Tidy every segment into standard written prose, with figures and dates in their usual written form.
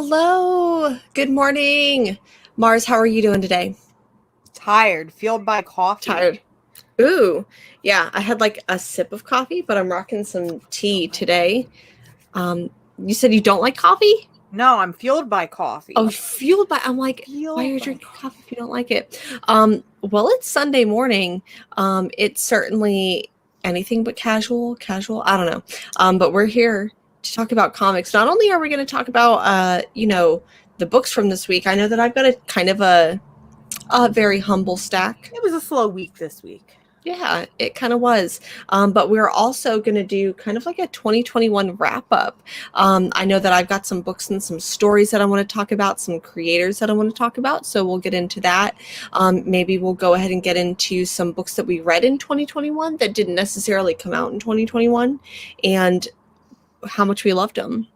Hello. Good morning. Mars, how are you doing today? Tired, fueled by coffee. Tired. Ooh, yeah, I had like a sip of coffee, but I'm rocking some tea today. You said you don't like coffee? No, I'm fueled by coffee. Oh, fueled by, I'm like, why are you drinking coffee if you don't like it? Well, it's Sunday morning. It's certainly anything but casual. I don't know. But we're here to talk about comics. Not only are we going to talk about, the books from this week. I know that I've got a kind of a very humble stack. It was a slow week this week. Yeah, it kind of was. But we're also going to do kind of like a 2021 wrap up. I know that I've got some books and some stories that I want to talk about, some creators that I want to talk about. So we'll get into that. Maybe we'll go ahead and get into some books that we read in 2021 that didn't necessarily come out in 2021 and how much we loved them.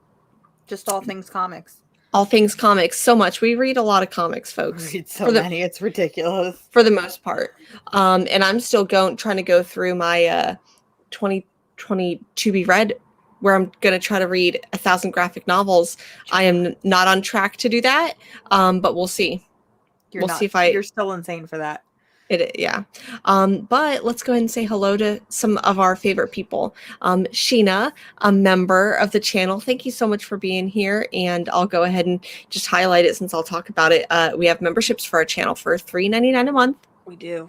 Just all things comics. All things comics, so much. We read a lot of comics, folks. We read so many, it's ridiculous. For the most part. And I'm still trying to go through my 2020 to be read, where I'm going to try to read 1,000 graphic novels. I am not on track to do that, but we'll see. See if you're still insane for that. Yeah. But let's go ahead and say hello to some of our favorite people. Sheena, a member of the channel, thank you so much for being here. And I'll go ahead and just highlight it since I'll talk about it. We have memberships for our channel for $3.99 a month. We do.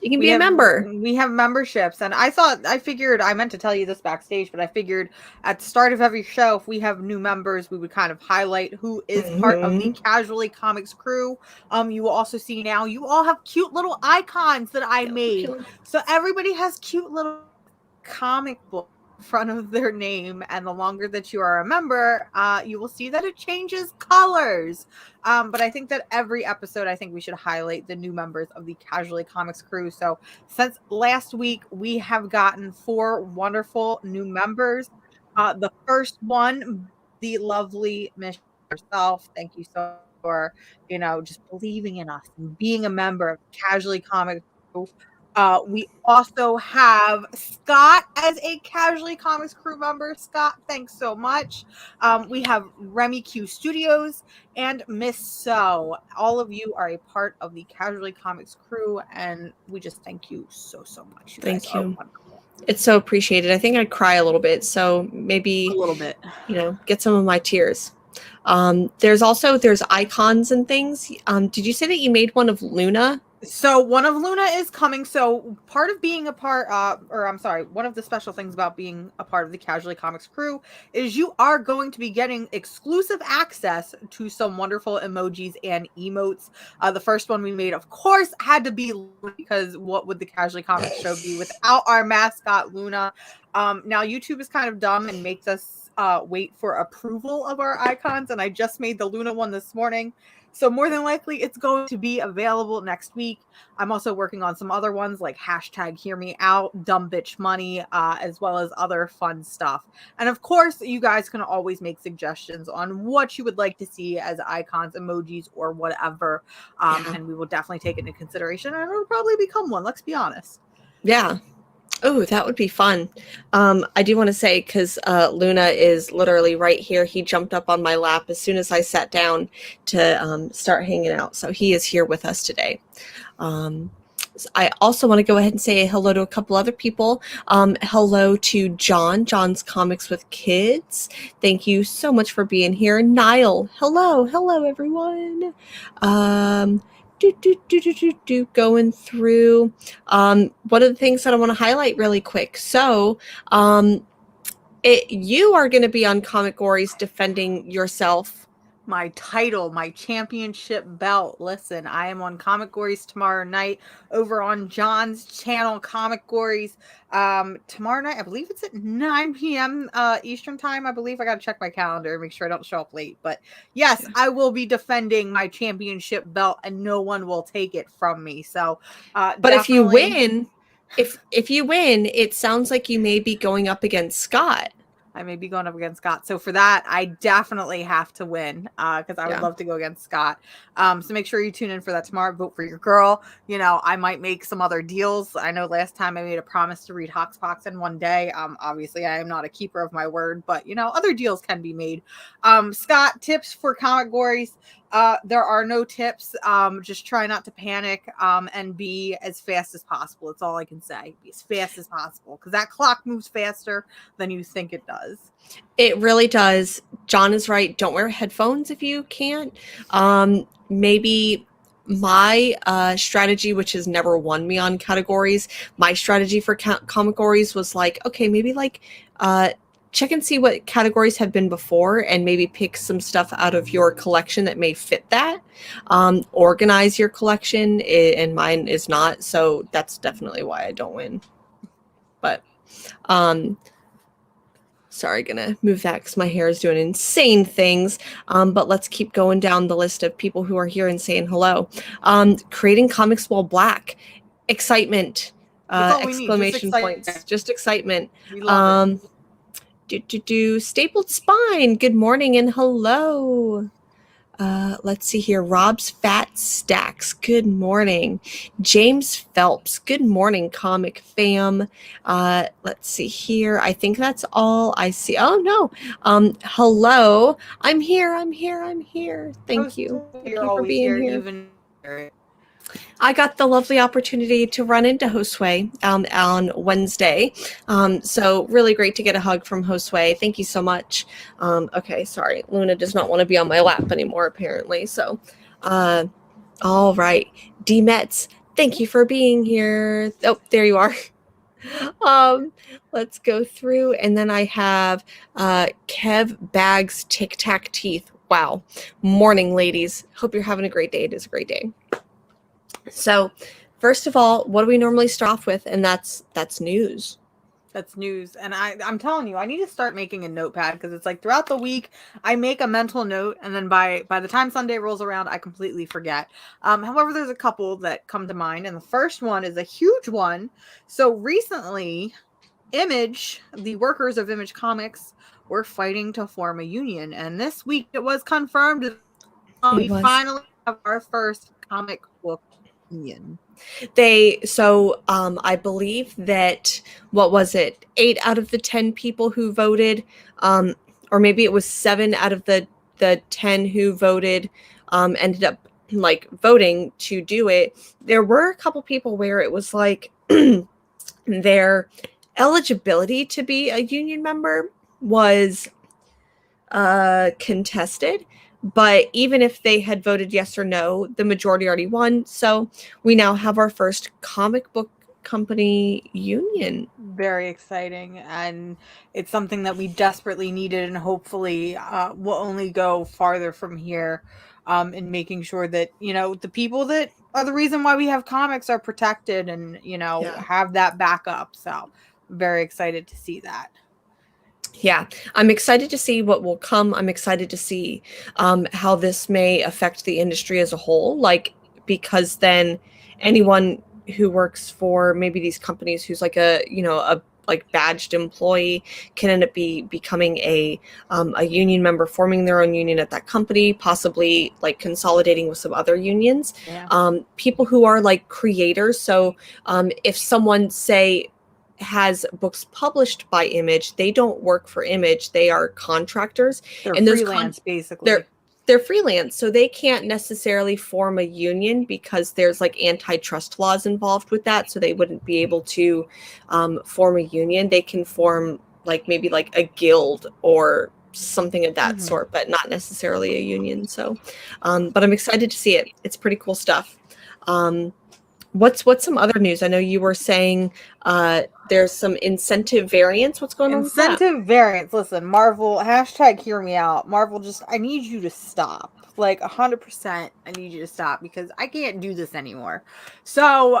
You can be a member. We have memberships. And I figured, I meant to tell you this backstage, but I figured at the start of every show, if we have new members, we would kind of highlight who is part of the Casually Comics crew. You will also see now, you all have cute little icons that I made. So everybody has cute little comic book in front of their name. And the longer that you are a member, you will see that it changes colors. But I think that every episode, I think we should highlight the new members of the Casually Comics crew. So since last week, we have gotten 4 wonderful new members. The first one, the lovely Miss herself. Thank you so much for, just believing in us and being a member of Casually Comics crew. We also have Scott as a Casually Comics crew member. Scott, thanks so much. We have Remy Q Studios and Miss So. All of you are a part of the Casually Comics crew, and we just thank you so much. Thank you. It's so appreciated. I think I'd cry a little bit, so maybe a little bit, get some of my tears. There's icons and things. Did you say that you made one of Luna? So one of Luna is coming. So part of being one of the special things about being a part of the Casually Comics crew is you are going to be getting exclusive access to some wonderful emojis and emotes. The first one we made, of course, had to be Luna, because what would the Casually Comics show be without our mascot Luna? Now YouTube is kind of dumb and makes us wait for approval of our icons, and I just made the Luna one this morning. So more than likely, it's going to be available next week. I'm also working on some other ones like #HearMeOut, Dumb Bitch Money, as well as other fun stuff. And of course, you guys can always make suggestions on what you would like to see as icons, emojis, or whatever. And we will definitely take it into consideration. And it'll probably become one, let's be honest. Yeah. Oh, that would be fun. I do want to say, because Luna is literally right here. He jumped up on my lap as soon as I sat down to start hanging out. So he is here with us today. I also want to go ahead and say hello to a couple other people. Hello to John, John's Comics with Kids. Thank you so much for being here. Niall, hello everyone. Going through one of the things that I want to highlight really quick. So you are going to be on Comic Gories defending yourself. My title, my championship belt. Listen, I am on Comic Gories tomorrow night over on John's channel, Comic Gories. Tomorrow night, I believe it's at 9 p.m. Eastern time. I believe I got to check my calendar and make sure I don't show up late. But yes, I will be defending my championship belt, and no one will take it from me. So, but if you win, if you win, it sounds like you may be going up against Scott. I may be going up against Scott. So for that, I definitely have to win because I would love to go against Scott. So make sure you tune in for that tomorrow. Vote for your girl. You know, I might make some other deals. I know last time I made a promise to read Hoxpox in one day. Obviously, I am not a keeper of my word, but, you know, other deals can be made. Scott, tips for comic gories. There are no tips. Just try not to panic and be as fast as possible. That's all I can say. Be as fast as possible because that clock moves faster than you think it does. It really does. John is right. Don't wear headphones if you can't. Maybe my strategy, which has never won me on categories, my strategy for comic gories was like, okay, maybe like check and see what categories have been before and maybe pick some stuff out of your collection that may fit that. Organize your collection, and mine is not, so that's definitely why I don't win. But sorry, gonna move that because my hair is doing insane things. But let's keep going down the list of people who are here and saying hello. Creating comics while black. Excitement. Exclamation points. Just excitement. We love it. Stapled Spine. Good morning and hello. Let's see here. Rob's Fat Stacks. Good morning. James Phelps. Good morning, comic fam. Let's see here. I think that's all I see. Oh no. Hello. I'm here. Thank you. Thank you for being here. I got the lovely opportunity to run into Josue on Wednesday. So really great to get a hug from Josue. Thank you so much. Okay, sorry. Luna does not want to be on my lap anymore, apparently. So, all right. D-Mets, thank you for being here. Oh, there you are. Let's go through. And then I have Kev Bags Tic Tac Teeth. Wow. Morning, ladies. Hope you're having a great day. It is a great day. So, first of all, what do we normally start off with? And that's news. That's news. And I'm telling you, I need to start making a notepad because it's like throughout the week, I make a mental note. And then by the time Sunday rolls around, I completely forget. However, there's a couple that come to mind. And the first one is a huge one. So recently, Image, the workers of Image Comics, were fighting to form a union. And this week it was confirmed. We finally have our first comic book union. I believe that, what was it, 8 out of the 10 people who voted, or maybe it was 7 out of the 10 who voted, ended up like voting to do it. There were a couple people where it was like their eligibility to be a union member was contested. But even if they had voted yes or no, the majority already won. So we now have our first comic book company union. Very exciting. And it's something that we desperately needed and hopefully will only go farther from here in making sure that, you know, the people that are the reason why we have comics are protected and, you know, have that backup. So very excited to see that. Yeah, I'm excited to see what will come. I'm excited to see how this may affect the industry as a whole. Like, because then anyone who works for maybe these companies who's like a like badged employee can end up becoming a union member, forming their own union at that company, possibly like consolidating with some other unions. Yeah. People who are like creators. So if someone, say, has books published by Image, they don't work for Image, they are contractors. They're and freelance, basically. They're freelance, so they can't necessarily form a union because there's like antitrust laws involved with that, so they wouldn't be able to form a union. They can form like maybe like a guild or something of that sort, but not necessarily a union. So but I'm excited to see it. It's pretty cool stuff. What's some other news? I know you were saying there's some incentive variants. What's going on with that? Incentive variants. Listen, Marvel, hashtag hear me out. Marvel, just, I need you to stop. Like 100%, I need you to stop because I can't do this anymore. So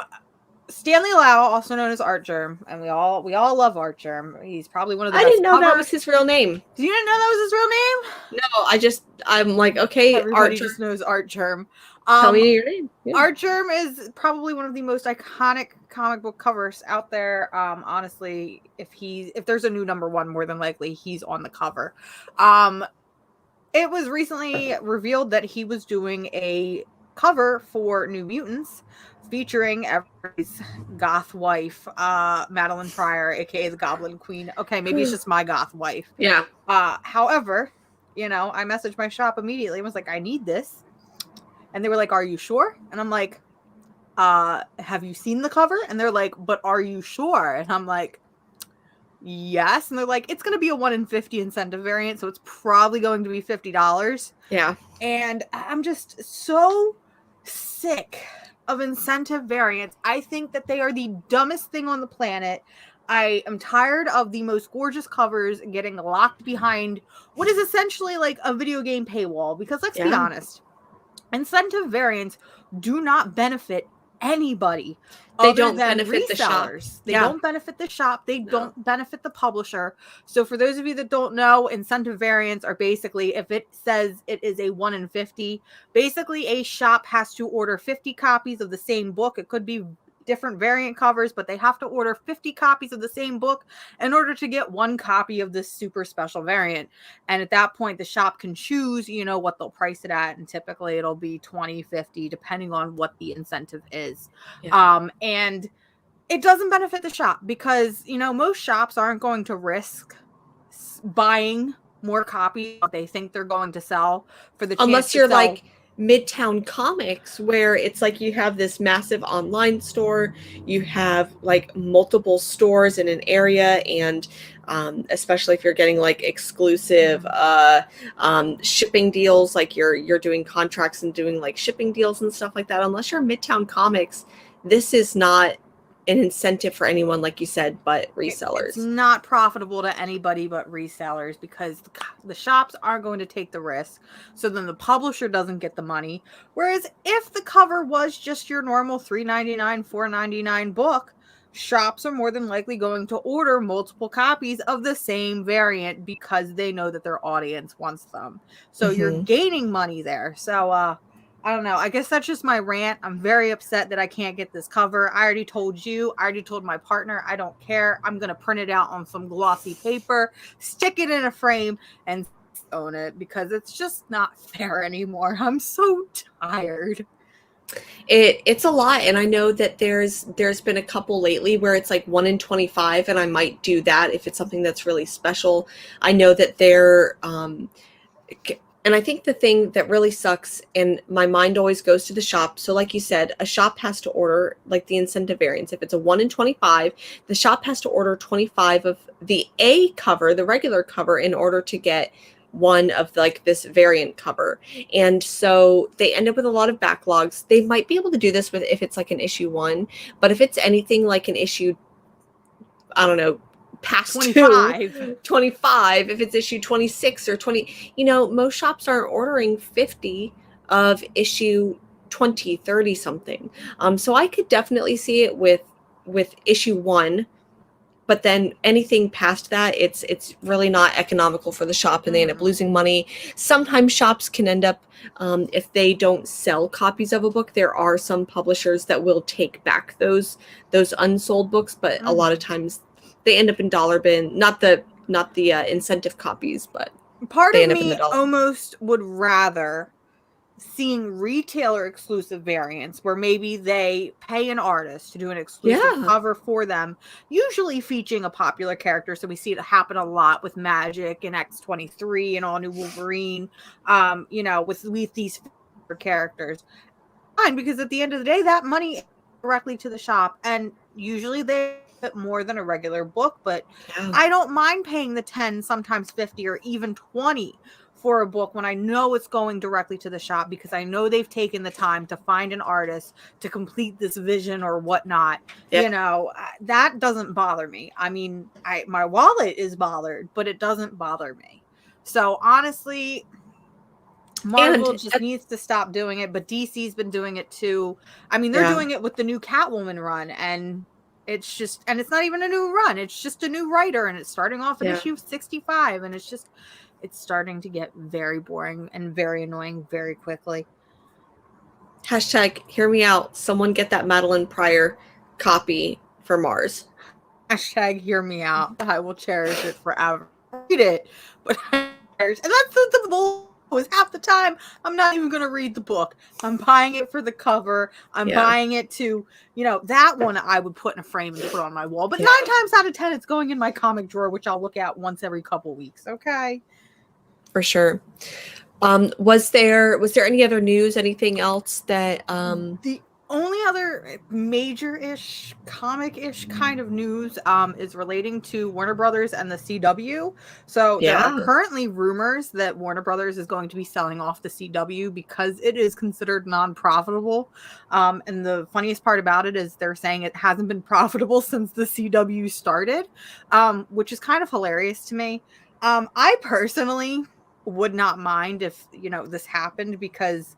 Stanley Lau, also known as Art Germ, and we all love Art Germ. He's probably one of the I best didn't know that was covers. his real name. You didn't know that was his real name? No, I'm like, okay, Everybody just knows Art Germ. Tell me your name. Yeah. Art Germ is probably one of the most iconic comic book covers out there. Honestly, if there's a new #1, more than likely he's on the cover. It was recently revealed that he was doing a cover for New Mutants featuring everybody's goth wife, Madeline Pryor, aka the Goblin Queen. Okay, maybe it's just my goth wife. Yeah. However, I messaged my shop immediately and was like, I need this. And they were like, are you sure? And I'm like, have you seen the cover? And they're like, but are you sure? And I'm like, yes. And they're like, it's going to be a 1 in 50 incentive variant, so it's probably going to be $50. Yeah. And I'm just so sick of incentive variants. I think that they are the dumbest thing on the planet. I am tired of the most gorgeous covers getting locked behind what is essentially like a video game paywall, because let's be honest, incentive variants do not benefit anybody. They don't benefit the shop. They don't benefit the shop. They don't benefit the publisher. So for those of you that don't know, incentive variants are basically, if it says it is a 1 in 50, basically a shop has to order 50 copies of the same book. It could be different variant covers, but they have to order 50 copies of the same book in order to get 1 copy of this super special variant. And at that point, the shop can choose, what they'll price it at. And typically it'll be 20, 50, depending on what the incentive is. Yeah. And it doesn't benefit the shop because, most shops aren't going to risk buying more copies they think they're going to sell for the chance unless you're like Midtown Comics, where it's like you have this massive online store, you have like multiple stores in an area, and especially if you're getting like exclusive shipping deals, like you're doing contracts and doing like shipping deals and stuff like that. Unless you're Midtown Comics, this is not an incentive for anyone, like you said, but resellers. It's not profitable to anybody but resellers, because the shops aren't going to take the risk. So then the publisher doesn't get the money. Whereas if the cover was just your normal $3.99, $4.99 book, shops are more than likely going to order multiple copies of the same variant because they know that their audience wants them. So you're gaining money there. So, I don't know. I guess that's just my rant. I'm very upset that I can't get this cover. I already told you. I already told my partner. I don't care. I'm going to print it out on some glossy paper, stick it in a frame, and own it, because it's just not fair anymore. I'm so tired. It's a lot, and I know that there's been a couple lately where it's like 1 in 25, and I might do that if it's something that's really special. I know that they're and I think the thing that really sucks, and my mind always goes to the shop. So like you said, a shop has to order like the incentive variants. If it's a 1 in 25, the shop has to order 25 of the A cover, the regular cover, in order to get one of like this variant cover. And so they end up with a lot of backlogs. They might be able to do this with if it's like an issue 1, but if it's anything like an issue, I don't know, past 25, if it's issue 26 or 20, most shops aren't ordering 50 of issue 20, 30 something. So I could definitely see it with issue 1, but then anything past that, it's really not economical for the shop, and they end up losing money. Sometimes shops can end up, if they don't sell copies of a book, there are some publishers that will take back those unsold books, but a lot of times they end up in dollar bin, not the incentive copies, but part of me almost would rather seeing retailer exclusive variants where maybe they pay an artist to do an exclusive cover for them, usually featuring a popular character. So we see it happen a lot with Magic and X-23 and All New Wolverine, with these characters. Fine, because at the end of the day, that money is directly to the shop, and usually they more than a regular book, but I don't mind paying the 10, sometimes 50 or even 20 for a book when I know it's going directly to the shop, because I know they've taken the time to find an artist to complete this vision or whatnot. That doesn't bother me. I mean, my wallet is bothered, but it doesn't bother me. So honestly, Marvel just needs to stop doing it, but DC's been doing it too. I mean, they're doing it with the new Catwoman run, and it's not even a new run. It's just a new writer, and it's starting off at issue 65, and it's starting to get very boring and very annoying very quickly. Hashtag hear me out. Someone get that Madeline Pryor copy for Mars. Hashtag hear me out. I will cherish it forever. Read it, but and that's the bull. Was half the time I'm not even going to read the book. I'm buying it for the cover. I'm buying it to, that one I would put in a frame and put on my wall. But 9 times out of 10, it's going in my comic drawer, which I'll look at once every couple weeks. Okay. For sure. Was there any other news? Anything else that the only other major-ish, comic-ish kind of news is relating to Warner Brothers and the CW. So there are currently rumors that Warner Brothers is going to be selling off the CW because it is considered non-profitable. And the funniest part about it is they're saying it hasn't been profitable since the CW started, which is kind of hilarious to me. I personally would not mind if, this happened, because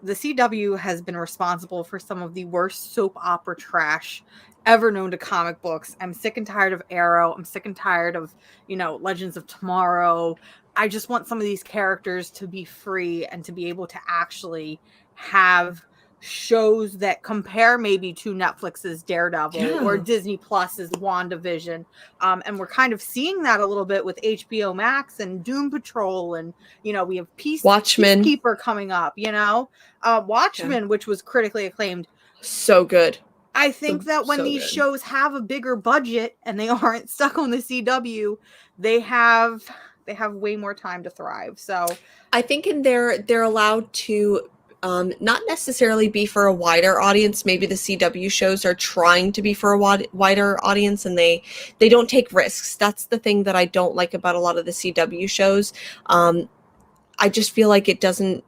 the CW has been responsible for some of the worst soap opera trash ever known to comic books. I'm sick and tired of Arrow. I'm sick and tired of, Legends of Tomorrow. I just want some of these characters to be free and to be able to actually have shows that compare maybe to Netflix's Daredevil or Disney Plus's WandaVision. And we're kind of seeing that a little bit with HBO Max and Doom Patrol. And, we have Peacekeeper coming up, Watchmen, which was critically acclaimed. So good. I think that when these shows have a bigger budget and they aren't stuck on the CW, they have way more time to thrive. So I think they're allowed to not necessarily be for a wider audience. Maybe the CW shows are trying to be for a wider audience, and they don't take risks. That's the thing that I don't like about a lot of the CW shows. I just feel like it doesn't,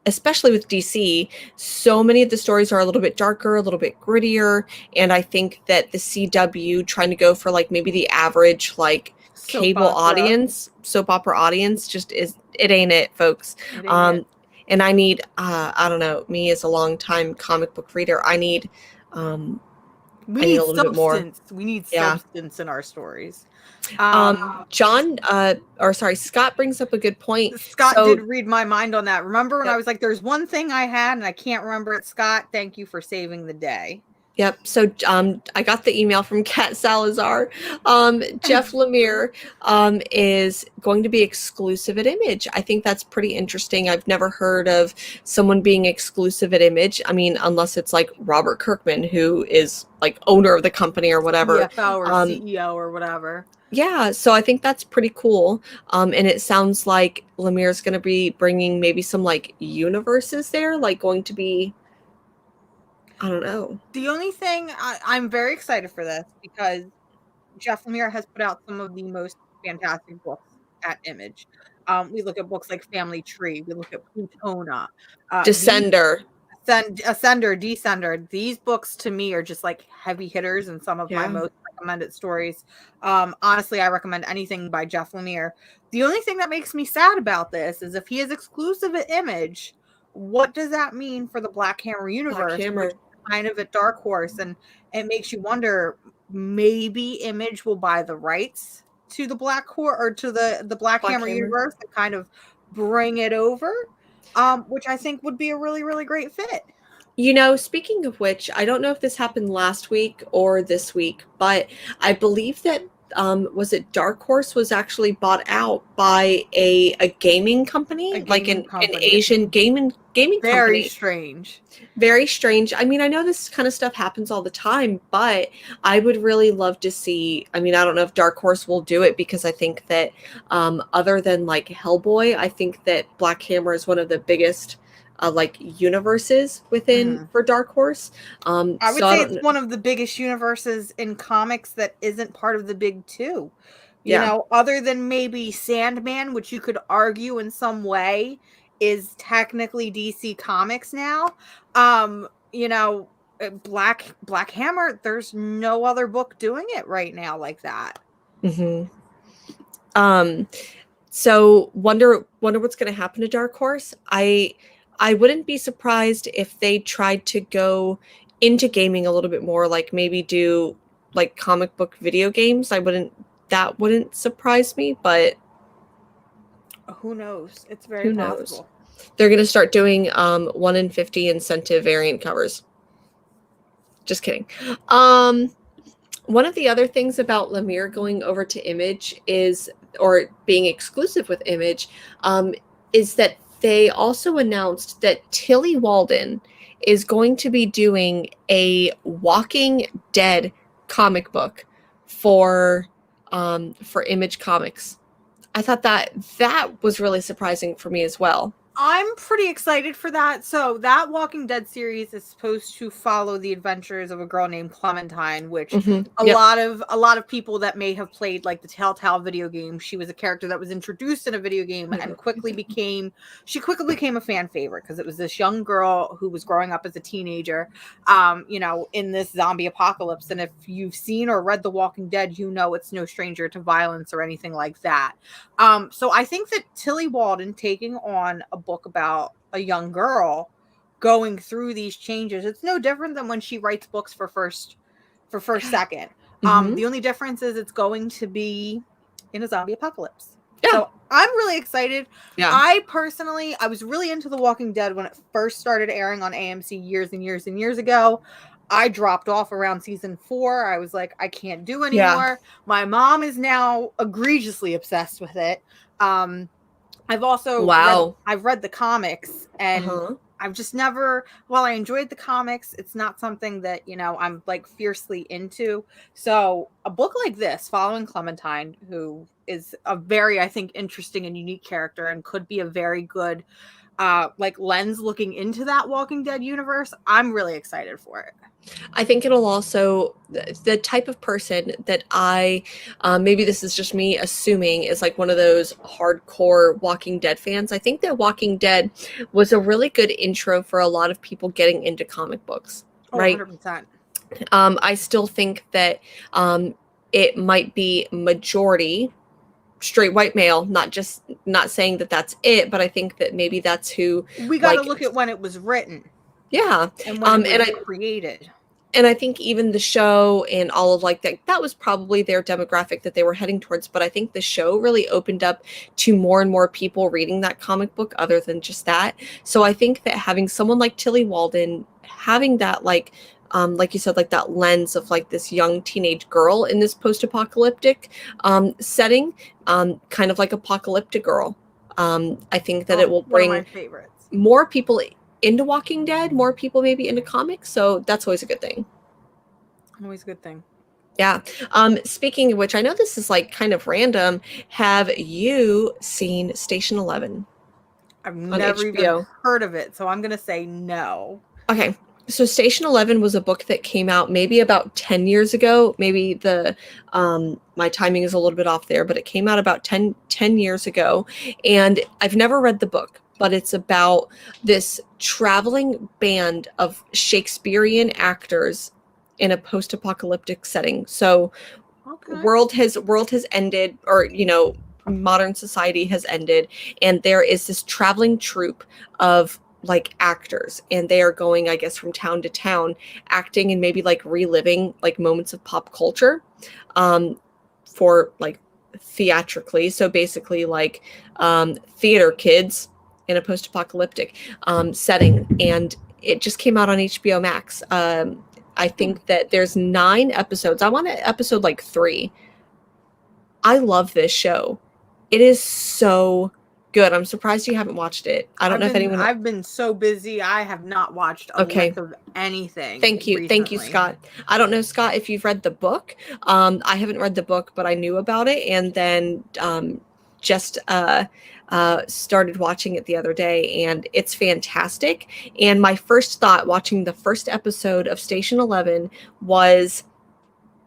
especially with DC, so many of the stories are a little bit darker, a little bit grittier, and I think that the CW trying to go for like maybe the average like cable audience, soap opera audience, just it ain't it, folks. And I need, I don't know, me as a longtime comic book reader, I need a little bit more. We need substance in our stories. Scott brings up a good point. Scott did read my mind on that. Remember when I was like, there's one thing I had and I can't remember it, Scott? Thank you for saving the day. Yep. So I got the email from Kat Salazar. Jeff Lemire is going to be exclusive at Image. I think that's pretty interesting. I've never heard of someone being exclusive at Image. I mean, unless it's like Robert Kirkman, who is like owner of the company or whatever. CFO or CEO or whatever. Yeah, so I think that's pretty cool. And it sounds like Lemire's going to be bringing maybe some like universes there, like going to be, I don't know. The only thing, I'm very excited for this because Jeff Lemire has put out some of the most fantastic books at Image. We look at books like Family Tree. We look at Plutona. Descender. Ascender, Descender. These books to me are just like heavy hitters and some of my most recommended stories. Honestly, I recommend anything by Jeff Lemire. The only thing that makes me sad about this is if he is exclusive at Image, what does that mean for the Black Hammer universe? Which is kind of at Dark Horse, and it makes you wonder, maybe Image will buy the rights to the Black Horse or to the Black Hammer universe and kind of bring it over. Which I think would be a really, really great fit. Speaking of which, I don't know if this happened last week or this week, but I believe that was it Dark Horse was actually bought out by a gaming company, an Asian gaming company. Very strange. Very strange. I mean, I know this kind of stuff happens all the time, but I would really love to see, I mean, I don't know if Dark Horse will do it because I think that other than like Hellboy, I think that Black Hammer is one of the biggest universes within for Dark Horse. I would say it's one of the biggest universes in comics that isn't part of the big two. You know, other than maybe Sandman, which you could argue in some way is technically DC Comics now. Black Hammer, there's no other book doing it right now like that. So wonder what's going to happen to Dark Horse. I wouldn't be surprised if they tried to go into gaming a little bit more, like maybe do like comic book video games. That wouldn't surprise me, but Who knows? It's very who knows? possible. They're going to start doing 1 in 50 incentive variant covers. Just kidding. One of the other things about Lemire going over to Image or being exclusive with Image, is that they also announced that Tilly Walden is going to be doing a Walking Dead comic book for Image Comics. I thought that was really surprising for me as well. I'm pretty excited for that. So that Walking Dead series is supposed to follow the adventures of a girl named Clementine, which a lot of people that may have played like the Telltale video game, she was a character that was introduced in a video game and quickly became a fan favorite because it was this young girl who was growing up as a teenager, in this zombie apocalypse. And if you've seen or read The Walking Dead, it's no stranger to violence or anything like that. So I think that Tilly Walden taking on a book about a young girl going through these changes, it's no different than when she writes books for First Second. The only difference is it's going to be in a zombie apocalypse. Yeah. So I'm really excited. Yeah. I was really into The Walking Dead when it first started airing on AMC years and years and years ago. I dropped off around season 4. I was like, I can't do anymore. Yeah. My mom is now egregiously obsessed with it. I've also read the comics, and I've just never, while I enjoyed the comics, it's not something that, I'm like fiercely into. So a book like this, following Clementine, who is a very, I think, interesting and unique character and could be a very good lens looking into that Walking Dead universe, I'm really excited for it. I think it'll also, the type of person that maybe this is just me assuming, is like one of those hardcore Walking Dead fans. I think that Walking Dead was a really good intro for a lot of people getting into comic books, right? 100%. I still think that it might be majority straight white male, not saying that that's it, but I think that maybe that's who we got to look at when it was written. Yeah. And when it was created. And I think even the show and all of that was probably their demographic that they were heading towards. But I think the show really opened up to more and more people reading that comic book other than just that. So I think that having someone like Tilly Walden, having that like you said, like that lens of like this young teenage girl in this post-apocalyptic setting, kind of like Apocalyptic Girl. I think that it will bring one of my favorites. More people into Walking Dead, more people maybe into comics, so that's always a good thing. Always a good thing. Yeah. Speaking of which, I know this is like kind of random. Have you seen Station 11? I've never even heard of it, so I'm gonna say no. Okay. So Station 11 was a book that came out maybe about 10 years ago. Maybe my timing is a little bit off there, but it came out about 10 years ago. And I've never read the book, but it's about this traveling band of Shakespearean actors in a post-apocalyptic setting. So world has ended, or, modern society has ended. And there is this traveling troupe of like actors, and they are going, I guess, from town to town, acting and maybe like reliving like moments of pop culture for like theatrically. So basically like theater kids in a post-apocalyptic setting. And it just came out on HBO Max. I think that there's 9 episodes. I'm on episode like 3. I love this show. It is so good. I'm surprised you haven't watched it. I don't know if anyone. I've been so busy. I have not watched a lick of anything. Thank you. Recently. Thank you, Scott. I don't know, Scott, if you've read the book. I haven't read the book, but I knew about it, and then just started watching it the other day, and it's fantastic. And my first thought watching the first episode of Station 11 was,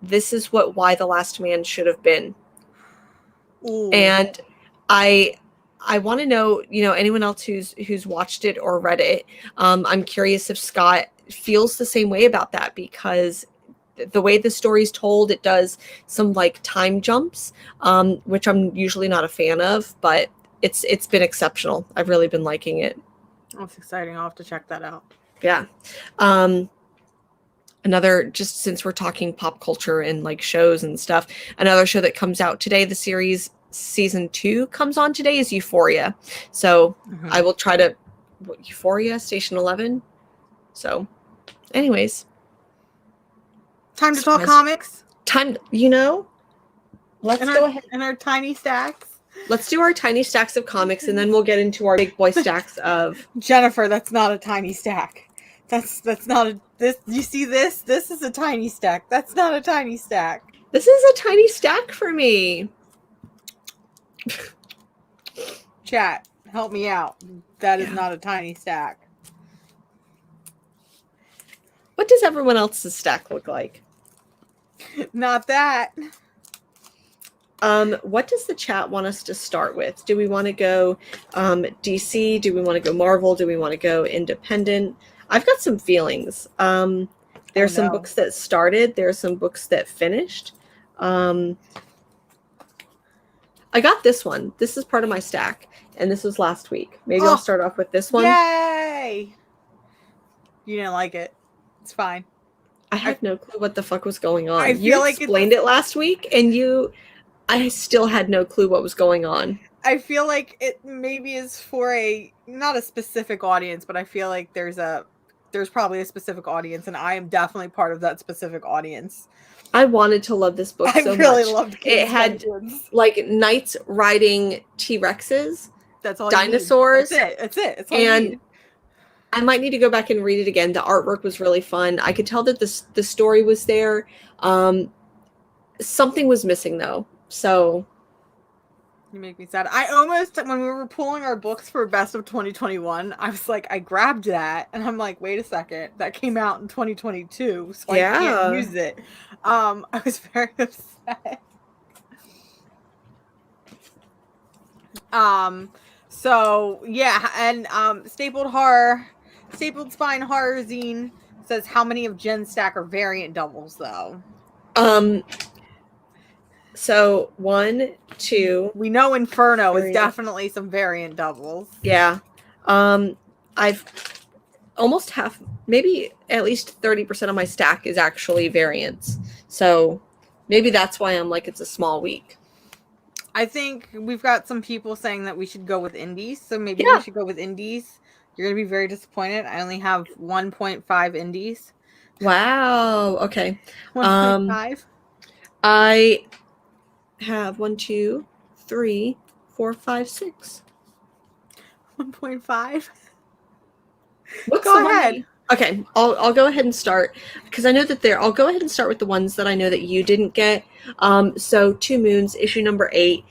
this is what Y the Last Man should have been. Ooh. And I want to know, anyone else who's watched it or read it. I'm curious if Scott feels the same way about that, because the way the story's told, it does some like time jumps, which I'm usually not a fan of, but it's been exceptional. I've really been liking it. That's exciting. I'll have to check that out. Yeah. Another, just since we're talking pop culture and like shows and stuff, another show that comes out today, the series season 2 comes on today, is Euphoria. So I will try to Euphoria Station 11. So anyways, time to talk comics. Time, let's go ahead in our tiny stacks. Let's do our tiny stacks of comics, and then we'll get into our big boy stacks of Jennifer. That's not a tiny stack. That's not a this. You see this? This is a tiny stack. That's not a tiny stack. This is a tiny stack for me. Chat, help me out. That is not a tiny stack. What does everyone else's stack look like? Not that. What does the chat want us to start with? Do we want to go DC? Do we want to go Marvel? Do we want to go independent? I've got some feelings. There's some books that started. There are some books that finished. I got this one. This is part of my stack, and this was last week. Maybe I'll start off with this one. Yay! You didn't like it. It's fine. I had no clue what the fuck was going on. I feel like explained it last week, and I still had no clue what was going on. I feel like it maybe is for not a specific audience, but I feel like there's probably a specific audience, and I am definitely part of that specific audience. I wanted to love this book so much. I really loved it. Had like knights riding T-Rexes. That's all. Dinosaurs. That's it. That's all and I might need to go back and read it again. The artwork was really fun. I could tell that the story was there. Something was missing though. So you make me sad. I almost, when we were pulling our books for Best of 2021, I was like, I grabbed that, and I'm like, wait a second, that came out in 2022, so I can't use it. I was very upset. So yeah, and Stapled Spine Horror Zine says, how many of Jen's stack are variant doubles though? So 1, 2. We know Inferno is definitely some variant doubles. Yeah. I've almost half, maybe at least 30% of my stack is actually variants. So maybe that's why I'm like, it's a small week. I think we've got some people saying that we should go with indies. So maybe we should go with indies. You're going to be very disappointed. I only have 1.5 indies. Wow. Okay. 1.5. I have 1, 2, 3, 4, 5, 6. 1.5. Go ahead. Okay, I'll go ahead and start because I know that I'll go ahead and start with the ones that I know that you didn't get. So 2 Moons, issue number 8.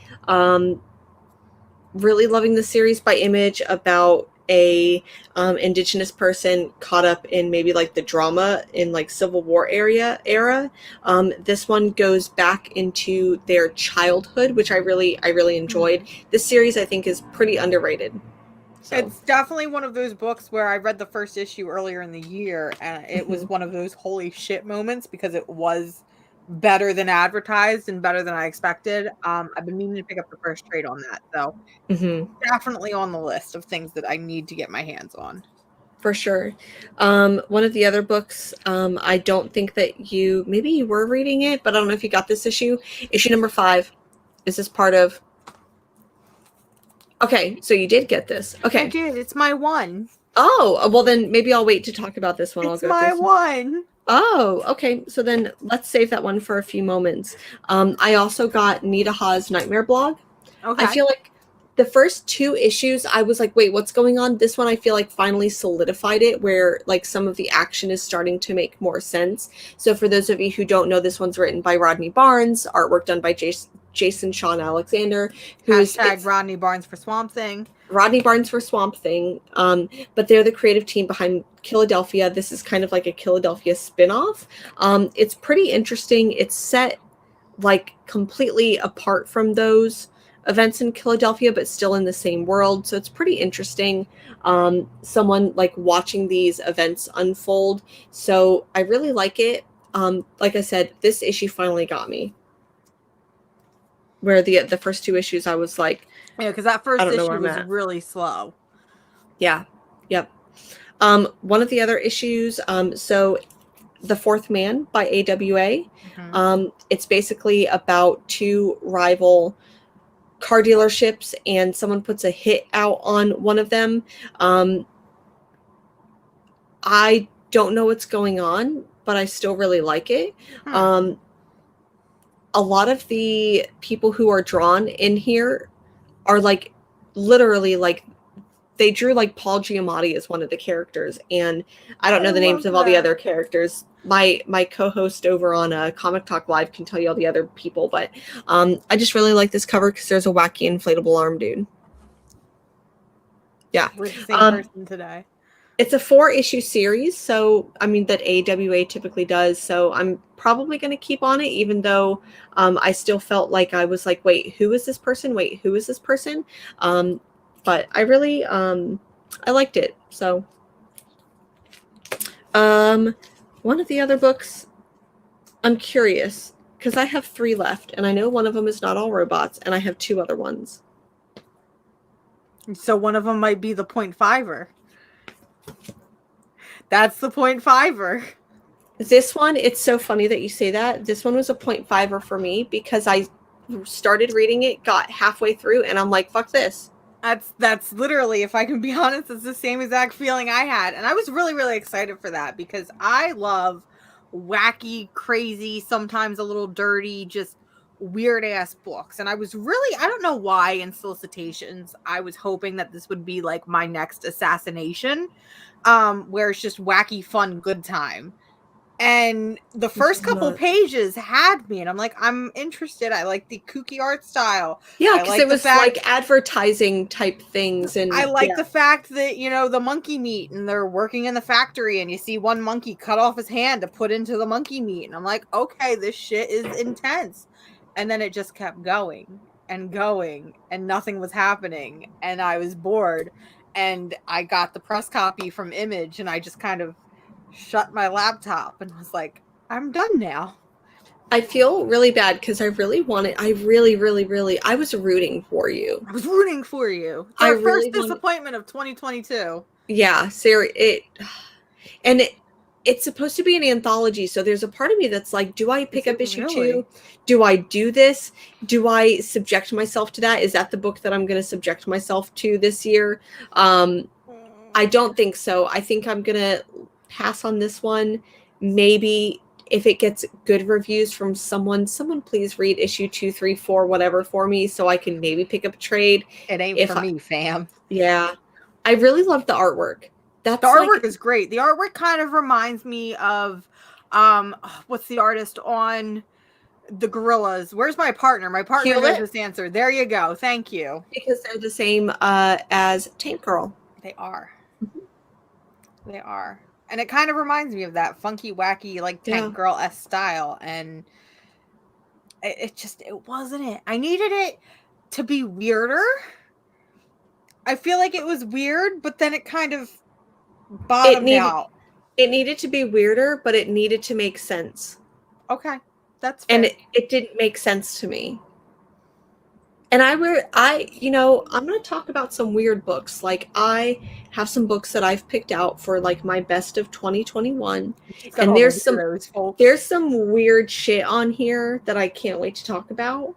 Really loving the series by Image about a indigenous person caught up in maybe like the drama in like Civil War era. This one goes back into their childhood, which I really enjoyed. This series I think is pretty underrated. So. It's definitely one of those books where I read the first issue earlier in the year, and it was one of those holy shit moments because it was better than advertised and better than I expected. I've been meaning to pick up the first trade on that, so definitely on the list of things that I need to get my hands on. For sure. One of the other books, I don't think that maybe you were reading it, but I don't know if you got this issue. Issue number 5. Is this part of... Okay, so you did get this. Okay. I did. It's my one. Oh, well then maybe I'll wait to talk about this one. It's my one. Oh, okay. So then let's save that one for a few moments. I also got Nidaha's Nightmare blog. Okay. I feel like the first 2 issues, I was like, wait, what's going on? This one, I feel like finally solidified it where like some of the action is starting to make more sense. So for those of you who don't know, this one's written by Rodney Barnes, artwork done by Jason Sean Alexander. Hashtag Rodney Barnes for Swamp Thing. Rodney Barnes for Swamp Thing. But they're the creative team behind Philadelphia. This is kind of like a Philadelphia spinoff. It's pretty interesting. It's set like completely apart from those events in Philadelphia, but still in the same world. So it's pretty interesting. Someone like watching these events unfold. So I really like it. like I said, this issue finally got me. Where the first 2 issues, I was like, Yeah, because that first issue was really slow. Yeah. Yep. One of the other issues, so The Fourth Man by AWA. It's basically about 2 rival car dealerships, and someone puts a hit out on one of them. I don't know what's going on, but I still really like it. A lot of the people who are drawn in here are like literally like they drew like Paul Giamatti as one of the characters, and I don't know the names of all the other characters. My co-host over on Comic Talk Live can tell you all the other people, but I just really like this cover because there's a wacky inflatable arm dude. Yeah, we're the same person today. It's a 4-issue series, so I mean that AWA typically does. So I'm probably going to keep on it, even though I still felt like I was like, wait, who is this person? Wait, who is this person? But I really I liked it. So one of the other books, I'm curious because I have 3 left, and I know one of them is Not All Robots, and I have 2 other ones. So one of them might be the 0.5er. That's the 0.5er. This one, it's so funny that you say that. This one was a 0.5er for me because I started reading it, got halfway through, and I'm like, fuck this. That's literally, if I can be honest, it's the same exact feeling I had. And I was really, really excited for that because I love wacky, crazy, sometimes a little dirty, just weird ass books. And I was really, I don't know why in solicitations, I was hoping that this would be like my next Assassination, where it's just wacky, fun, good time. And the first couple pages had me, and I'm like, I'm interested. I like the kooky art style. Yeah, because it was like advertising type things. And I like the fact that, you know, the monkey meat, and they're working in the factory, and you see one monkey cut off his hand to put into the monkey meat. And I'm like, okay, this shit is intense. And then it just kept going, and nothing was happening. And I was bored. And I got the press copy from Image, and I just kind of shut my laptop and was like, I'm done now. I feel really bad because I really wanted, I really was rooting for you. I was rooting for you. Our first disappointment of 2022. Yeah, it's supposed to be an anthology, so there's a part of me that's like, do I pick up issue 2? Do I do this? Do I subject myself to that? Is that the book that I'm going to subject myself to this year? I don't think so. I think I'm going to pass on this one. Maybe if it gets good reviews from someone please read issue 2, 3, 4, whatever for me, so I can maybe pick up a trade. It ain't for me, fam. Yeah, I really love the artwork. The artwork is great. The artwork kind of reminds me of what's the artist on the Gorillas? Where's my partner? My partner knows this answer. There you go. Thank you. Because they're the same as Tank Girl. They are. They are. And it kind of reminds me of that funky, wacky, like Tank Girl-esque style. And it wasn't it. I needed it to be weirder. I feel like it was weird, but then it kind of bottomed out. It needed to be weirder, but it needed to make sense. Okay. That's fair. And it didn't make sense to me. And I'm going to talk about some weird books. Like, I have some books that I've picked out for like my best of 2021. And there's some weird shit on here that I can't wait to talk about.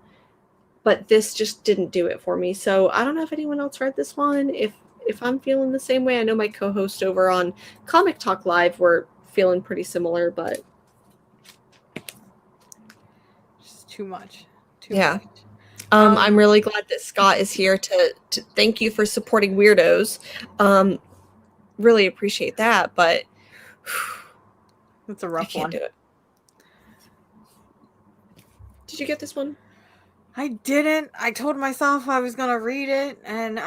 But this just didn't do it for me. So I don't know if anyone else read this one. If I'm feeling the same way, I know my co-host over on Comic Talk Live were feeling pretty similar, but just too much. Too much. I'm really glad that Scott is here to thank you for supporting weirdos. Really appreciate that, but it's a rough one. Do it. Did you get this one? I didn't. I told myself I was going to read it, and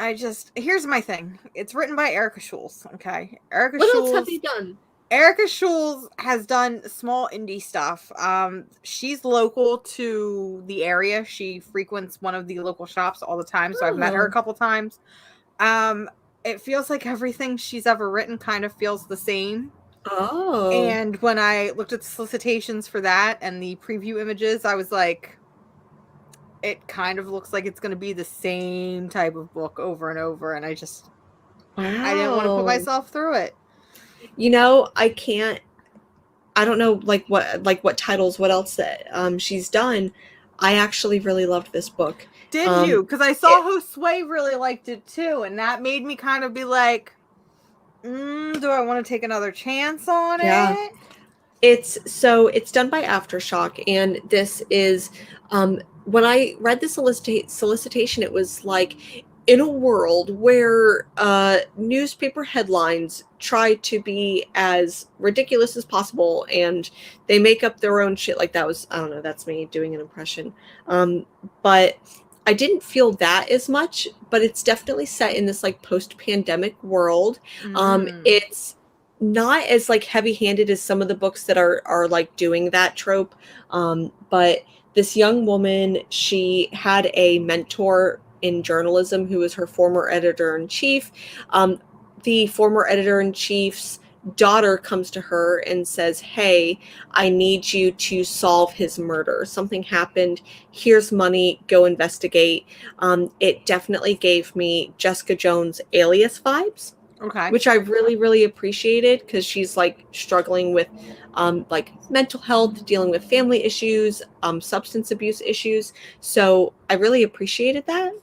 here's my thing. It's written by Erica Schulz, okay? What else have you done? Erica Schulz has done small indie stuff. She's local to the area. She frequents one of the local shops all the time, so I've met her a couple times. It feels like everything she's ever written kind of feels the same. Oh. And when I looked at the solicitations for that and the preview images, I was like, it kind of looks like it's going to be the same type of book over and over. And I didn't want to put Wow. myself through it. You know, I don't know what titles, what else that she's done. I actually really loved this book. Did you? Because I saw Josue really liked it too, and that made me kind of be like, do I want to take another chance on it? It's done by Aftershock, and this is when I read the solicitation, it was like, in a world where newspaper headlines try to be as ridiculous as possible and they make up their own shit. Like, that was, I don't know, that's me doing an impression. But I didn't feel that as much, but it's definitely set in this like post-pandemic world. It's not as like heavy-handed as some of the books that are like doing that trope. But this young woman, she had a mentor in journalism who was her former editor-in-chief. The former editor-in-chief's daughter comes to her and says, "Hey, I need you to solve his murder. Something happened. Here's money. Go investigate." It definitely gave me Jessica Jones Alias vibes. Okay. Which I really, really appreciated, because she's like struggling with like mental health, dealing with family issues, substance abuse issues. So I really appreciated that.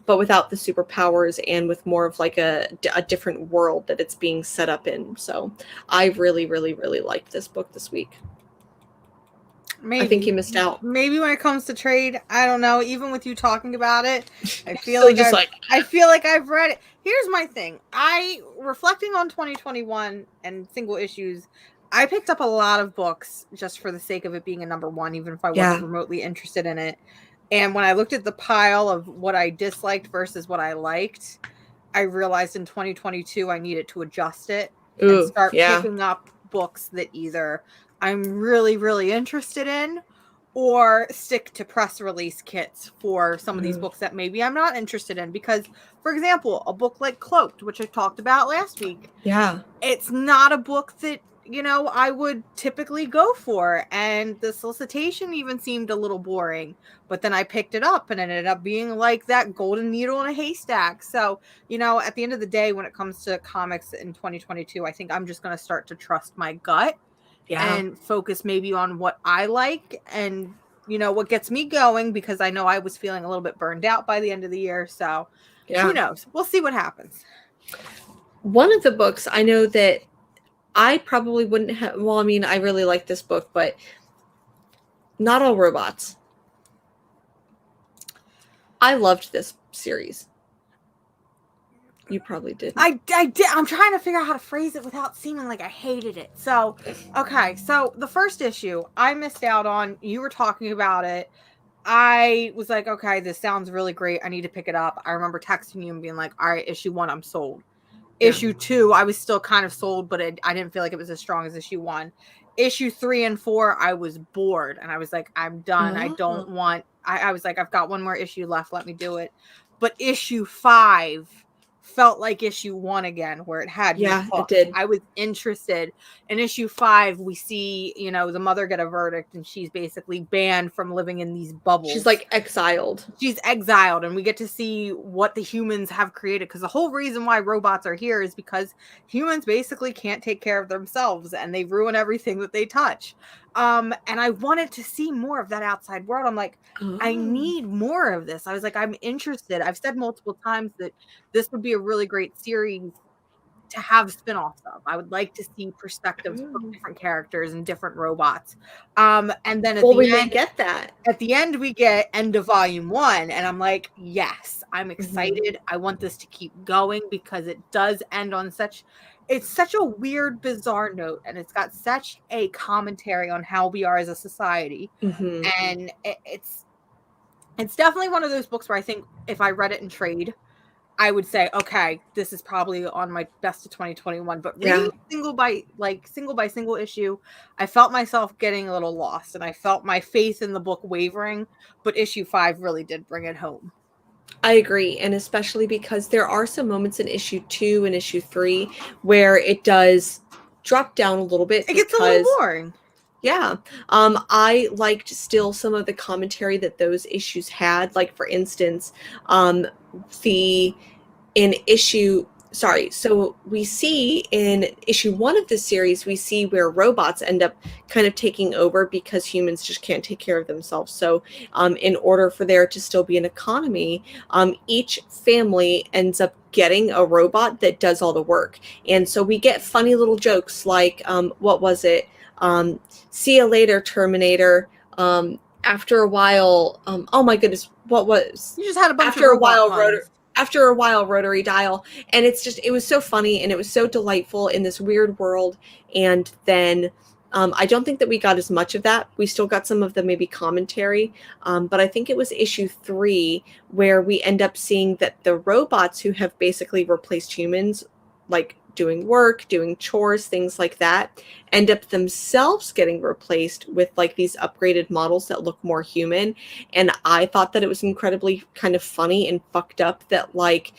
But without the superpowers and with more of like a different world that it's being set up in. So I really, really, really liked this book this week. Maybe. I think you missed out. Maybe when it comes to trade, I don't know. Even with you talking about it, I feel I feel like I've read it. Here's my thing. Reflecting on 2021 and single issues, I picked up a lot of books just for the sake of it being a number one, even if I wasn't remotely interested in it. And when I looked at the pile of what I disliked versus what I liked, I realized in 2022 I needed to adjust it and start picking up books that either I'm really, really interested in, or stick to press release kits for some of these books that maybe I'm not interested in. Because, for example, a book like Cloaked, which I talked about last week, it's not a book that, you know, I would typically go for. And the solicitation even seemed a little boring. But then I picked it up and it ended up being like that golden needle in a haystack. So, you know, at the end of the day, when it comes to comics in 2022, I think I'm just going to start to trust my gut. And focus maybe on what I like and, you know, what gets me going, because I know I was feeling a little bit burned out by the end of the year. So who knows? We'll see what happens. One of the books I know that I probably wouldn't have, well, I mean, I really like this book, but Not All Robots. I loved this series. You probably did. I did. I'm trying to figure out how to phrase it without seeming like I hated it. So, okay. So the first issue I missed out on, you were talking about it. I was like, okay, this sounds really great. I need to pick it up. I remember texting you and being like, all right, issue 1, I'm sold. Issue 2, I was still kind of sold, but I didn't feel like it was as strong as issue 1. Issue 3 and 4, I was bored. And I was like, I'm done. I don't want, I was like, I've got one more issue left. Let me do it. But issue 5 felt like issue 1 again, where it had me hooked. It did. I was interested. In issue 5, we see, you know, the mother get a verdict and she's basically banned from living in these bubbles. She's like exiled. She's exiled, and we get to see what the humans have created, because the whole reason why robots are here is because humans basically can't take care of themselves and they ruin everything that they touch. And I wanted to see more of that outside world. I'm like, I need more of this. I was like, I'm interested. I've said multiple times that this would be a really great series to have spin-offs of. I would like to see perspectives from different characters and different robots. And then we may get that. At the end, we get end of volume 1, and I'm like, yes, I'm excited. I want this to keep going, because it does end on such a weird, bizarre note, and it's got such a commentary on how we are as a society. And it's definitely one of those books where I think if I read it in trade, I would say, okay, this is probably on my best of 2021. But reading single by single issue, I felt myself getting a little lost, and I felt my faith in the book wavering. But issue 5 really did bring it home. I agree, and especially because there are some moments in issue 2 and issue 3 where it does drop down a little bit. It gets a little boring. Yeah. I liked still some of the commentary that those issues had. Like, for instance, the in issue so we see in issue 1 of this series, we see where robots end up kind of taking over because humans just can't take care of themselves. So in order for there to still be an economy, each family ends up getting a robot that does all the work. And so we get funny little jokes like, what was it? See you later, Terminator. After a while, oh my goodness, what was? You just had a bunch after of a while, puns. After a while, rotary dial, and it was so funny and it was so delightful in this weird world. And then I don't think that we got as much of that. We still got some of the maybe commentary, but I think it was issue 3 where we end up seeing that the robots who have basically replaced humans, like doing work, doing chores, things like that, end up themselves getting replaced with like these upgraded models that look more human. And I thought that it was incredibly kind of funny and fucked up that like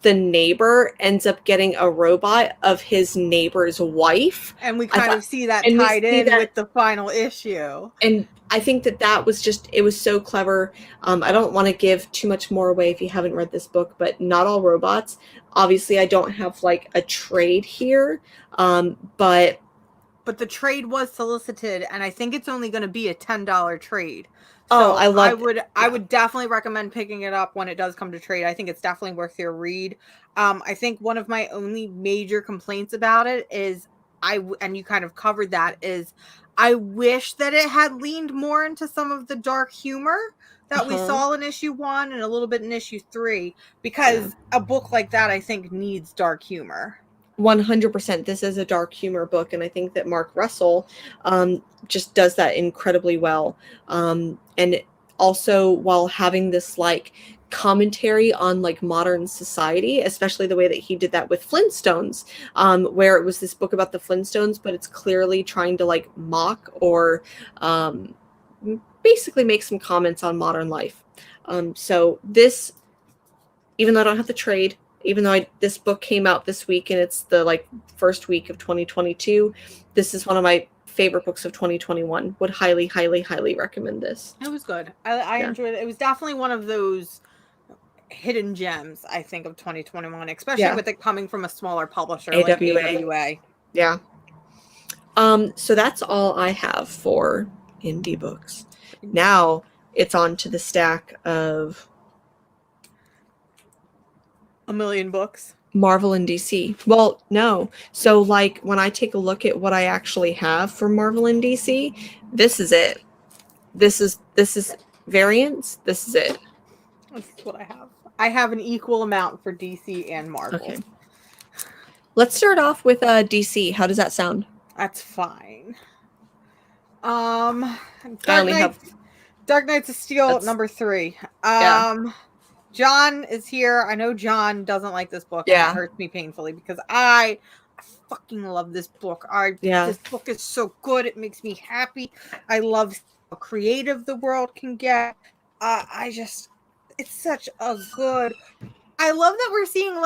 the neighbor ends up getting a robot of his neighbor's wife. And we kind of see that tied in with the final issue. And I think that was just, it was so clever. I don't want to give too much more away if you haven't read this book, but not all robots. Obviously, I don't have like a trade here, but the trade was solicited, and I think it's only going to be a $10 trade. So I would definitely recommend picking it up when it does come to trade. I think it's definitely worth your read. I think one of my only major complaints about it is and you kind of covered that, is I wish that it had leaned more into some of the dark humor that we saw in issue 1 and a little bit in issue 3, because a book like that, I think, needs dark humor. 100%. This is a dark humor book, and I think that Mark Russell just does that incredibly well. And also, while having this like commentary on like modern society, especially the way that he did that with Flintstones, where it was this book about the Flintstones, but it's clearly trying to like mock or basically make some comments on modern life. So this, even though I don't have the trade, even though this book came out this week and it's the like first week of 2022, this is one of my favorite books of 2021. Would highly, highly, highly recommend this. It was good. I enjoyed it. It was definitely one of those hidden gems, I think, of 2021, especially with it coming from a smaller publisher like AWA. Yeah. So that's all I have for indie books. Now it's on to the stack of a million books. Marvel and DC. Well, no. So like when I take a look at what I actually have for Marvel and DC, this is it. This is variants. This is it. This is what I have. I have an equal amount for DC and Marvel. Okay. Let's start off with DC. How does that sound? That's fine. Dark Knights of Steel number 3. John is here. I know John doesn't like this book. Yeah. And it hurts me painfully because I fucking love this book. This book is so good. It makes me happy. I love how creative the world can get. It's such a good. I love that we're seeing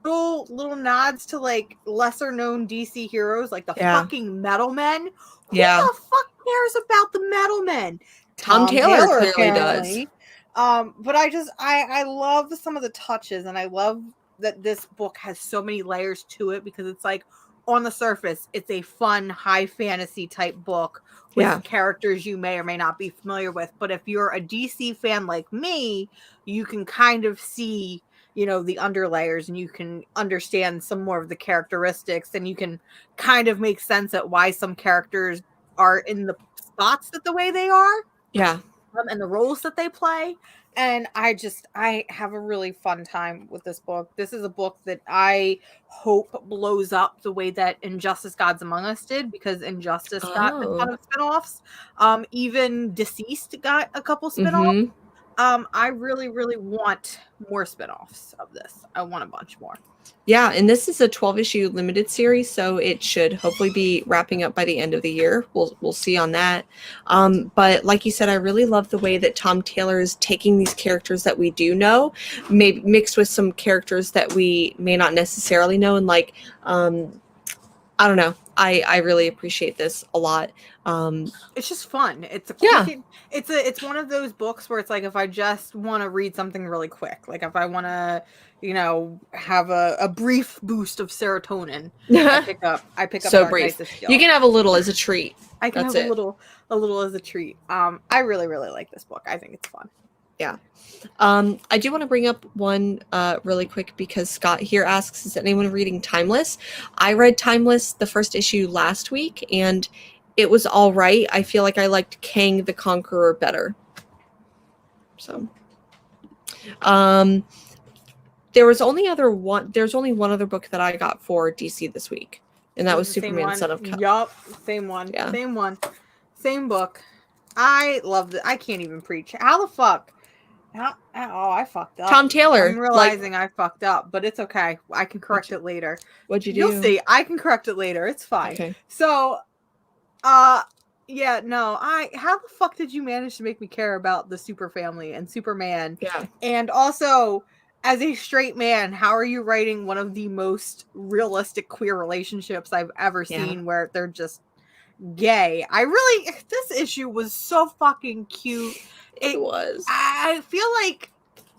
little nods to like lesser known DC heroes like the fucking Metal Men. Who the fuck cares about the Metal Men? Tom Taylor clearly does. But I love some of the touches, and I love that this book has so many layers to it, because it's like, on the surface, it's a fun, high fantasy type book with characters you may or may not be familiar with. But if you're a DC fan like me, you can kind of see, the underlayers, and you can understand some more of the characteristics, and you can kind of make sense at why some characters are in the spots that the way they are. Yeah. And the roles that they play. And I have a really fun time with this book. This is a book that I hope blows up the way that Injustice Gods Among Us did, because Injustice got a ton of spinoffs. Even Deceased got a couple spinoffs. Mm-hmm. I really, really want more spinoffs of this. I want a bunch more. Yeah, and this is a 12-issue limited series, so it should hopefully be wrapping up by the end of the year. We'll see on that. But like you said, I really love the way that Tom Taylor is taking these characters that we do know, maybe mixed with some characters that we may not necessarily know, and like I don't know. I really appreciate this a lot. It's just fun. It's a Yeah. quick. It's one of those books where it's like, if I just want to read something really quick, like if I want to, have a brief boost of serotonin, I pick up So Dark brief. Knights of Steel. You can have a little as a treat. I can That's have it. a little as a treat. I really like this book. I think it's fun. Yeah. I do want to bring up one really quick, because Scott here asks, is anyone reading Timeless? I read Timeless, the first issue, last week, and it was all right. I feel like I liked Kang the Conqueror better. So there's only one other book that I got for DC this week, and that was Superman Son of Kal. Yup, same one. Yeah. Same one. Same book. I loved it. I can't even preach. How the fuck? I fucked up. Tom Taylor. I'm realizing I fucked up, but it's okay. I can correct it later. What'd you do? You'll see. I can correct it later. It's fine. Okay. So, yeah, no, how the fuck did you manage to make me care about the Super Family and Superman? Yeah. And also, as a straight man, how are you writing one of the most realistic queer relationships I've ever seen, where they're just gay? This issue was so fucking cute. It was. I feel like,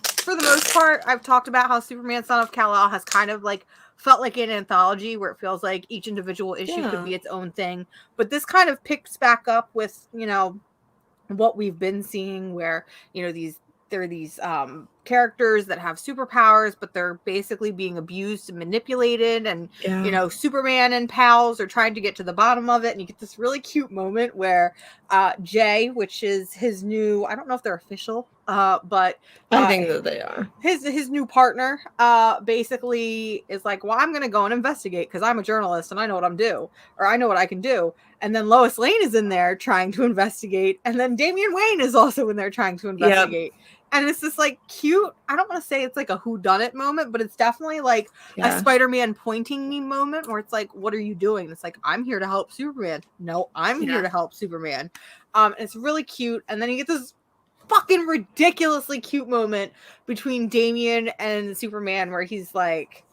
for the most part, I've talked about how Superman Son of Kal-El has kind of like felt like an anthology, where it feels like each individual issue could be its own thing. But this kind of picks back up with, what we've been seeing, where, there are these characters that have superpowers, but they're basically being abused and manipulated, and Superman and pals are trying to get to the bottom of it, and you get this really cute moment where Jay, which is his new, I don't know if they're official, but I think that they are. His new partner basically is like, well, I'm gonna go and investigate because I'm a journalist and I know what I know what I can do. And then Lois Lane is in there trying to investigate, and then Damian Wayne is also in there trying to investigate. Yep. And it's this like cute, I don't want to say it's like a whodunit moment, but it's definitely like a Spider-Man pointing me moment, where it's like, what are you doing? It's like, I'm here to help Superman. No, I'm here to help Superman. And it's really cute. And then you get this fucking ridiculously cute moment between Damian and Superman, where he's like,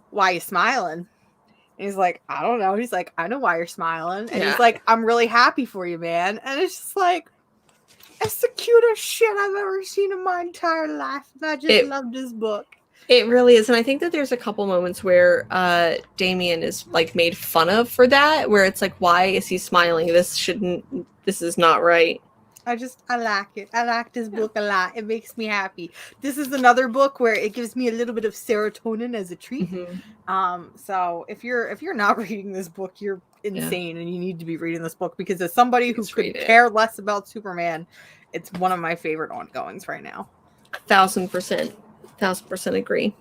why are you smiling? And he's like, I don't know. He's like, I know why you're smiling. And he's like, I'm really happy for you, man. And it's just like, it's the cutest shit I've ever seen in my entire life. And I just loved this book. It really is. And I think that there's a couple moments where Damian is like made fun of for that, where it's like, why is he smiling? This is not right. I like it. I like this book a lot. It makes me happy. This is another book where it gives me a little bit of serotonin as a treat. Mm-hmm. So if you're not reading this book, you're insane, and you need to be reading this book, because as somebody who could care less about Superman, it's one of my favorite ongoings right now. 1000% agree.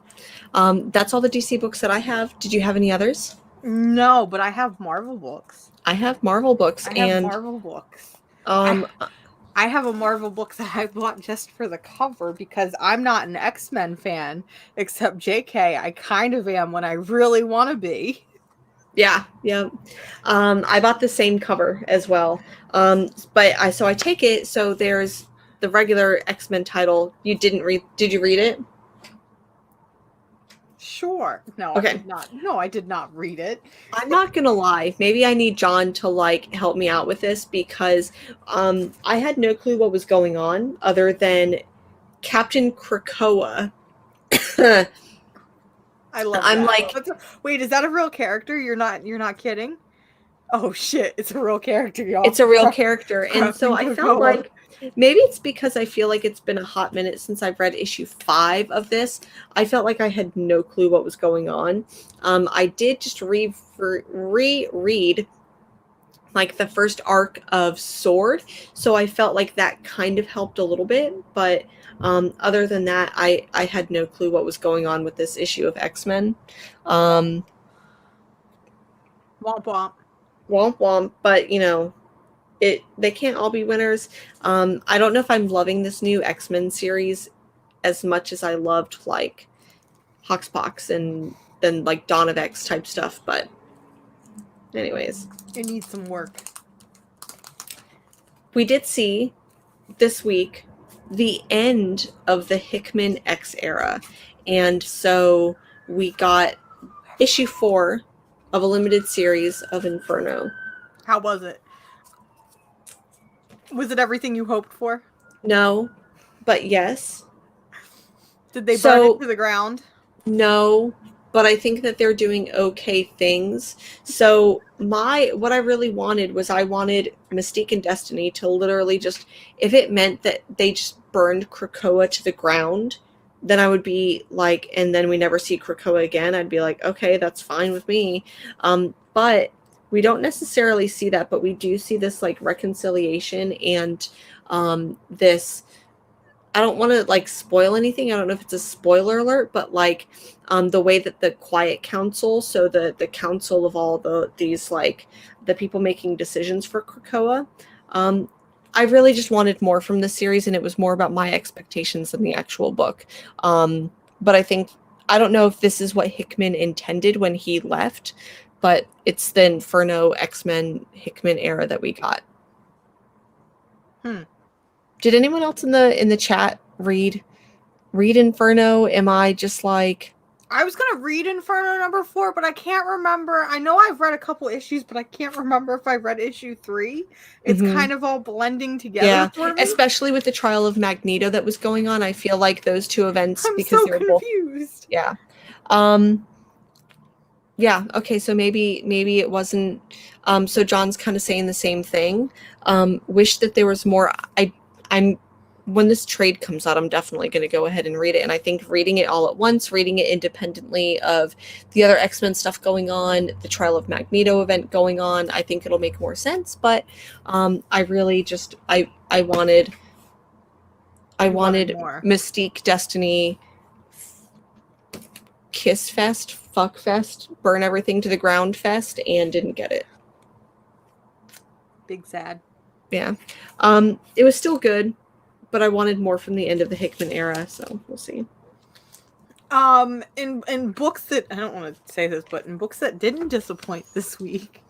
That's all the DC books that I have. Did you have any others? No, but I have Marvel books. I have Marvel books. I have a Marvel book that I bought just for the cover, because I'm not an X-Men fan, except JK. I kind of am when I really want to be. Yeah. I bought the same cover as well. But I take it, so there's the regular X-Men title. You didn't read, did you read it? Sure. No, okay. I did not. No, I did not read it. I'm not gonna lie. Maybe I need John to like help me out with this, because I had no clue what was going on other than Captain Krakoa. I love I'm that. like, wait, is that a real character? You're not kidding? Oh shit, it's a real character, y'all. It's a real character. And so I felt like maybe it's because I feel like it's been a hot minute since I've read issue 5 of this. I felt like I had no clue what was going on. I did just reread like the first arc of Sword, so I felt like that kind of helped a little bit, but other than that, I had no clue what was going on with this issue of X-Men. Womp womp. Womp womp, but they can't all be winners. I don't know if I'm loving this new X-Men series as much as I loved like Hoxpox and than like Dawn of X type stuff. But anyways, it needs some work. We did see this week the end of the Hickman X era, and so we got issue 4 of a limited series of Inferno. How was it? Was it everything you hoped for? No, but yes. Did they burn it to the ground? No, but I think that they're doing okay things. So what I really wanted was I wanted Mystique and Destiny to literally just, if it meant that they just burned Krakoa to the ground, then I would be like, and then we never see Krakoa again, I'd be like, okay, that's fine with me. But we don't necessarily see that, but we do see this like reconciliation and this, I don't want to like spoil anything. I don't know if it's a spoiler alert, but like the way that the Quiet Council, so the council of all these like the people making decisions for Krakoa, I really just wanted more from the series, and it was more about my expectations than the actual book. But I don't know if this is what Hickman intended when he left, but it's the Inferno X-Men Hickman era that we got. Did anyone else in the chat read Inferno? Am I just like, I was gonna read Inferno number 4, but I can't remember. I know I've read a couple issues, but I can't remember if I read issue 3. It's kind of all blending together for me. Especially with the trial of Magneto that was going on. I feel like those two events, I'm because so they were confused. Both, yeah. Okay. So maybe it wasn't. So John's kind of saying the same thing. Wish that there was more. I'm when this trade comes out, I'm definitely going to go ahead and read it. And I think reading it all at once, reading it independently of the other X-Men stuff going on, the Trial of Magneto event going on, I think it'll make more sense. But I really just I wanted more. Mystique, Destiny, kiss fest, fuck fest, burn everything to the ground fest, and didn't get it. Big sad. Yeah. It was still good, but I wanted more from the end of the Hickman era, so we'll see. In books that, I don't want to say this, but in books that didn't disappoint this week,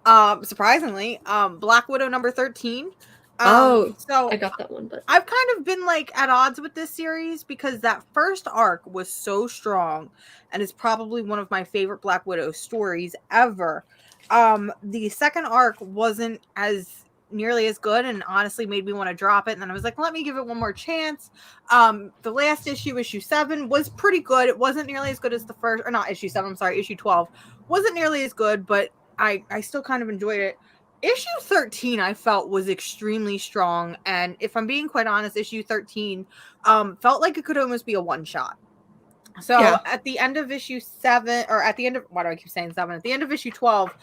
surprisingly, Black Widow number 13. So I got that one, but I've kind of been like at odds with this series because that first arc was so strong and is probably one of my favorite Black Widow stories ever. The second arc wasn't as nearly as good and honestly made me want to drop it, and then I was like, let me give it one more chance. The last issue 7 was pretty good. It wasn't nearly as good as the first, or not issue 7, I'm sorry, issue 12 wasn't nearly as good, but I still kind of enjoyed it. Issue 13 I felt was extremely strong, and if I'm being quite honest, issue 13 felt like it could almost be a one-shot. So at the end of issue 7, or at the end of, why do I keep saying 7? At the end of issue 12,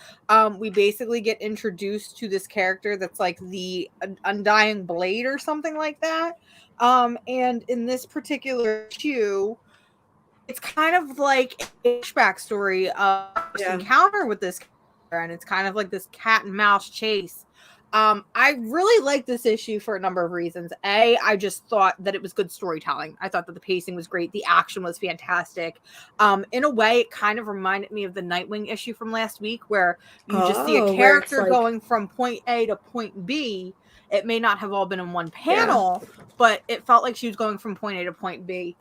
we basically get introduced to this character that's like the Undying Blade or something like that. And in this particular issue, it's kind of like a flashback story of this encounter with this character, and it's kind of like this cat and mouse chase. I really like this issue for a number of reasons. I just thought that it was good storytelling. I thought that the pacing was great. The action was fantastic. In a way, it kind of reminded me of the Nightwing issue from last week, where you just see a character going from point A to point B. It may not have all been in one panel, but it felt like she was going from point A to point B.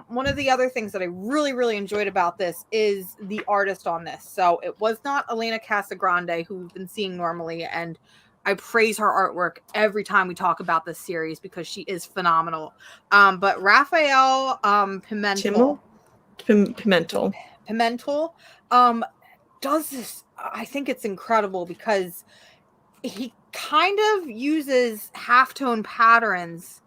One of the other things that I really, really enjoyed about this is the artist on this. So it was not Elena Casagrande, who we've been seeing normally, and I praise her artwork every time we talk about this series because she is phenomenal. But Raphael Pimentel does this. I think it's incredible because he kind of uses halftone patterns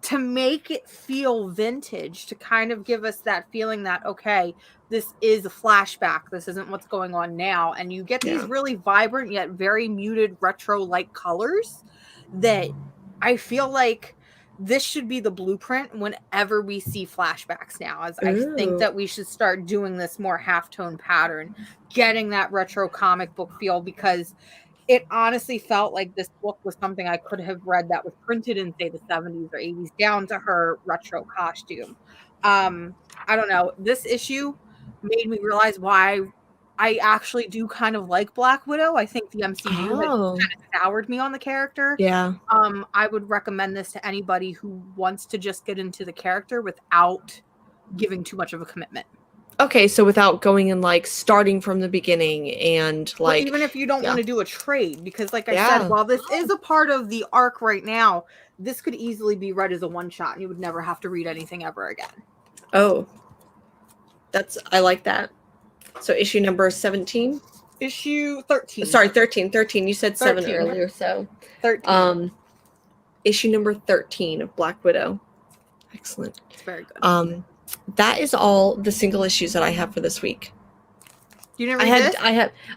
to make it feel vintage, to kind of give us that feeling that, okay, this is a flashback. This isn't what's going on now. And you get these really vibrant yet very muted retro-like colors that I feel like this should be the blueprint whenever we see flashbacks now. As I think that we should start doing this more halftone pattern, getting that retro comic book feel, because it honestly felt like this book was something I could have read that was printed in, say, the 70s or 80s, down to her retro costume. I don't know. This issue, made me realize why I actually do kind of like Black Widow. I think the MCU has Oh, kind of soured me on the character. yeah. I would recommend this to anybody who wants to just get into the character without giving too much of a commitment. Okay, so without going and like starting from the beginning and Or like, even if you don't yeah. want to do a trade, because like I Yeah. said, while this is a part of the arc right now, this could easily be read as a one-shot and you would never have to read anything ever again. Oh, I like that. So issue number 17? Issue 13. Sorry, 13. 13. You said 7 13. earlier, so 13. Issue number 13 of Black Widow. Excellent. It's very good. That is all the single issues that I have for this week. You didn't read this?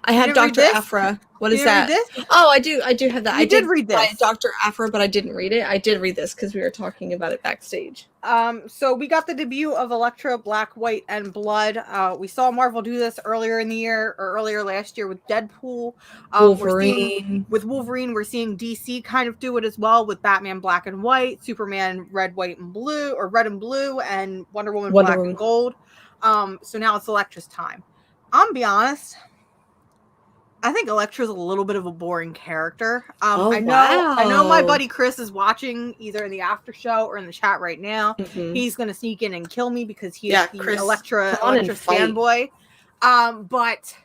I have Dr. Aphra. What is that? Oh, I do have that. I did read this. Dr. Aphra, but I didn't read it. I did read this because we were talking about it backstage. So we got the debut of Elektra, Black, White, and Blood. We saw Marvel do this earlier in the year, or earlier last year with Deadpool. Wolverine. With Wolverine, we're seeing DC kind of do it as well with Batman Black and White, Superman Red, White, and Blue, or Red and Blue, and Wonder Woman Black and Gold. So now it's Elektra's time. I'm gonna be honest, I think Elektra's a little bit of a boring character. I know my buddy Chris is watching either in the after show or in the chat right now. Mm-hmm. He's gonna sneak in and kill me because he's the Elektra fanboy. But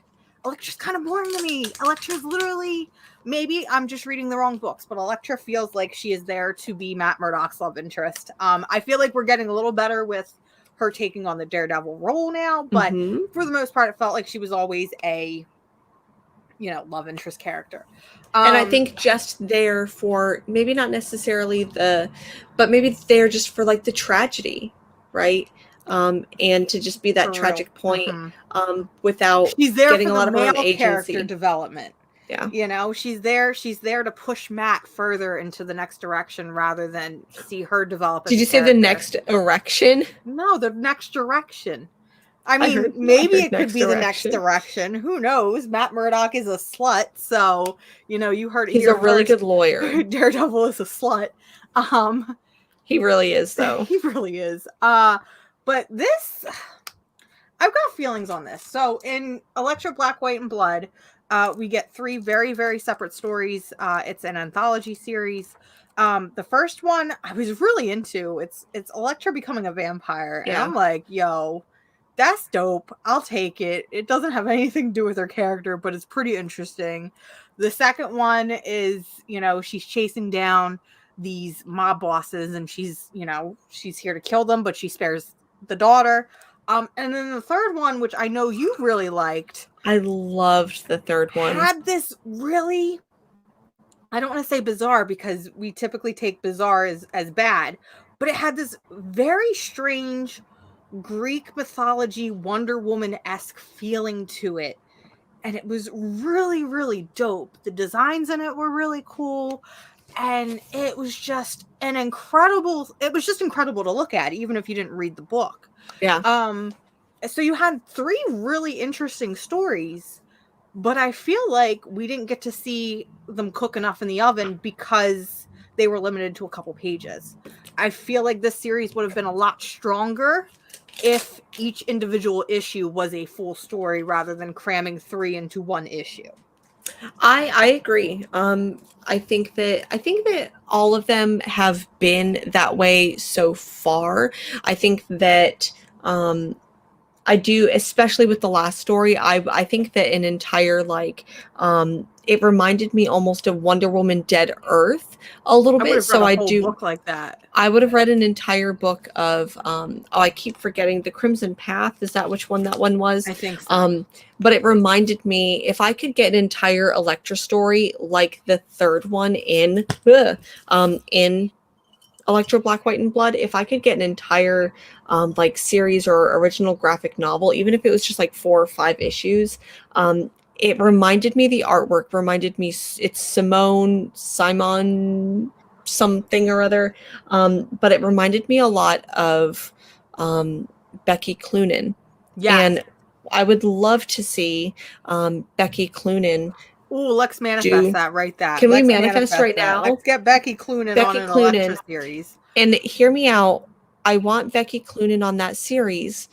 Elektra's kind of boring to me. Elektra's literally, maybe I'm just reading the wrong books, but Elektra feels like she is there to be Matt Murdock's love interest. I feel like we're getting a little better with her taking on the Daredevil role now, but for the most part, it felt like she was always a, love interest character. And I think just there for maybe not necessarily but maybe there just for like the tragedy, right? And to just be that tragic point without she's there getting for a lot the of her own male agency. Character development. Yeah. She's there to push Matt further into the next direction rather than see her develop. Did you say the next erection? No, the next direction. I mean, maybe it could be the next direction. Who knows? Matt Murdock is a slut, so you heard it. He's a really good lawyer. Daredevil is a slut. He really is, though. He really is. But this, I've got feelings on this. So in Elektra, Black, White, and Blood, we get 3 very, very separate stories. It's an anthology series. The first one I was really into. It's Elektra becoming a vampire, and I'm like, yo, that's dope. I'll take it. It doesn't have anything to do with her character, but it's pretty interesting. The second one is, she's chasing down these mob bosses, and she's here to kill them, but she spares the daughter. And then the third one, which I know you really liked. I loved the third one. Had this really, I don't want to say bizarre because we typically take bizarre as bad, but it had this very strange Greek mythology Wonder Woman-esque feeling to it. And it was really, really dope. The designs in it were really cool. And it was just incredible to look at, even if you didn't read the book. Yeah. So you had 3 really interesting stories, but I feel like we didn't get to see them cook enough in the oven because they were limited to a couple pages. I feel like this series would have been a lot stronger if each individual issue was a full story rather than cramming 3 into one issue. I agree. I think that all of them have been that way so far. I think that I do, especially with the last story. I think that an entire it reminded me almost of Wonder Woman Dead Earth a little bit. So I do book like that. I would have read an entire book of I keep forgetting, The Crimson Path. Is that which one that one was? I think so. But it reminded me, if I could get an entire Elektra story like the third one in Elektra, Black, White, and Blood, if I could get an entire series or original graphic novel, even if it was just 4 or 5 issues, it reminded me, the artwork reminded me, it's Simon something or other, but it reminded me a lot of Becky Cloonan. Yes. And I would love to see Becky Cloonan. Ooh, let's manifest that right there. Can we manifest right now? Let's get Becky Cloonan on an Elektra series. And hear me out. I want Becky Cloonan on that series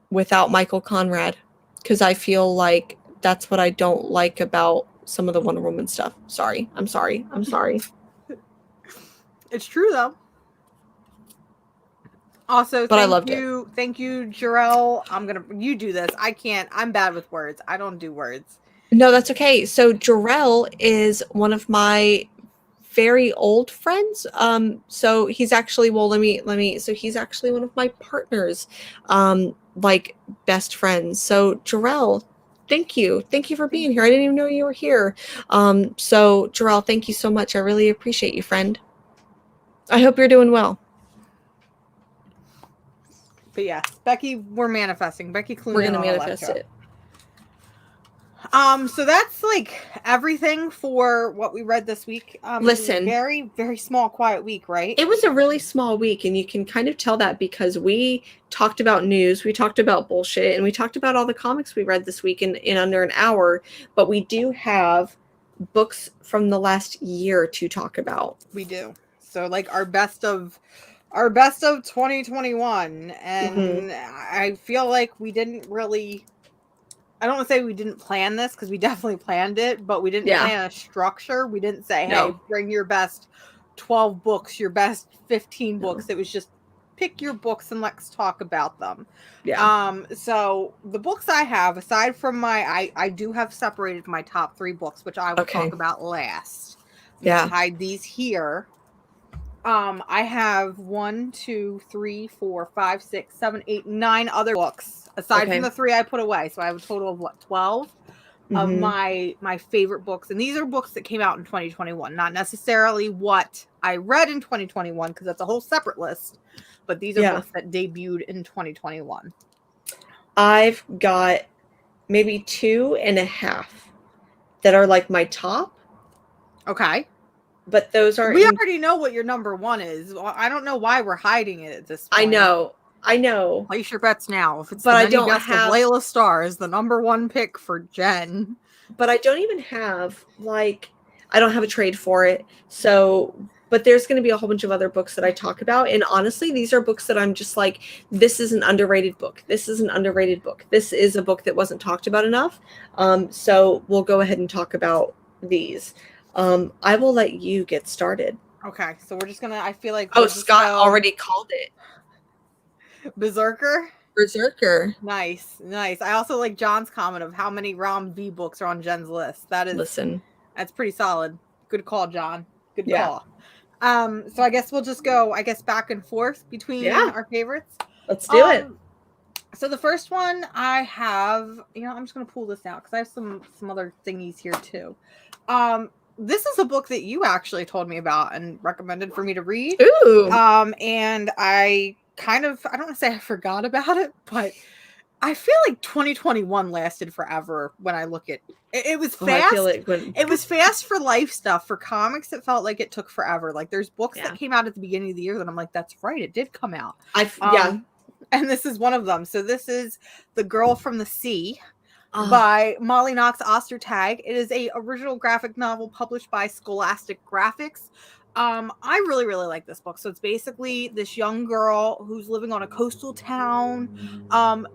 without Michael Conrad, because I feel like that's what I don't like about some of the Wonder Woman stuff. Sorry. I'm sorry. It's true though. Also, but I loved it. Thank you, Jarrell. You do this. I can't. I'm bad with words. I don't do words. No, that's okay. So Jarrell is one of my very old friends. So he's actually, well, so he's actually one of my partners, like best friends. So Jarrell, thank you for being here. I didn't even know you were here. So Jarrell, thank you so much. I really appreciate you, friend. I hope you're doing well. But yes, Becky, we're manifesting. Becky Clooney. We're gonna manifest it. So that's like everything for what we read this week. Listen, very, very small, quiet week, right? It was a really small week, and you can kind of tell that because we talked about news, we talked about bullshit, and we talked about all the comics we read this week in under an hour. But we do have books from the last year to talk about. We do. So like our best of 2021, and I feel like we didn't really. I don't want to say we didn't plan this because we definitely planned it, but we didn't plan a structure. We didn't say, hey, bring your best 12 books, your best 15 books. It was just pick your books and let's talk about them. Yeah. So the books I have, aside from I do have separated my top 3 books, which I will talk about last. Yeah. Hide these here. I have 1, 2, 3, 4, 5, 6, 7, 8, 9 other books aside from the 3 I put away. So I have a total of 12 of my favorite books, and these are books that came out in 2021, not necessarily what I read in 2021 because that's a whole separate list. But these are books that debuted in 2021. I've got maybe 2.5 that are like my top. Okay. But those are. We already know what your number 1 is. I don't know why we're hiding it at this point. I know. Place your bets now. If it's but the I don't best have of Layla Starr is the number 1 pick for Jen. But I don't even have I don't have a trade for it. So, but there's going to be a whole bunch of other books that I talk about. And honestly, these are books that I'm just like, this is an underrated book. This is an underrated book. This is a book that wasn't talked about enough. So we'll go ahead and talk about these. I will let you get started. Okay, so we're just gonna. I feel like. Scott already called it. Berserker. Nice. I also like John's comment of how many Rom V books are on Jen's list. That's pretty solid. Good call, John. Good call. So I guess we'll just go. Back and forth between our favorites. Let's do it. So the first one I have. I'm just gonna pull this out because I have some other thingies here too. This is a book that you actually told me about and recommended for me to read. Ooh. And I don't want to say I forgot about it, but I feel like 2021 lasted forever when I look at it. It was fast. It was fast for life stuff. For comics, it felt like it took forever. Like there's books that came out at the beginning of the year that I'm like, that's right, it did come out. And this is one of them. So this is The Girl from the Sea. By Molly Knox Ostertag. It is a original graphic novel published by Scholastic Graphics. I really, really like this book. So it's basically this young girl who's living on a coastal town,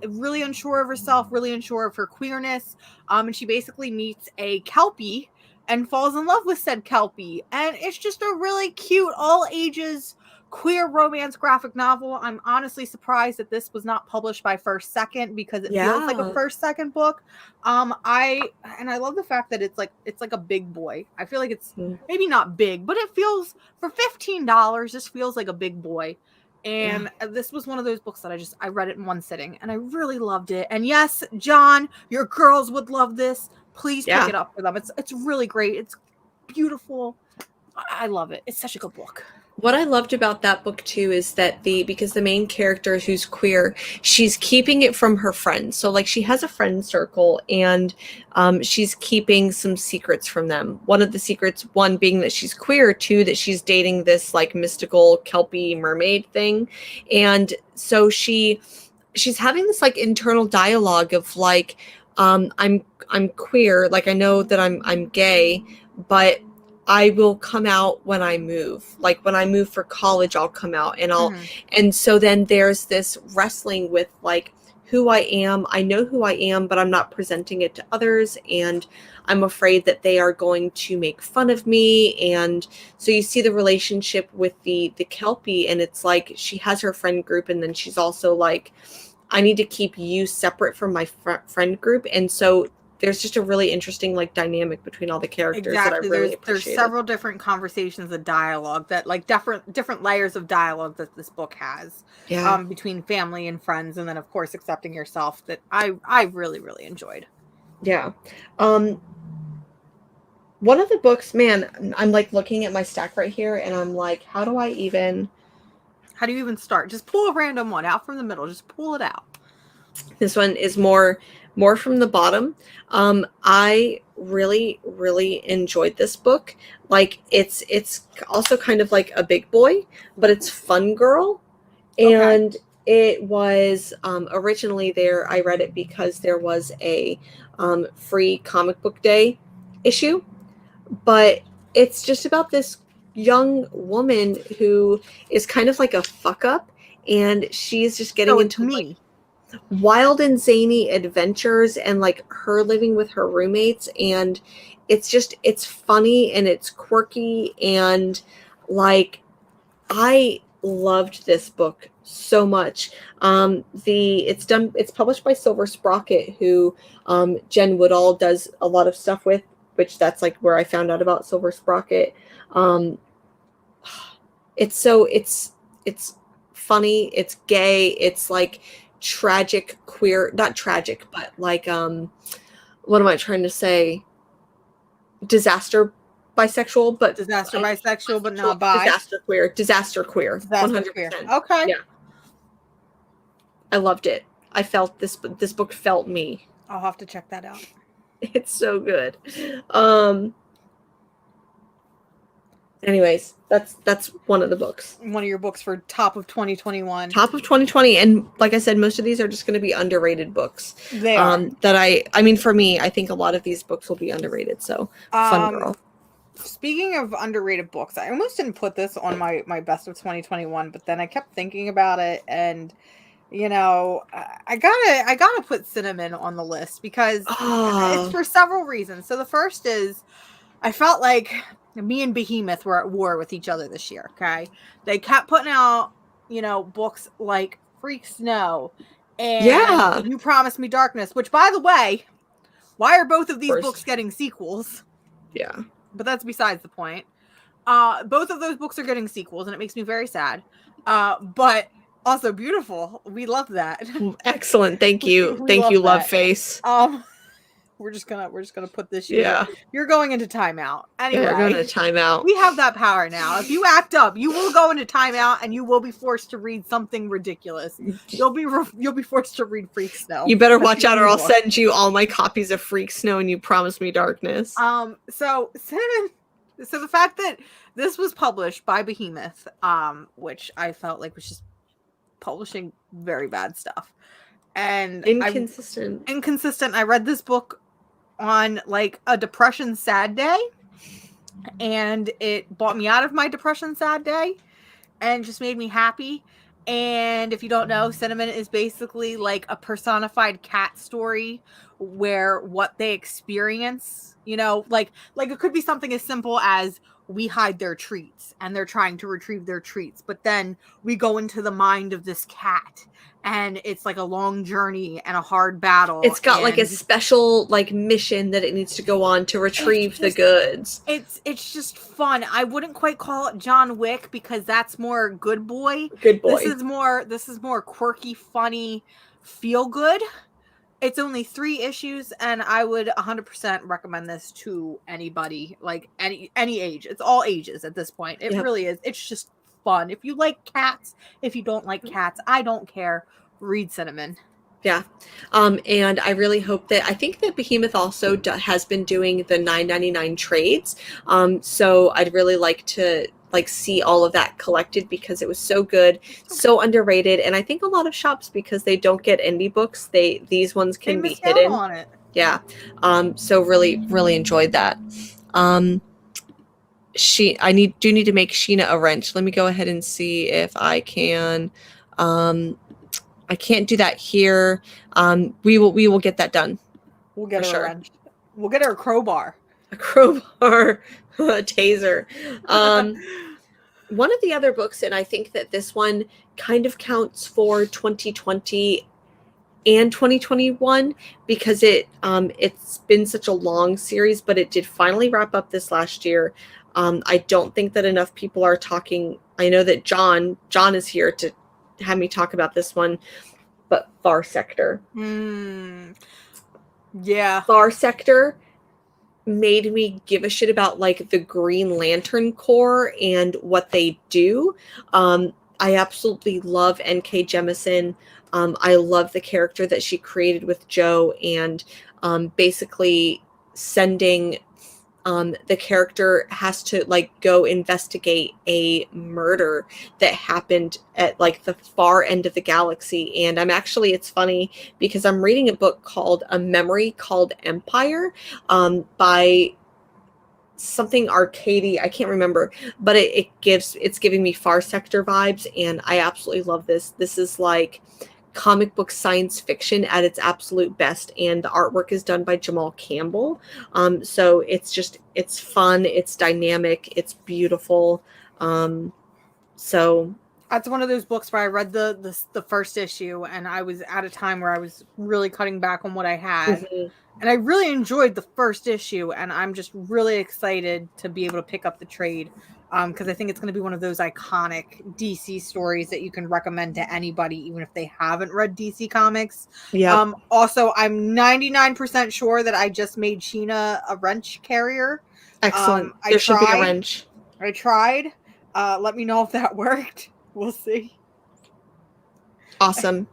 really unsure of herself, really unsure of her queerness. And she basically meets a Kelpie and falls in love with said Kelpie. And it's just a really cute, all ages queer romance graphic novel. I'm honestly surprised that this was not published by First Second because it feels like a First Second book. I love the fact that it's like a big boy. I feel like it's maybe not big, but it feels for $15. This feels like a big boy. And this was one of those books that I read it in one sitting and I really loved it. And yes, John, your girls would love this. Please pick it up for them. It's really great. It's beautiful. I love it. It's such a good book. What I loved about that book too is that because the main character who's queer, she's keeping it from her friends. So like she has a friend circle and she's keeping some secrets from them. One of the secrets, one being that she's queer, 2 that she's dating this like mystical Kelpie mermaid thing. And so she's having this like internal dialogue of like, I'm queer, like I know that I'm gay, but I will come out when I move. Like when I move for college, I'll come out and and so then there's this wrestling with like, who I am. I know who I am, but I'm not presenting it to others, and I'm afraid that they are going to make fun of me. And so you see the relationship with the Kelpie, and it's like she has her friend group, and then she's also like, I need to keep you separate from my friend group. And so there's just a really interesting like dynamic between all the characters that I really appreciated. There's several different conversations of dialogue that like different layers of dialogue that this book has. Yeah. Between family and friends, and then of course accepting yourself, that I really, really enjoyed. Yeah. One of the books, man, I'm like looking at my stack right here and I'm like, how do you even start? Just pull a random one out from the middle. Just pull it out. This one is more from the bottom. I really, really enjoyed this book. Like it's also kind of like a big boy, but it's Fun Girl. And it was originally there. I read it because there was a free comic book day issue, but it's just about this young woman who is kind of like a fuck up, and she's just getting into like wild and zany adventures and like her living with her roommates, and it's funny and it's quirky, and like I loved this book so much. It's published by Silver Sprocket, who Jen Woodall does a lot of stuff with, which that's like where I found out about Silver Sprocket. It's funny, it's gay, it's like tragic queer, not tragic, but like what am I trying to say? Disaster bisexual, but disaster bisexual, but not bi. Disaster queer. 100%. Okay. Yeah. I loved it. I felt this book felt me. I'll have to check that out. It's so good. Anyways, that's one of the books. One of your books for top of 2021. Top of 2020, and like I said, most of these are just going to be underrated books. They are. That I mean, for me, I think a lot of these books will be underrated. So, Fun Girl. Speaking of underrated books, I almost didn't put this on my best of 2021, but then I kept thinking about it, and you know, I gotta put Cinnamon on the list because it's for several reasons. So the first is I felt like me and Behemoth were at war with each other this year. Okay, they kept putting out, books like Freak Snow and You Promised Me Darkness, which, by the way, why are both of these books getting sequels? Yeah, but that's besides the point. Both of those books are getting sequels, and it makes me very sad. But also beautiful. We love that. Excellent. Thank you. Thank you, Love Face. We're just gonna put this. You're going into timeout. Anyway, we're going into timeout. We have that power now. If you act up, you will go into timeout, and you will be forced to read something ridiculous. You'll be forced to read Freak Snow. You better watch out, or I'll send you all my copies of Freak Snow and You Promise Me Darkness. So Cinnamon. So the fact that this was published by Behemoth, which I felt like was just publishing very bad stuff, and inconsistent. I read this book on like a depression sad day, and it brought me out of my depression sad day and just made me happy. And if you don't know, Cinnamon is basically like a personified cat story where what they experience, like it could be something as simple as we hide their treats and they're trying to retrieve their treats, but then we go into the mind of this cat, and it's like a long journey and a hard battle. It's got like a special like mission that it needs to go on to retrieve the goods. It's just fun. I wouldn't quite call it John Wick because that's more good boy. This is more quirky, funny, feel good. It's only 3 issues, and I would 100% recommend this to anybody, like any age. It's all ages at this point. It really is. It's just fun. If you like cats, if you don't like cats, I don't care. Read Cinnamon. Yeah. And I really hope that, I think that Behemoth also has been doing the $9.99 trades. So I'd really like to see all of that collected because it was so good, so underrated. And I think a lot of shops, because they don't get indie books, these ones can be hidden on it. Yeah. So really, really enjoyed that. I do need to make Sheena a wrench. Let me go ahead and see if I can. I I can't do that here. We will get that done. We'll get for her sure. a wrench. We'll get her a crowbar. A crowbar, a taser. One of the other books, and I think that this one kind of counts for 2020 and 2021 because it's been such a long series, but it did finally wrap up this last year. I don't think that enough people are talking. I know that John is here to have me talk about this one, but Far Sector. Yeah. Far Sector made me give a shit about like the Green Lantern Corps and what they do. I absolutely love N.K. Jemisin. I love the character that she created with Joe, and basically sending the character has to like go investigate a murder that happened at like the far end of the galaxy. And it's funny because I'm reading a book called A Memory Called Empire by something Arcady, I can't remember, but it's giving me Far Sector vibes, and I absolutely love this. This is like comic book science fiction at its absolute best, and the artwork is done by Jamal Campbell. So it's fun, it's dynamic, it's beautiful. So that's one of those books where I read the first issue, and I was at a time where I was really cutting back on what I had. Mm-hmm. And I really enjoyed the first issue, and I'm just really excited to be able to pick up the trade, because I think it's going to be one of those iconic DC stories that you can recommend to anybody, even if they haven't read DC Comics. Yeah. Also, I'm 99% sure that I just made Sheena a wrench carrier. Excellent. There should be a wrench. I tried. Let me know if that worked. We'll see. Awesome.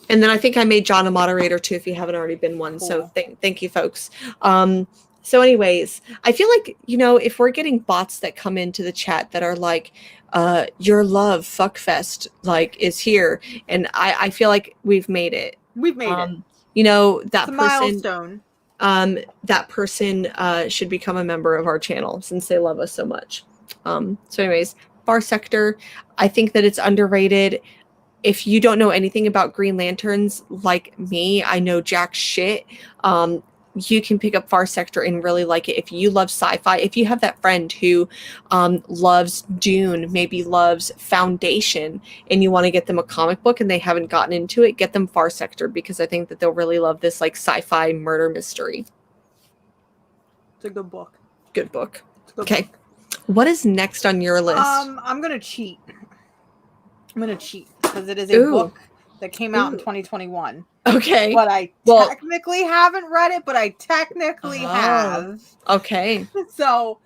And then I think I made John a moderator too, if you haven't already been one. Cool. So thank you, folks. So anyways, I feel like, if we're getting bots that come into the chat that are like, your love fuckfest like is here. And I feel like we've made it. We've made it. That it's a person, milestone. That person should become a member of our channel since they love us so much. So anyways, Far Sector, I think that it's underrated. If you don't know anything about Green Lanterns like me, I know jack shit. You can pick up Far Sector and really like it. If you love sci-fi, if you have that friend who loves Dune, maybe loves Foundation, and you want to get them a comic book and they haven't gotten into it, get them Far Sector, because I think that they'll really love this like sci-fi murder mystery. It's a good book. Good book. Okay. What is next on your list? I'm going to cheat. Because it is a book that came out in 2021. Okay. But I technically haven't read it, but I technically have. Okay. So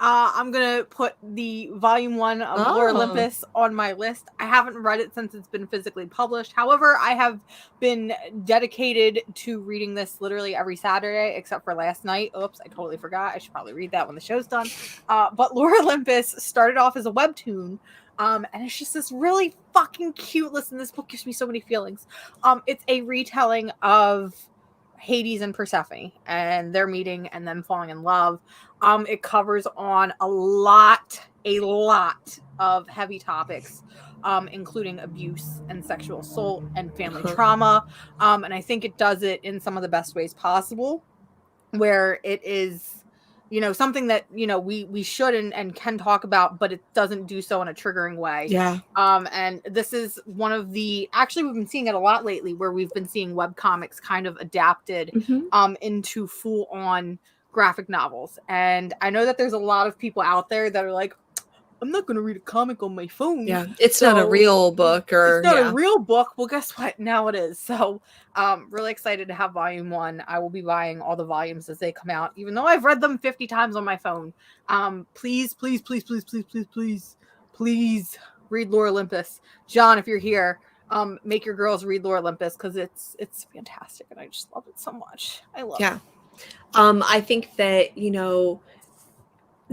I'm going to put the volume 1 of Lore Olympus on my list. I haven't read it since it's been physically published. However, I have been dedicated to reading this literally every Saturday, except for last night. Oops, I totally forgot. I should probably read that when the show's done. But Lore Olympus started off as a webtoon. And it's just this really fucking cute. Listen, this book gives me so many feelings. It's a retelling of Hades and Persephone and their meeting and them falling in love. It covers on a lot of heavy topics, including abuse and sexual assault and family trauma. And I think it does it in some of the best ways possible, where it is, something that, we should and can talk about, but it doesn't do so in a triggering way. Yeah. And this is one of actually, we've been seeing it a lot lately, where we've been seeing webcomics kind of adapted into full on graphic novels. And I know that there's a lot of people out there that are like, I'm not going to read a comic on my phone. Yeah, it's not a real book. It's not a real book. Well, guess what? Now it is. So really excited to have volume 1. I will be buying all the volumes as they come out, even though I've read them 50 times on my phone. Please read Lore Olympus. John, if you're here, make your girls read Lore Olympus, because it's fantastic, and I just love it so much. I love it. I think that,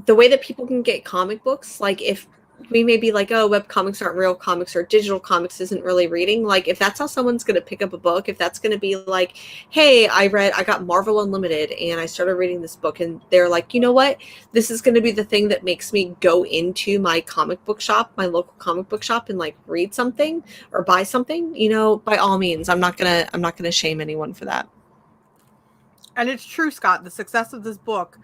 the way that people can get comic books, like if we may be like, oh, web comics aren't real comics, or digital comics isn't really reading. Like, if that's how someone's going to pick up a book, if that's going to be like, hey, I got Marvel Unlimited and I started reading this book, and they're like, you know what, this is going to be the thing that makes me go into my comic book shop, my local comic book shop, and like read something or buy something, you know, by all means, I'm not gonna shame anyone for that. And it's true, Scott. The success of this book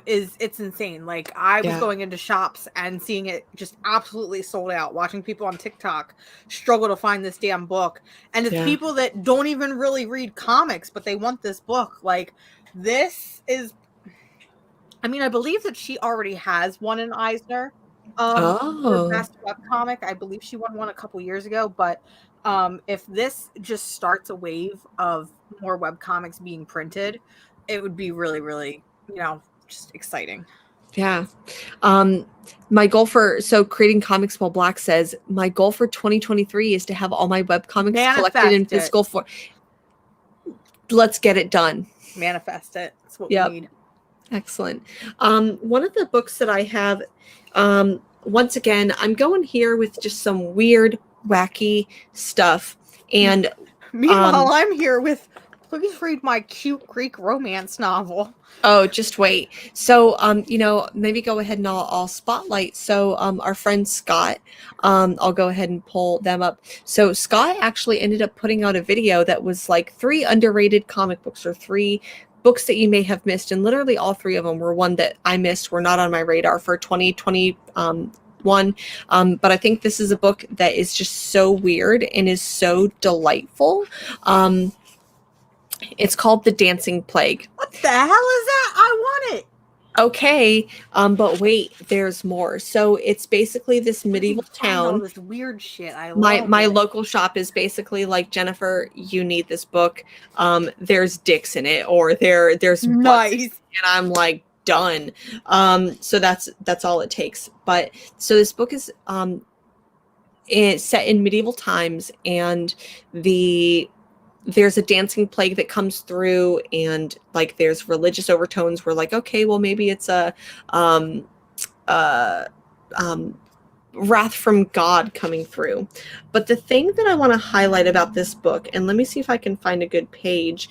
it's insane. Like, I was going into shops and seeing it just absolutely sold out, watching people on TikTok struggle to find this damn book. And it's people that don't even really read comics, but they want this book. Like, this is, I mean, I believe that she already has won an Eisner for best webcomic. I believe she won one a couple years ago, but if this just starts a wave of more webcomics being printed, it would be really, really, you know, just exciting. Yeah. My goal for, so Creating Comics While Black says, my goal for 2023 is to have all my webcomics collected in physical form. Let's get it done. Manifest it. That's what we need. Excellent. One of the books that I have, once again, I'm going here with just some weird, wacky stuff. And meanwhile, I'm here with, please read my cute Greek romance novel. Oh, just wait. So, you know, maybe go ahead and I'll spotlight. So, our friend Scott, I'll go ahead and pull them up. So Scott actually ended up putting out a video that was like 3 underrated comic books, or 3 books that you may have missed. And literally all 3 of them were one that I missed, were not on my radar for 2021. But I think this is a book that is just so weird and is so delightful. It's called The Dancing Plague. What the hell is that? I want it. Okay, but wait, there's more. So it's basically this medieval town. All this weird shit. I love my local shop is basically like, Jennifer, you need this book. There's dicks in it, or there's nice, and I'm like, done. So that's all it takes. But so this book is it's set in medieval times, and there's a dancing plague that comes through, and like there's religious overtones. We're like, okay, well, maybe it's a wrath from God coming through. But the thing that I want to highlight about this book, and let me see if I can find a good page,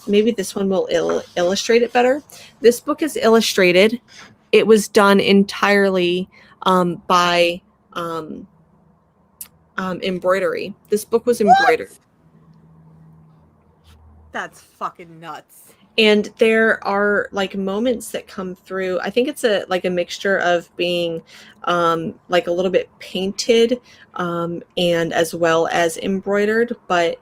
maybe this one will illustrate it better. This book is illustrated. It was done entirely by embroidery. This book was embroidered. What? That's fucking nuts. And there are like moments that come through. I think it's a mixture of being like a little bit painted and as well as embroidered. But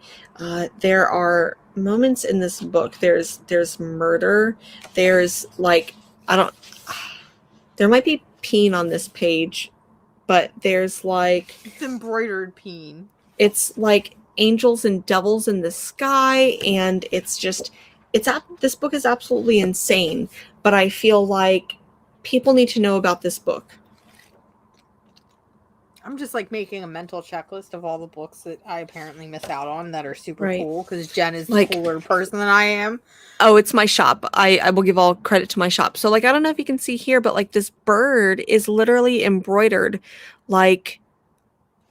there are moments in this book. There's murder. There's like, there might be peen on this page, but there's like, it's embroidered peen. It's like angels and devils in the sky, and it's just, this book is absolutely insane. But I feel like people need to know about this book. I'm just like making a mental checklist of all the books that I apparently miss out on that are super cool, because Jen is the cooler person than I am. Oh, it's my shop. I will give all credit to my shop. So like, I don't know if you can see here, but like this bird is literally embroidered like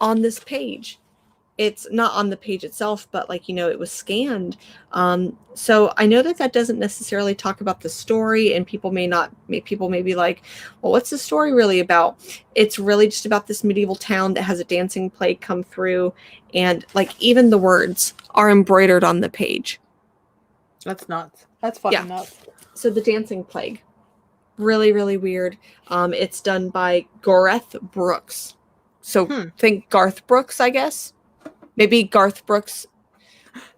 on this page. It's not on the page itself, but like, you know, it was scanned. So I know that doesn't necessarily talk about the story, and people may be like, well, what's the story really about? It's really just about this medieval town that has a dancing plague come through, and like even the words are embroidered on the page. That's nuts. That's fucking nuts. So The Dancing Plague, really, really weird. It's done by Gareth Brooks. So think Garth Brooks, I guess. Maybe Garth Brooks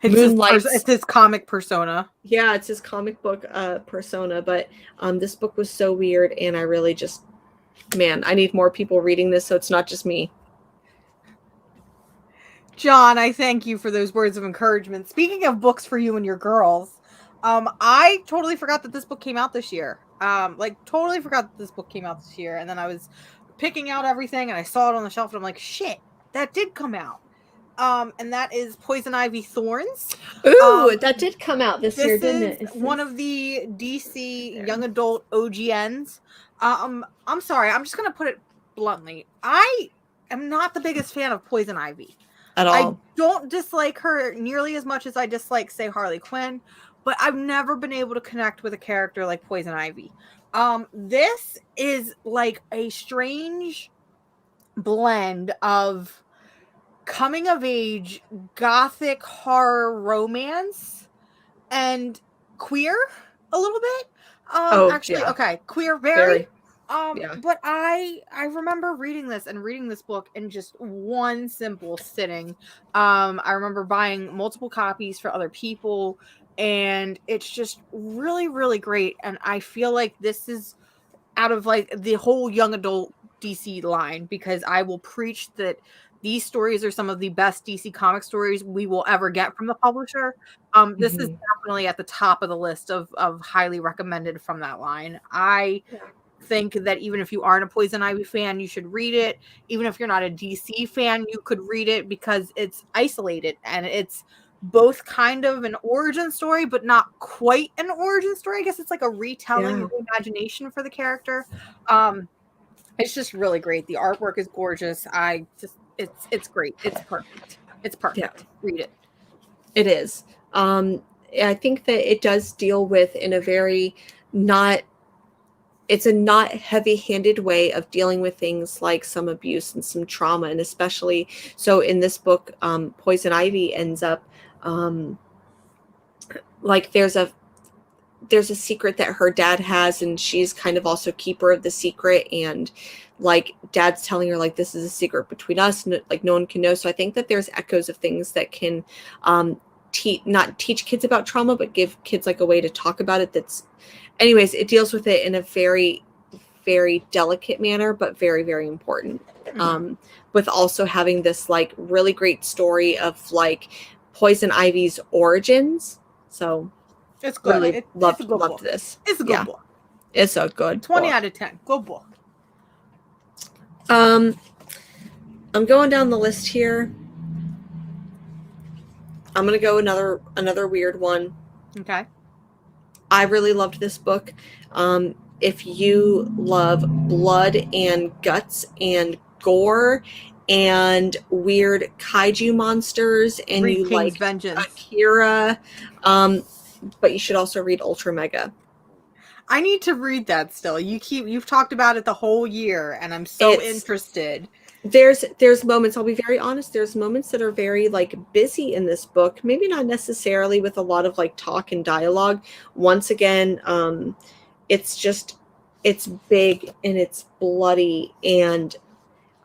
moonlights. It's his comic persona. Yeah, it's his comic book persona. But this book was so weird, and I really just, man, I need more people reading this, so it's not just me. John, I thank you for those words of encouragement. Speaking of books for you and your girls, I totally forgot that this book came out this year. Totally forgot that this book came out this year. And then I was picking out everything, and I saw it on the shelf, and I'm like, shit, that did come out. And that is Poison Ivy Thorns. Ooh, that did come out this year, didn't it? This is one of the DC young adult OGNs. I'm sorry, I'm just gonna put it bluntly, I am not the biggest fan of Poison Ivy. At all. I don't dislike her nearly as much as I dislike, say, Harley Quinn, but I've never been able to connect with a character like Poison Ivy. This is like a strange blend of coming of age, gothic horror romance, and queer a little bit. Actually, yeah. okay, queer very. Yeah. But I remember reading this book in just one simple sitting. I remember buying multiple copies for other people, and it's just really, really great. And I feel like this is out of like the whole young adult DC line, because I will preach that these stories are some of the best DC comic stories we will ever get from the publisher. This is definitely at the top of the list of highly recommended from that line. I think that even if you aren't a Poison Ivy fan, you should read it. Even if you're not a DC fan, you could read it because it's isolated and it's both kind of an origin story, but not quite an origin story. I guess it's like a retelling of the imagination for the character. It's just really great. The artwork is gorgeous. It's great. It's perfect. It's perfect. Yeah. Read it. It is. I think that it does deal with in a very it's a not heavy-handed way of dealing with things like some abuse and some trauma, and especially so in this book, Poison Ivy ends up like there's a secret that her dad has, and she's kind of also keeper of the secret, and like dad's telling her like this is a secret between us, and like no one can know. So I think that there's echoes of things that can not teach kids about trauma, but give kids like a way to talk about it. Anyways, it deals with it in a very, very delicate manner, but very, very important. With also having this like really great story of like Poison Ivy's origins. So it's good. Really loved this. It's a good book. It's a good 20 book. out of 10. Good book. I'm going down the list here. I'm gonna go another weird one. Okay. I really loved this book. If you love blood and guts and gore and weird kaiju monsters, and read you King's like Vengeance. Akira, but you should also read Ultramega. I need to read that still. You've talked about it the whole year, and I'm so interested. There's moments, I'll be very honest, there's moments that are very like busy in this book, maybe not necessarily with a lot of like talk and dialogue. Once again, it's big and it's bloody, and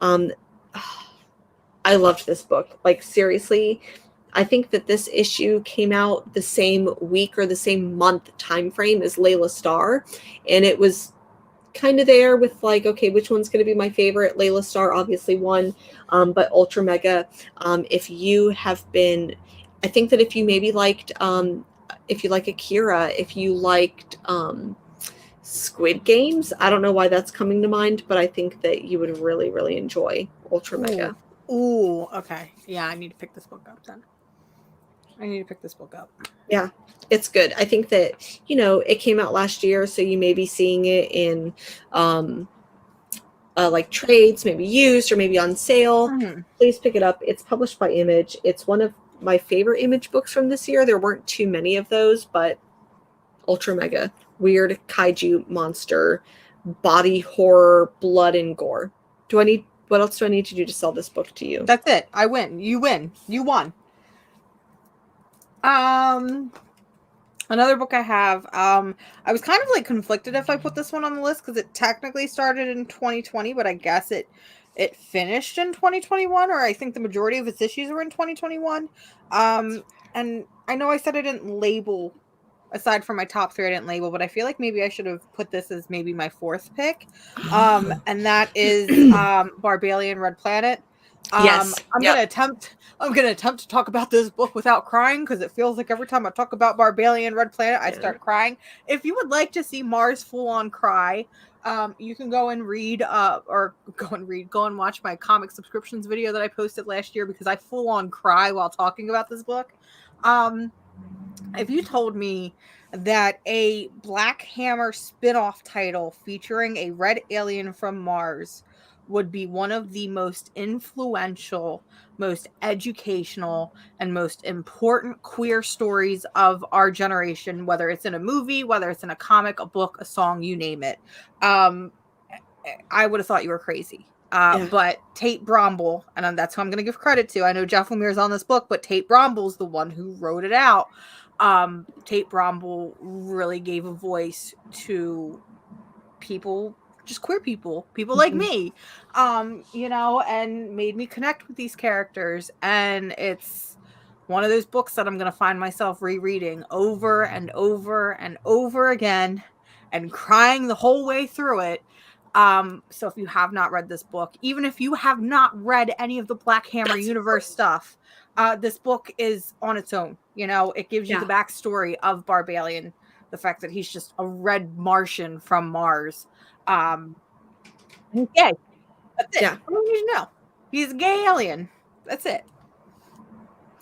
I loved this book. Like seriously, I think that this issue came out the same week or the same month time frame as Layla Starr, and it was kind of there with like, okay, which one's going to be my favorite? Layla Starr obviously won, but Ultramega, if you have been, I think that if you maybe liked, if you like Akira, if you liked Squid Games, I don't know why that's coming to mind, but I think that you would really, really enjoy Ultramega. Ooh, okay. Yeah, I need to pick this book up then. Yeah, it's good. I think that, it came out last year, so you may be seeing it in like trades, maybe used or maybe on sale. Please pick it up. It's published by Image. It's one of my favorite Image books from this year. There weren't too many of those, but Ultramega, weird kaiju monster, body horror, blood and gore. What else do I need to do to sell this book to you? That's it. I win. You win. You won. Another book I have, I was kind of like conflicted if I put this one on the list because it technically started in 2020, but I guess it finished in 2021, or I think the majority of its issues were in 2021. And I know I said I didn't label, aside from my top 3, I didn't label, but I feel like maybe I should have put this as maybe my 4th pick. And that is Barbarian Red Planet. Yes. I'm gonna attempt to talk about this book without crying, because it feels like every time I talk about Barbarian Red Planet, I start crying. If you would like to see Mars full on cry, you can go and go and watch my comic subscriptions video that I posted last year, because I full on cry while talking about this book. If you told me that a Black Hammer spin-off title featuring a red alien from Mars would be one of the most influential, most educational, and most important queer stories of our generation, whether it's in a movie, whether it's in a comic, a book, a song, you name it. I would have thought you were crazy. Yeah. But Tate Bromble, and that's who I'm going to give credit to. I know Jeff Lemire's on this book, but Tate Bromble's the one who wrote it out. Tate Bromble really gave a voice to people, just queer people like me, and made me connect with these characters. And it's one of those books that I'm going to find myself rereading over and over and over again and crying the whole way through it. So if you have not read this book, even if you have not read any of the Black Hammer universe stuff, this book is on its own. It gives you the backstory of Barbarian, the fact that he's just a red Martian from Mars. He's gay. That's it. Yeah. I don't need to know. He's a gay alien. That's it.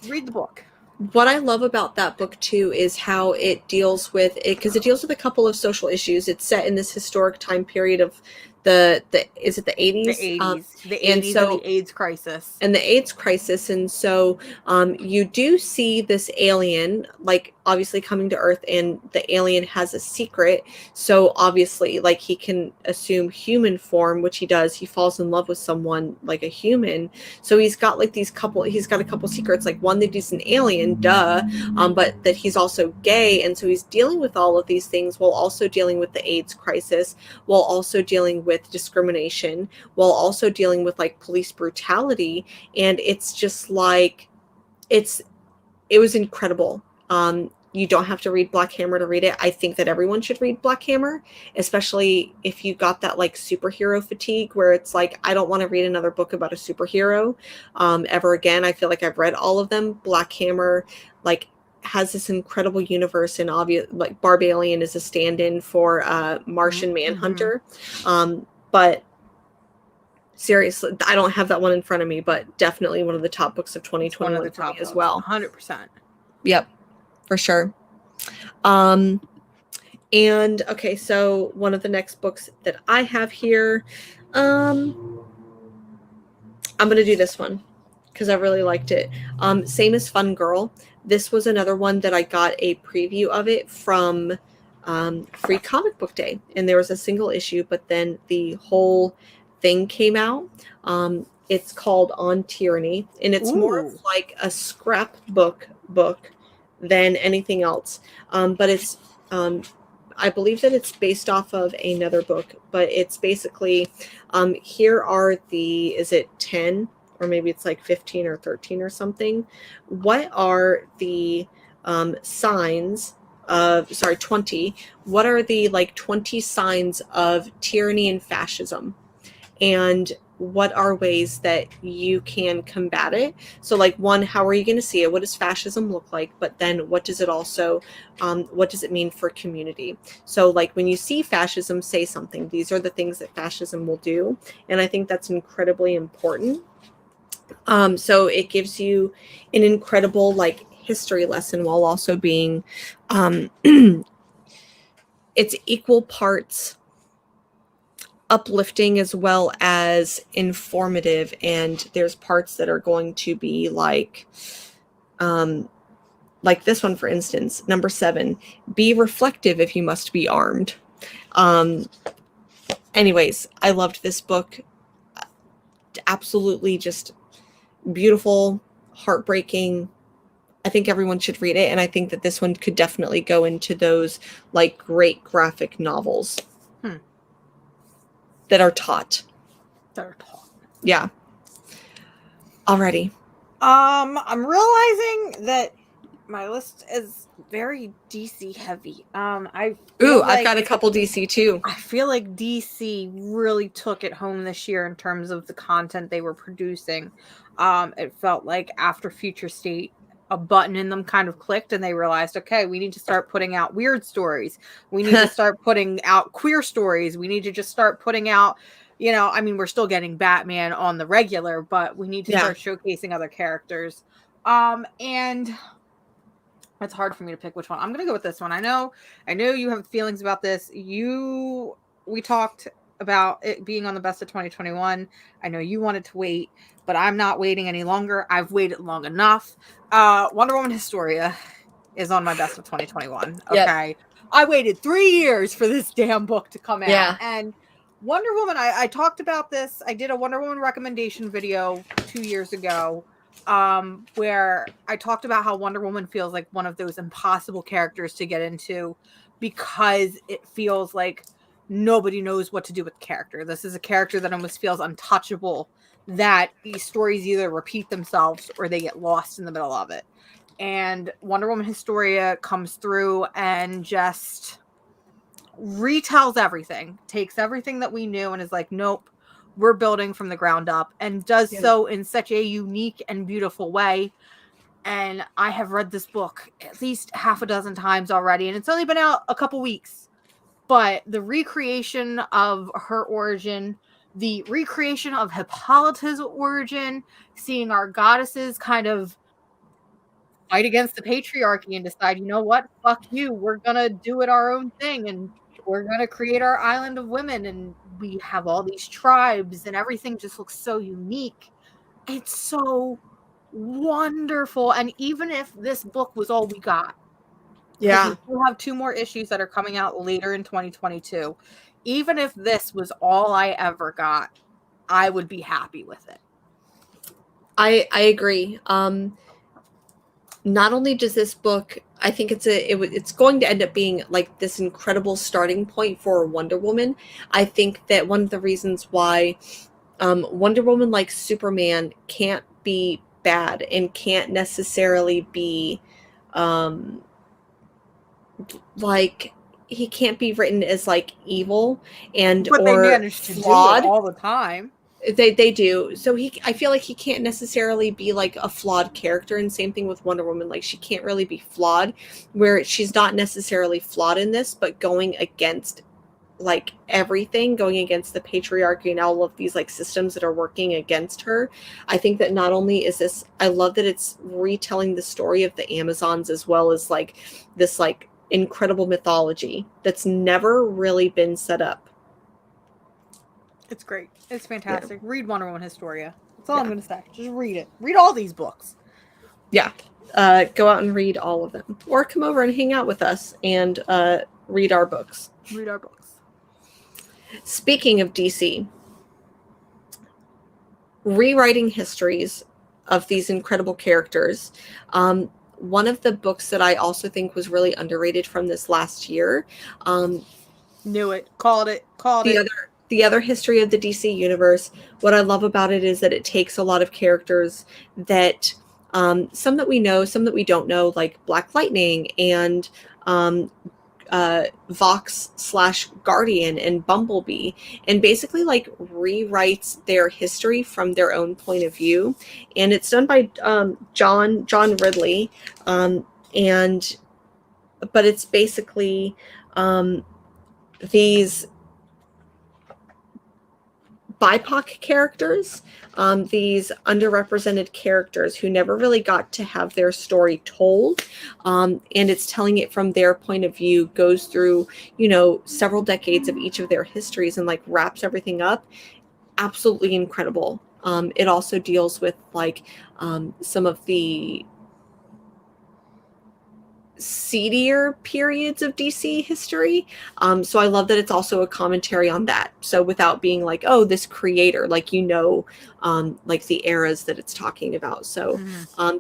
Read the book. What I love about that book too is how it deals with it, because it deals with a couple of social issues. It's set in this historic time period of the is it the 80s? The 80s. The 80s and so, and the AIDS crisis. And the AIDS crisis. And so you do see this alien, like, obviously coming to Earth, and the alien has a secret. So obviously, like, he can assume human form, which he does. He falls in love with someone like a human. So he's got like he's got a couple secrets, like one that he's an alien, but that he's also gay. And so he's dealing with all of these things while also dealing with the AIDS crisis, while also dealing with discrimination, while also dealing with like police brutality. And it's just like, it was incredible. You don't have to read Black Hammer to read it. I think that everyone should read Black Hammer, especially if you got that like superhero fatigue where it's like, I don't want to read another book about a superhero ever again. I feel like I've read all of them. Black Hammer like has this incredible universe, and obvious like Barbarian is a stand-in for Martian Manhunter. But seriously, I don't have that one in front of me, but definitely one of the top books of 2021 for me as well. 100%. Yep, for sure. And okay, so one of the next books that I have here, I'm going to do this one because I really liked it. Same as Fun Girl. This was another one that I got a preview of it from Free Comic Book Day, and there was a single issue, but then the whole thing came out. It's called On Tyranny, and it's more of like a scrapbook book than anything else. But it's I believe that it's based off of another book, but it's basically here are the, is it 10 or maybe it's like 15 or 13 or something. What are the signs of, 20, what are the like 20 signs of tyranny and fascism? And what are ways that you can combat it? So like, one, how are you going to see it? What does fascism look like? But then what does it also, what does it mean for community? So like when you see fascism, say something. These are the things that fascism will do. And I think that's incredibly important. So it gives you an incredible like history lesson while also being, it's equal parts uplifting as well as informative, and there's parts that are going to be like this one, for instance, number 7, be reflective if you must be armed. Anyways, I loved this book. Absolutely just beautiful, heartbreaking. I think everyone should read it, and I think that this one could definitely go into those like great graphic novels that are taught. Yeah. Alrighty. I'm realizing that my list is very DC heavy. I've got a couple DC too. I feel like DC really took it home this year in terms of the content they were producing. It felt like after Future State, a button in them kind of clicked and they realized, okay, we need to start putting out weird stories. We need to start putting out queer stories. We need to just start putting out, I mean, we're still getting Batman on the regular, but we need to start showcasing other characters. And it's hard for me to pick which one. I'm going to go with this one. I know you have feelings about this. We talked about it being on the best of 2021. I know you wanted to wait, but I'm not waiting any longer. I've waited long enough. Wonder Woman Historia is on my best of 2021. Okay. Yep. I waited 3 years for this damn book to come out. Yeah. And Wonder Woman, I talked about this. I did a Wonder Woman recommendation video 2 years ago, where I talked about how Wonder Woman feels like one of those impossible characters to get into because it feels like nobody knows what to do with the character. This is a character that almost feels untouchable, that these stories either repeat themselves or they get lost in the middle of it. And Wonder Woman Historia comes through and just retells everything, takes everything that we knew and is like, nope, we're building from the ground up, and does so in such a unique and beautiful way. And I have read this book at least half a dozen times already, and it's only been out a couple weeks. But the recreation of her origin, the recreation of Hippolyta's origin, seeing our goddesses kind of fight against the patriarchy and decide, you know what, fuck you, we're gonna do it our own thing, and we're gonna create our island of women, and we have all these tribes, and everything just looks so unique. It's so wonderful. And even if this book was all we got, Yeah. we still have 2 more issues that are coming out later in 2022. Even if this was all I ever got, I would be happy with it. I agree. Not only does this book, I think it's going to end up being like this incredible starting point for Wonder Woman. I think that one of the reasons why Wonder Woman, like Superman, can't be bad and can't necessarily be like, he can't be written as like evil and But or they manage to flawed. do it all the time. They do. So I feel like he can't necessarily be like a flawed character, and same thing with Wonder Woman. Like, she can't really be flawed, where she's not necessarily flawed in this, but going against like everything, going against the patriarchy and all of these like systems that are working against her. I think that not only is this, I love that it's retelling the story of the Amazons, as well as like this like incredible mythology that's never really been set up. It's great. It's fantastic. Yeah. Read Wonder Woman Historia. That's all I'm going to say. Just read it. Read all these books. Yeah. Go out and read all of them. Or come over and hang out with us and read our books. Read our books. Speaking of DC, rewriting histories of these incredible characters. One of the books that I also think was really underrated from this last year. Knew it. Called it. The other history of the DC universe. What I love about it is that it takes a lot of characters that some that we know, some that we don't know, like Black Lightning and Vox/Guardian and Bumblebee, and basically like rewrites their history from their own point of view. And it's done by John Ridley, but it's basically these BIPOC characters, these underrepresented characters who never really got to have their story told, and it's telling it from their point of view, goes through, several decades of each of their histories and like wraps everything up. Absolutely incredible. It also deals with like some of the seedier periods of DC history. So I love that it's also a commentary on that. So without being like, oh, this creator, like, like the eras that it's talking about. So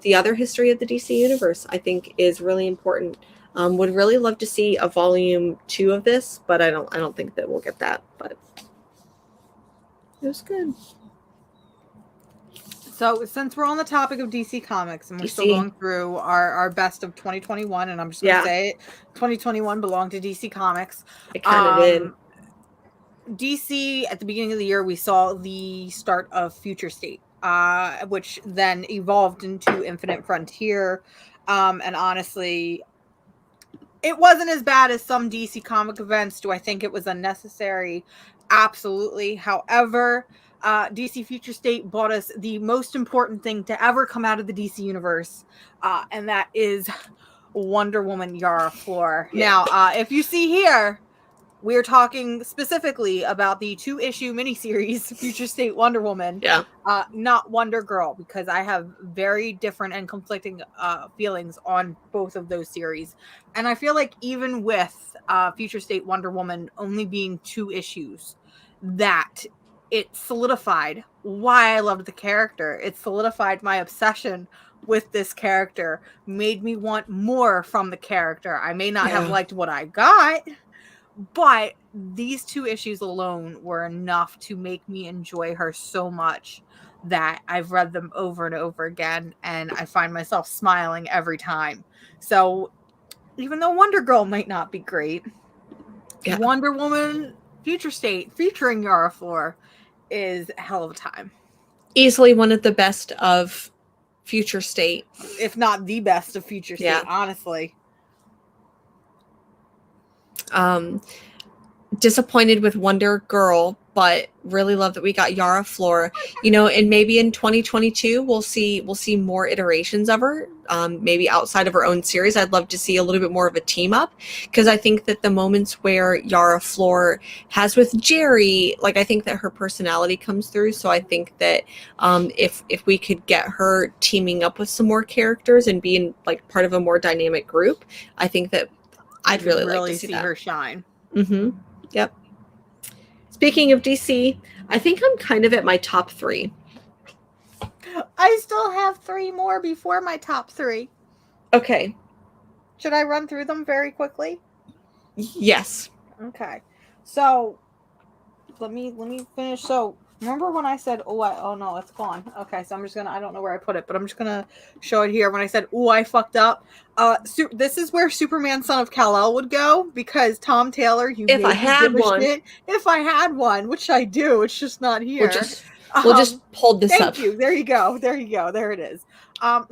the other history of the DC universe, I think, is really important. Would really love to see a volume 2 of this, but I don't think that we'll get that, but it was good. So since we're on the topic of DC Comics and we're still going through our best of 2021, and I'm just going to say it, 2021 belonged to DC Comics. It kind of did. DC, at the beginning of the year, we saw the start of Future State, which then evolved into Infinite Frontier. And honestly, it wasn't as bad as some DC comic events. Do I think it was unnecessary? Absolutely. However, DC Future State brought us the most important thing to ever come out of the DC universe, and that is Wonder Woman Yara Flor. Yeah. Now, if you see here, we're talking specifically about the 2-issue miniseries Future State Wonder Woman, not Wonder Girl, because I have very different and conflicting feelings on both of those series. And I feel like even with Future State Wonder Woman only being 2 issues, that it solidified why I loved the character. It solidified my obsession with this character, made me want more from the character. I may not have liked what I got, but these 2 issues alone were enough to make me enjoy her so much that I've read them over and over again, and I find myself smiling every time. So even though Wonder Girl might not be great, Wonder Woman Future State featuring Yara Flor is a hell of a time. Easily one of the best of Future State. If not the best of Future State, honestly. Disappointed with Wonder Girl, but really love that we got Yara Flor, and maybe in 2022 we'll see more iterations of her, maybe outside of her own series. I'd love to see a little bit more of a team up, because I think that the moments where Yara Flor has with Jerry, like, I think that her personality comes through. So I think that if we could get her teaming up with some more characters and being like part of a more dynamic group, I think that I'd really like to see that. her shine. Yep. Speaking of DC, I think I'm kind of at my top 3. I still have 3 more before my top 3. Okay. Should I run through them very quickly? Yes. Okay. So let me finish. So remember when I said, oh no, it's gone. Okay, so I'm just gonna, I don't know where I put it, but I'm just gonna show it here. When I said, I fucked up. This is where Superman Son of Kal-El would go, because Tom Taylor, if I had one, if I had one, which I do, it's just not here. We'll just hold this up. Thank you. There you go. There it is.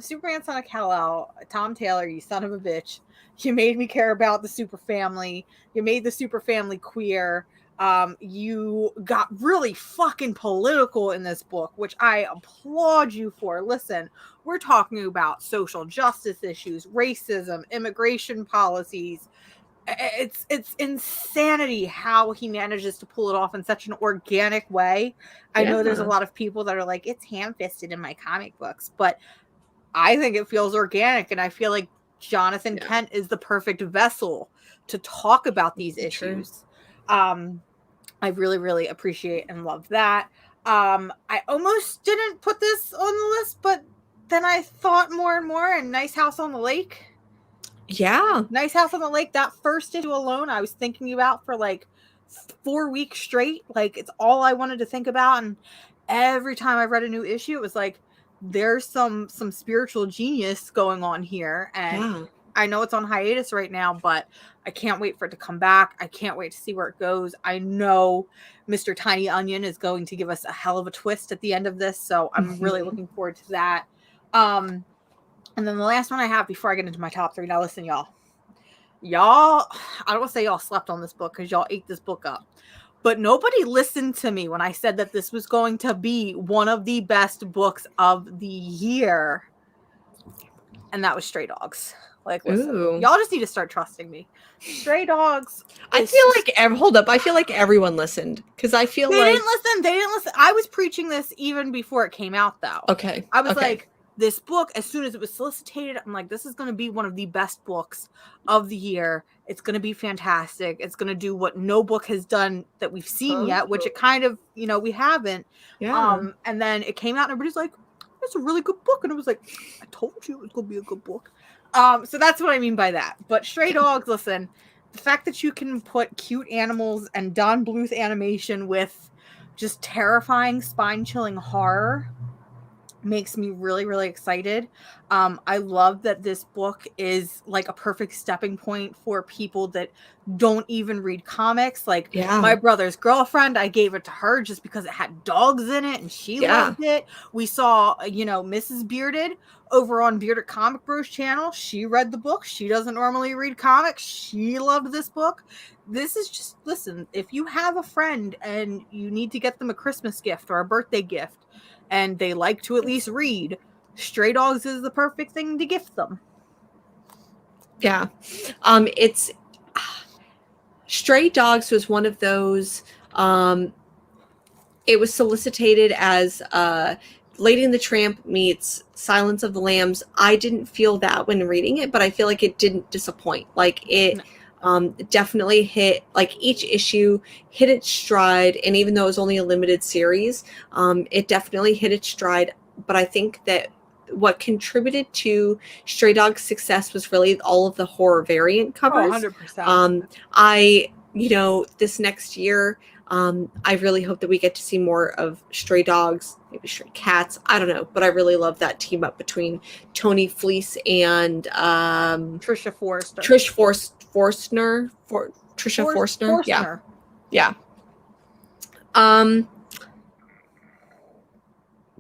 Superman Son of Kal-El, Tom Taylor, you son of a bitch. You made me care about the super family. You made the super family queer. You got really fucking political in this book, which I applaud you for. Listen, we're talking about social justice issues, racism, immigration policies. It's insanity how he manages to pull it off in such an organic way. I know there's a lot of people that are like, it's ham-fisted in my comic books, but I think it feels organic, and I feel like Jonathan Kent is the perfect vessel to talk about these issues. I really, really appreciate and love that. I almost didn't put this on the list, but then I thought more and more, and Nice House on the Lake. Yeah. Nice House on the Lake. That first issue alone, I was thinking about for like 4 weeks straight. Like, it's all I wanted to think about. And every time I read a new issue, it was like, there's some spiritual genius going on here. And I know it's on hiatus right now, but I can't wait for it to come back. I can't wait to see where it goes. I know Mr. Tiny Onion is going to give us a hell of a twist at the end of this, so I'm really looking forward to that. And then the last one I have before I get into my top 3. Now listen, y'all, I don't want to say y'all slept on this book, because y'all ate this book up. But nobody listened to me when I said that this was going to be one of the best books of the year. And that was Stray Dogs. Like, listen, y'all just need to start trusting me. Stray Dogs. I feel like, hold up. I feel like everyone listened, because I feel they didn't listen. I was preaching this even before it came out, though. Okay. I was like, this book, as soon as it was solicited, I'm like, this is going to be one of the best books of the year. It's going to be fantastic. It's going to do what no book has done that we've seen yet, which it kind of, we haven't. Yeah. And then it came out and everybody's like, it's a really good book. And it was like, I told you it was going to be a good book. So that's what I mean by that. But Stray Dogs, listen, the fact that you can put cute animals and Don Bluth animation with just terrifying, spine-chilling horror makes me really, really excited. I love that this book is like a perfect stepping point for people that don't even read comics. Like my brother's girlfriend, I gave it to her just because it had dogs in it and she loved it. We saw, Mrs. Bearded over on Bearded Comic Bros channel. She read the book. She doesn't normally read comics. She loved this book. This is just, listen, if you have a friend and you need to get them a Christmas gift or a birthday gift, and they like to at least read, Stray Dogs is the perfect thing to gift them. Yeah. Stray Dogs was one of those. It was solicited as Lady and the Tramp meets Silence of the Lambs. I didn't feel that when reading it, but I feel like it didn't disappoint. Like it definitely hit, like each issue hit its stride. And even though it was only a limited series, it definitely hit its stride. But I think that what contributed to Stray Dog's success was really all of the horror variant covers. 100%. This next year, I really hope that we get to see more of Stray Dogs, maybe Stray Cats. I don't know, but I really love that team up between Tony Fleece and Trisha Forrester. Forstner. Yeah.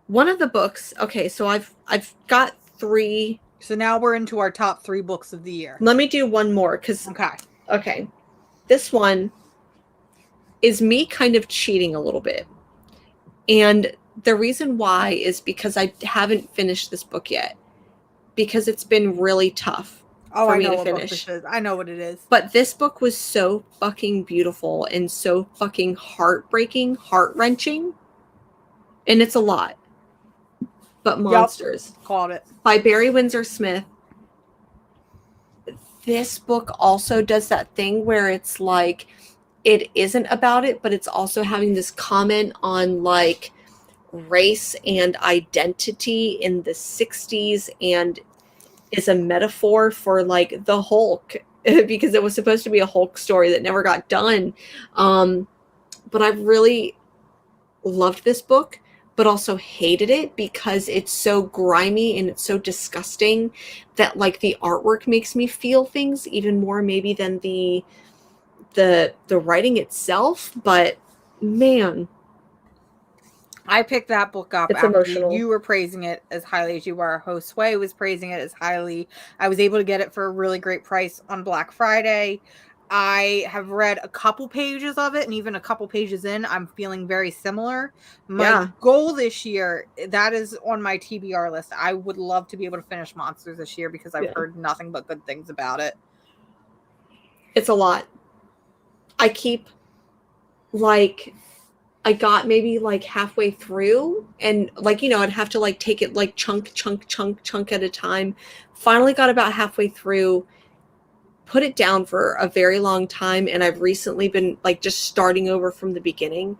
One of the books. Okay, so I've got 3. So now we're into our top 3 books of the year. Let me do one more because. Okay. This one is me kind of cheating a little bit. And the reason why is because I haven't finished this book yet. Because it's been really tough for me to finish. I know what it is. But this book was so fucking beautiful and so fucking heartbreaking, heart-wrenching. And it's a lot. But Monsters. Yep, called it. By Barry Windsor Smith. This book also does that thing where it's like, it isn't about it, but it's also having this comment on like race and identity in the 60s and is a metaphor for like the Hulk because it was supposed to be a Hulk story that never got done. But I really loved this book, but also hated it because it's so grimy and it's so disgusting that like the artwork makes me feel things even more maybe than the writing itself. But man, I picked that book up it's after emotional. You were praising it as highly as you were. Josue was praising it as highly. I was able to get it for a really great price on Black Friday. I have read a couple pages of it, and even a couple pages in, I'm feeling very similar. My goal this year, that is on my TBR list. I would love to be able to finish Monsters this year because I've heard nothing but good things about it. It's a lot. I keep, like, I got maybe, like, halfway through, and, like, I'd have to, like, take it, like, chunk at a time. Finally got about halfway through, put it down for a very long time, and I've recently been like just starting over from the beginning.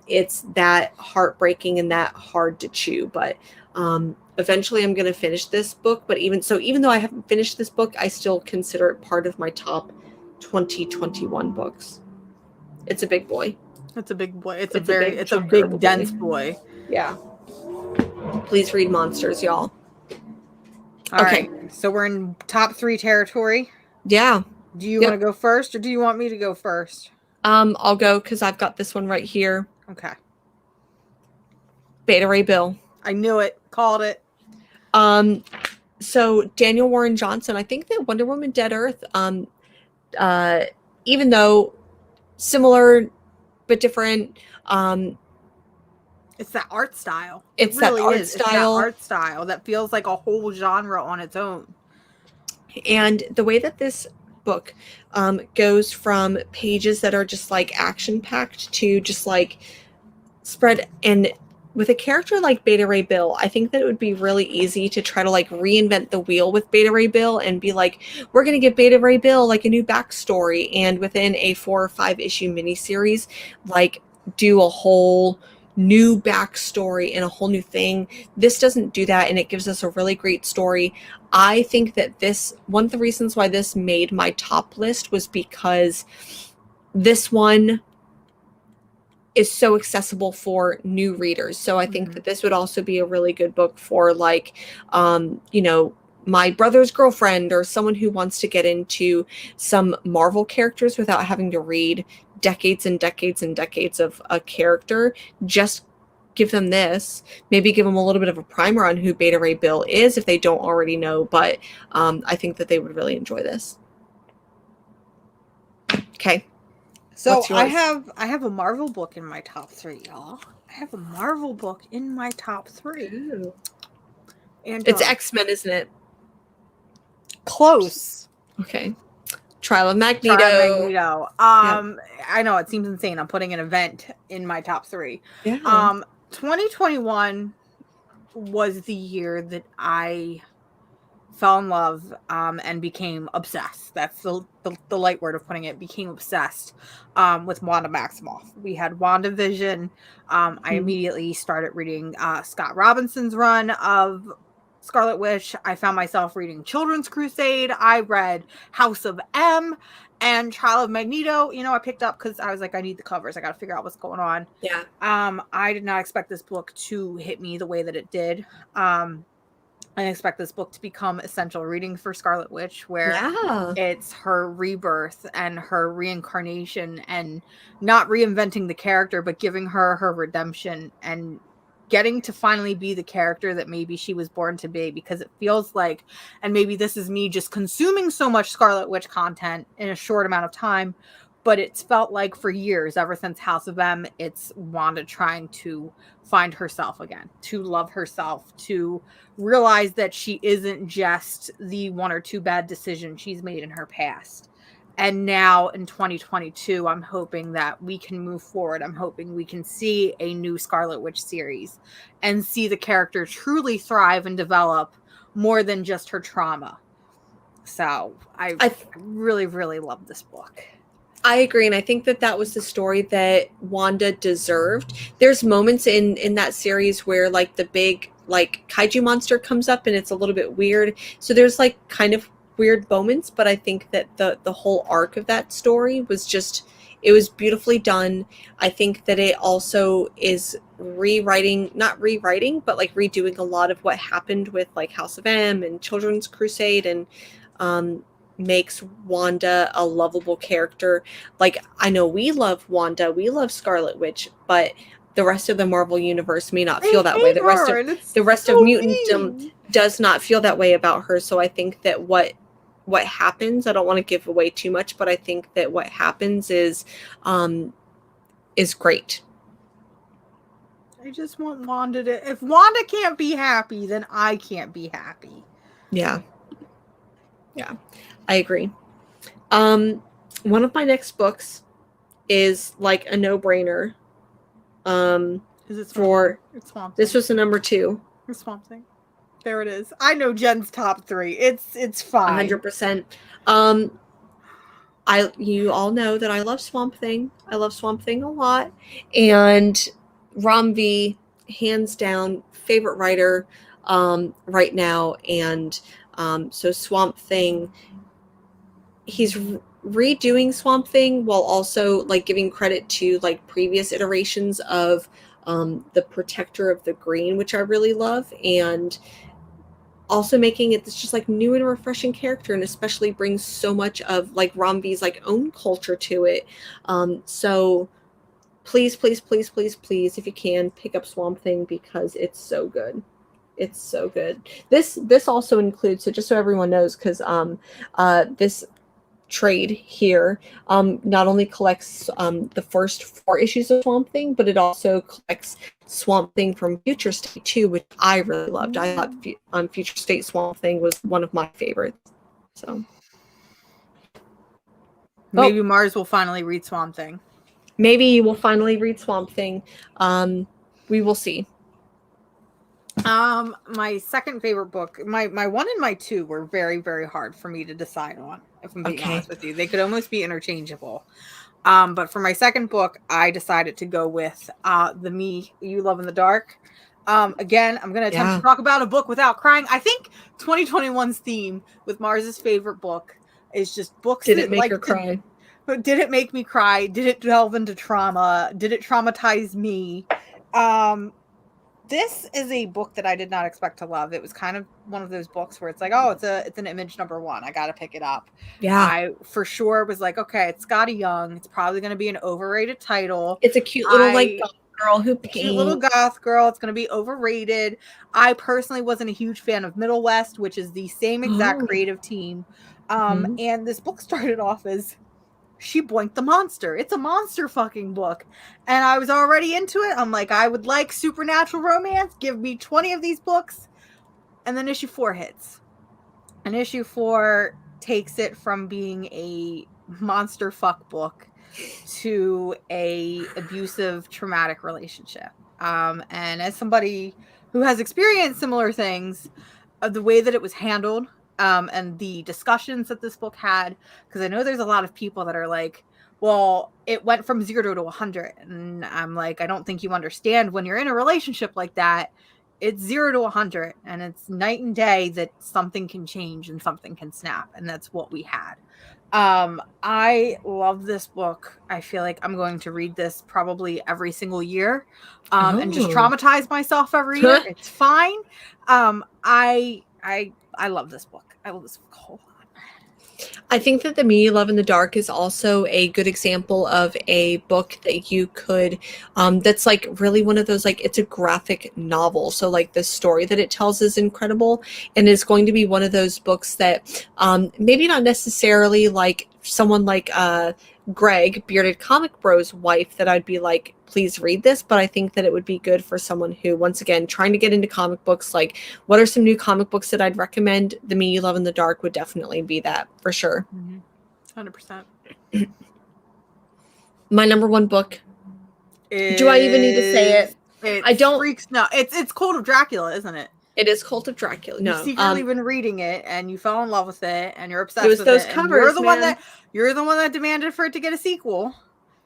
It's that heartbreaking and that hard to chew, but eventually I'm going to finish this book. But even though I haven't finished this book, I still consider it part of my top 2021 books. It's a big boy. It's a big boy. It's a big dense boy. Yeah. Please read Monsters, y'all. All right. So we're in top 3 territory. Yeah. Do you want to go first, or do you want me to go first? I'll go because I've got this one right here. Okay. Beta Ray Bill. I knew it. Called it. So Daniel Warren Johnson, I think that Wonder Woman Dead Earth, even though similar but different, it's that art style. It's that art style that feels like a whole genre on its own. And the way that this book goes from pages that are just like action packed to just like spread, and with a character like Beta Ray Bill, I think that it would be really easy to try to like reinvent the wheel with Beta Ray Bill and be like, we're going to give Beta Ray Bill like a new backstory, and within a 4 or 5 issue miniseries, like do a whole new backstory and a whole new thing. This doesn't do that, and it gives us a really great story. I think that one of the reasons why this made my top list was because this one is so accessible for new readers. So I think that this would also be a really good book for like, my brother's girlfriend or someone who wants to get into some Marvel characters without having to read decades and decades and decades of a character. Just give them this, maybe give them a little bit of a primer on who Beta Ray Bill is if they don't already know, but I think that they would really enjoy this. Okay. So I have a Marvel book in my top 3, y'all. I have a Marvel book in my top 3. Ooh. And it's X-Men, isn't it? Close. Okay. Trial of Magneto. Magneto. I know it seems insane. I'm putting an event in my top 3. Yeah. 2021 was the year that I fell in love and became obsessed. That's the light word of putting it. Became obsessed with Wanda Maximoff. We had WandaVision. I immediately started reading Scott Robinson's run of Scarlet Witch. I found myself reading Children's Crusade. I read House of M and Trial of Magneto. You know, I picked up because I was like, I need the covers. I got to figure out what's going on. Yeah. I did not expect this book to hit me the way that it did. I expect this book to become essential reading for Scarlet Witch, where it's her rebirth and her reincarnation, and not reinventing the character, but giving her her redemption and getting to finally be the character that maybe she was born to be. Because it feels like, and maybe this is me just consuming so much Scarlet Witch content in a short amount of time, but it's felt like for years, ever since House of M, it's Wanda trying to find herself again, to love herself, to realize that she isn't just the 1 or 2 bad decisions she's made in her past. And now in 2022, I'm hoping that we can move forward. I'm hoping we can see a new Scarlet Witch series and see the character truly thrive and develop more than just her trauma. So I really, really love this book. I agree, and I think that was the story that Wanda deserved. There's moments in that series where like the big like kaiju monster comes up and it's a little bit weird. So there's like kind of weird moments, but I think that the whole arc of that story was just, it was beautifully done. I think that it also is not rewriting, but like redoing a lot of what happened with like House of M and Children's Crusade, and makes Wanda a lovable character. Like, I know we love Wanda, we love Scarlet Witch, but the rest of the Marvel universe may not feel that way. The rest of Mutantdom does not feel that way about her. So I think that what happens, I don't want to give away too much, but I think that what happens is great. I just want Wanda to, if Wanda can't be happy, then I can't be happy. Yeah, I agree. One of my next books is like a no-brainer. Is it Swamp Thing? This was the number 2. It's Swamp Thing. There it is. I know Jen's top 3. It's fine. 100%. You all know that I love Swamp Thing. I love Swamp Thing a lot, and Ram V, hands down favorite writer right now. And so Swamp Thing, he's redoing Swamp Thing while also like giving credit to like previous iterations of the Protector of the Green, which I really love, and also making it this just like new and refreshing character, and especially brings so much of like Ram V's like own culture to it. So please, if you can, pick up Swamp Thing because it's so good. It's so good. This also includes, so just so everyone knows, because this trade here not only collects the first 4 issues of Swamp Thing, but it also collects Swamp Thing from Future State too, which I really loved. I thought Future State Swamp Thing was one of my favorites. So maybe Mars will finally read Swamp Thing. Maybe you will finally read Swamp Thing. We will see. My second favorite book, my 1 and my 2 were very, very hard for me to decide on, if I'm being honest with you. They could almost be interchangeable. But for my second book, I decided to go with the Me You Love in the Dark. Again, I'm going to attempt to talk about a book without crying. I think 2021's theme with Mars's favorite book is just books that make her cry. Did it make me cry? Did it delve into trauma? Did it traumatize me? This is a book that I did not expect to love. It was kind of one of those books where it's like, oh, it's an Image number 1. I got to pick it up. Yeah. I for sure was like, okay, it's Scotty Young. It's probably going to be an overrated title. It's a cute little like goth girl who paints. Cute little goth girl. It's going to be overrated. I personally wasn't a huge fan of Middle West, which is the same exact creative team. And this book started off as She Boinked the Monster. It's a monster fucking book. And I was already into it. I'm like, I would like supernatural romance. Give me 20 of these books. And then issue 4 hits. And issue 4 takes it from being a monster fuck book to a abusive, traumatic relationship. And as somebody who has experienced similar things, the way that it was handled, and the discussions that this book had, because I know there's a lot of people that are like, well, it went from 0 to 100. And I'm like, I don't think you understand when you're in a relationship like that, it's 0 to 100 and it's night and day that something can change and something can snap. And that's what we had. I love this book. I feel like I'm going to read this probably every single year, and just traumatize myself every year. It's fine. I love this book. I love this book a whole lot. I think that The Me You Love in the Dark is also a good example of a book that you could, that's like really one of those, like, it's a graphic novel. So like the story that it tells is incredible, and it's going to be one of those books that maybe not necessarily like someone like Greg, Bearded Comic Bro's wife, that I'd be like, please read this, but I think that it would be good for someone who, once again, trying to get into comic books. Like, what are some new comic books that I'd recommend? The Me You Love in the Dark would definitely be that, for sure. 100%. My number one book. Do I even need to say it? I don't. Freaks, no, it's Cult of Dracula, isn't it? It is Cult of Dracula. No, you've secretly been reading it, and you fell in love with it, and you're obsessed with those it. Covers, You're the one that demanded for it to get a sequel.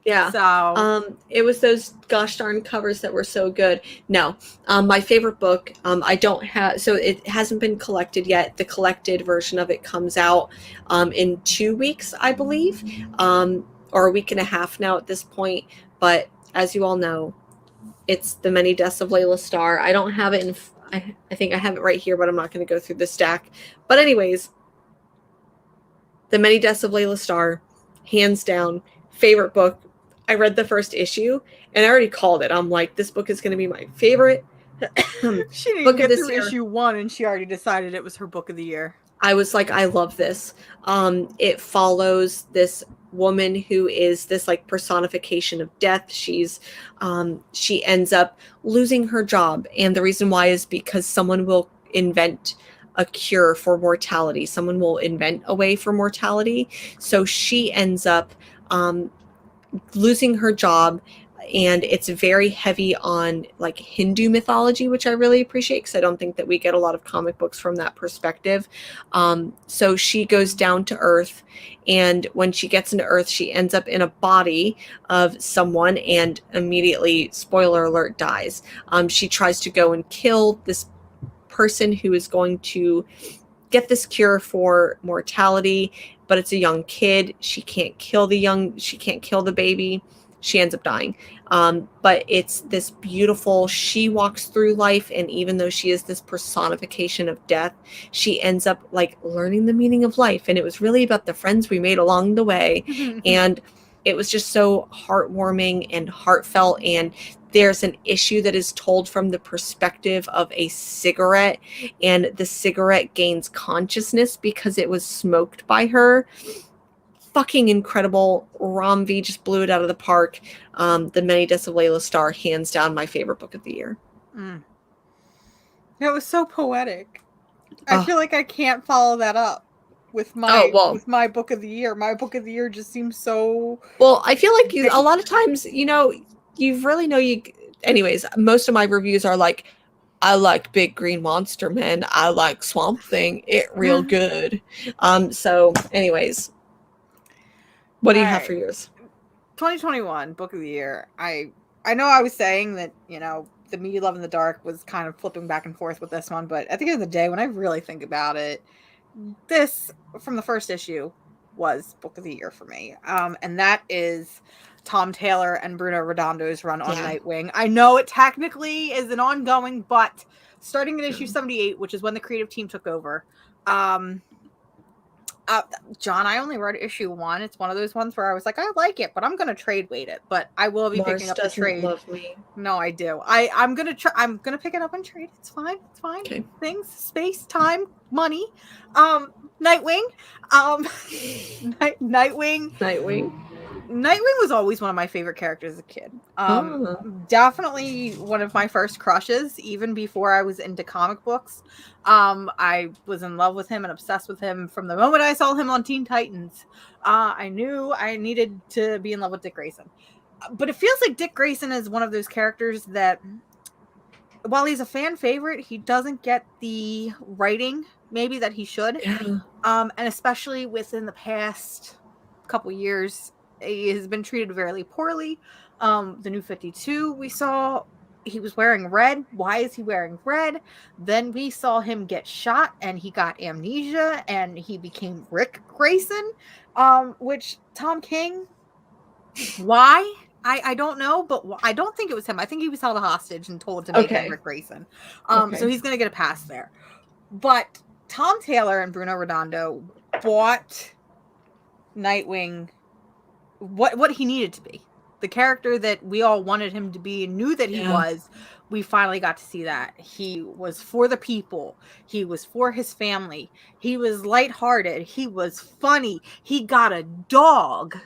Yeah. So it was those gosh darn covers that were so good. No, my favorite book. I don't have, so it hasn't been collected yet. The collected version of it comes out in 2 weeks, I believe, or a week and a half now at this point. But as you all know, it's The Many Deaths of Layla Starr. I don't have it in. I think I have it right here, but I'm not going to go through the stack. But anyways, The Many Deaths of Layla Starr, hands down, favorite book. I read the first issue, and I already called it. I'm like, this book is going to be my favorite she didn't book get of this through year. issue 1, and she already decided it was her book of the year. I was like, I love this. It follows this woman who is this like personification of death. She ends up losing her job, and the reason why is because someone will invent a cure for mortality. Someone will invent a way for mortality. So she ends up losing her job, and it's very heavy on like Hindu mythology, which I really appreciate because I don't think that we get a lot of comic books from that perspective. So she goes down to Earth, and when she gets into Earth, she ends up in a body of someone and immediately, spoiler alert, dies. She tries to go and kill this person who is going to get this cure for mortality, but it's a young kid. She can't kill the baby. She ends up dying. But it's this beautiful, she walks through life, and even though she is this personification of death, she ends up like learning the meaning of life. And it was really about the friends we made along the way. And it was just so heartwarming and heartfelt. And there's an issue that is told from the perspective of a cigarette, and the cigarette gains consciousness because it was smoked by her. Fucking incredible. Ram V just blew it out of the park. The Many Deaths of Layla Starr, hands down my favorite book of the year. It was so poetic. I feel like I can't follow that up with my book of the year. My book of the year just seems so. Well, I feel like a lot of times, you really know anyways, most of my reviews are like, I like Big Green Monster Man. I like Swamp Thing. It real good. So anyways, what do you have for yours? 2021 book of the year. I know I was saying that, The Me You Love in the Dark was kind of flipping back and forth with this one, but at the end of the day, when I really think about it, this from the first issue was book of the year for me. And that is Tom Taylor and Bruno Redondo's run on Nightwing. I know it technically is an ongoing, but starting at issue 78, which is when the creative team took over. John, I only read issue 1. It's one of those ones where I was like, I like it, but I'm gonna trade weight it. But I will be picking up the trade. Love me. No, I do. I'm gonna pick it up and trade. It's fine. It's fine. Okay. Things, space, time, money. Nightwing. Nightwing. Nightwing was always one of my favorite characters as a kid. Definitely one of my first crushes, even before I was into comic books. I was in love with him and obsessed with him from the moment I saw him on Teen Titans. I knew I needed to be in love with Dick Grayson. But it feels like Dick Grayson is one of those characters that, while he's a fan favorite, he doesn't get the writing maybe that he should. Yeah. And especially within the past couple years, he has been treated very poorly. The New 52 we saw, he was wearing red. Why is he wearing red? Then we saw him get shot and he got amnesia and he became Rick Grayson, which Tom King, why? I don't know, but I don't think it was him. I think he was held hostage and told to make him Rick Grayson. So he's going to get a pass there. But Tom Taylor and Bruno Redondo bought Nightwing what he needed to be. The character that we all wanted him to be and knew that he was. We finally got to see that. He was for the people. He was for his family. He was lighthearted. He was funny. He got a dog.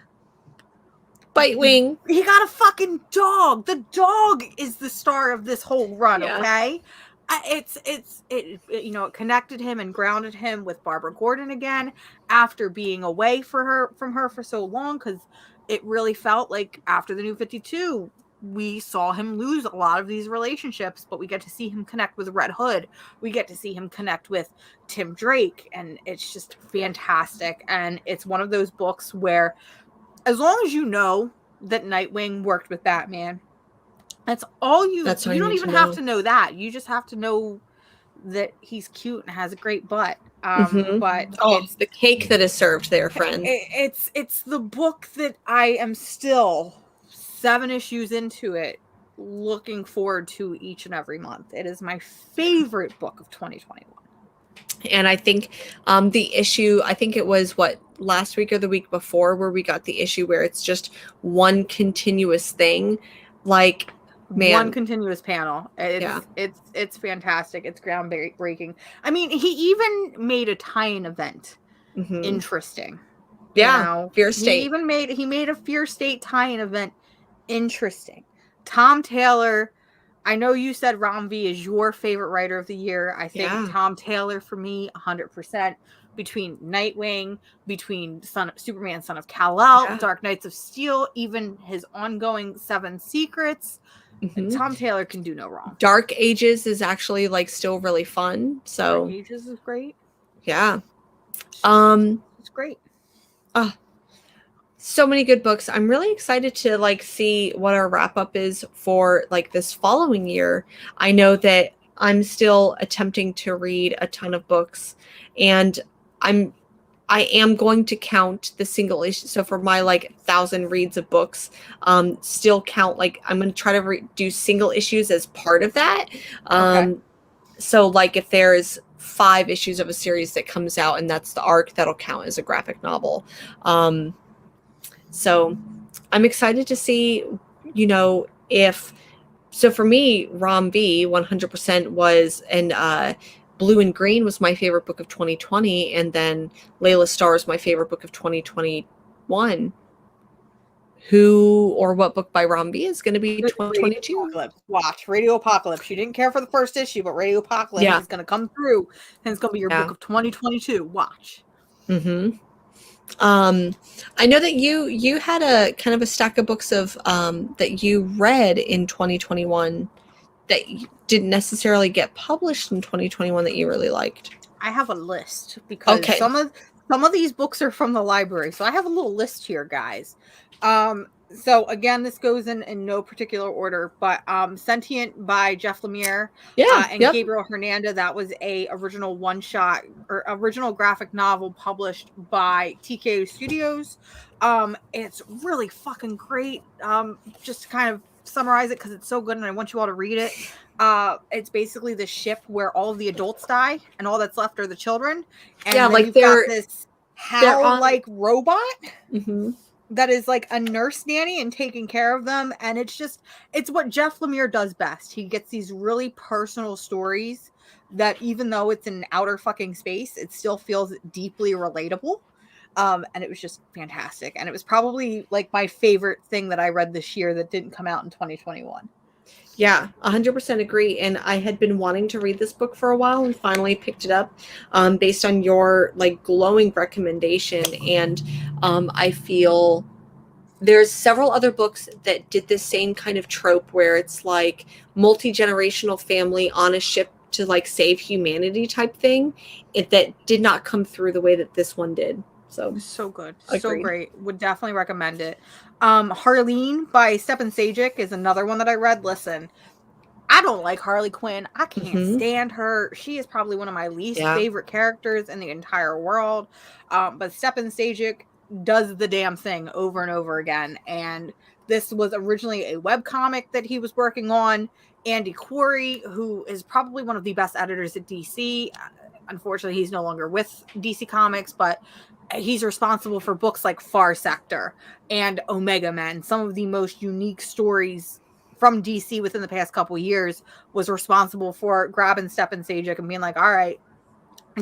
Bitewing. He got a fucking dog. The dog is the star of this whole run, okay? It connected him and grounded him with Barbara Gordon again after being away from her for so long, because it really felt like after the New 52 we saw him lose a lot of these relationships, but we get to see him connect with Red Hood. We get to see him connect with Tim Drake, and it's just fantastic. And it's one of those books where, as long as you know that Nightwing worked with Batman, that's all you don't even have to know that. You just have to know that he's cute and has a great butt. But it's the cake that is served there, friend. It's the book that I am still 7 issues into it, looking forward to each and every month. It is my favorite book of 2021. And I think the issue, I think it was last week or the week before, where we got the issue where it's just one continuous thing, like, man. One continuous panel. It's fantastic. It's groundbreaking. I mean, he even made a tie-in event interesting. Yeah, Fear State. He made a Fear State tie-in event interesting. Tom Taylor, I know you said Ram V is your favorite writer of the year. I think Tom Taylor, for me, 100%. Between Nightwing, between Superman, Son of Kal-El, Dark Knights of Steel, even his ongoing 7 Secrets, Tom Taylor can do no wrong. Dark Ages is actually still really fun. So Dark Ages is great. Yeah. It's great. So many good books. I'm really excited to see what our wrap up is for this following year. I know that I'm still attempting to read a ton of books, and I am going to count the single issue. So for my 1,000 reads of books, still count I'm going to try to do single issues as part of that. So if there's 5 issues of a series that comes out and that's the arc, that'll count as a graphic novel. So I'm excited to see, if, so for me, Ram V 100% was, and Blue and Green was my favorite book of 2020. And then Layla Starr is my favorite book of 2021. Who or what book by Ram V is going to be 2022? Watch Radio Apocalypse. You didn't care for the first issue, but Radio Apocalypse is going to come through, and it's going to be your book of 2022. Watch. I know that you had a kind of a stack of books of that you read in 2021 that didn't necessarily get published in 2021 that you really liked. I have a list because some of these books are from the library, so I have a little list here, guys. So again, this goes in no particular order, but Sentient by Jeff Lemire and Gabriel Hernandez, that was a original one-shot or original graphic novel published by TKO Studios. It's really fucking great. Just to kind of summarize it, because it's so good and I want you all to read it. It's basically the ship where all of the adults die and all that's left are the children. And you've got this HAL-like robot that is a nurse nanny and taking care of them. And it's what Jeff Lemire does best. He gets these really personal stories that, even though it's in outer fucking space, it still feels deeply relatable. And it was just fantastic. And it was probably like my favorite thing that I read this year that didn't come out in 2021. Yeah, 100% agree. And I had been wanting to read this book for a while and finally picked it up based on your like glowing recommendation. And I feel there's several other books that did the same kind of trope where it's like multi-generational family on a ship to like save humanity type thing. That did not come through the way that this one did. So good. Agreed. So great. Would definitely recommend it. Harleen by Stepan Sajic is another one that I read. Listen, I don't like Harley Quinn. I can't stand her. She is probably one of my least favorite characters in the entire world. But Stepan Sajic does the damn thing over and over again. And this was originally a webcomic that he was working on. Andy Quarry, who is probably one of the best editors at DC. Unfortunately, he's no longer with DC Comics, but he's responsible for books like Far Sector and Omega Men, some of the most unique stories from DC within the past couple of years. Was responsible for grabbing Stepan Sajic and being like, all right,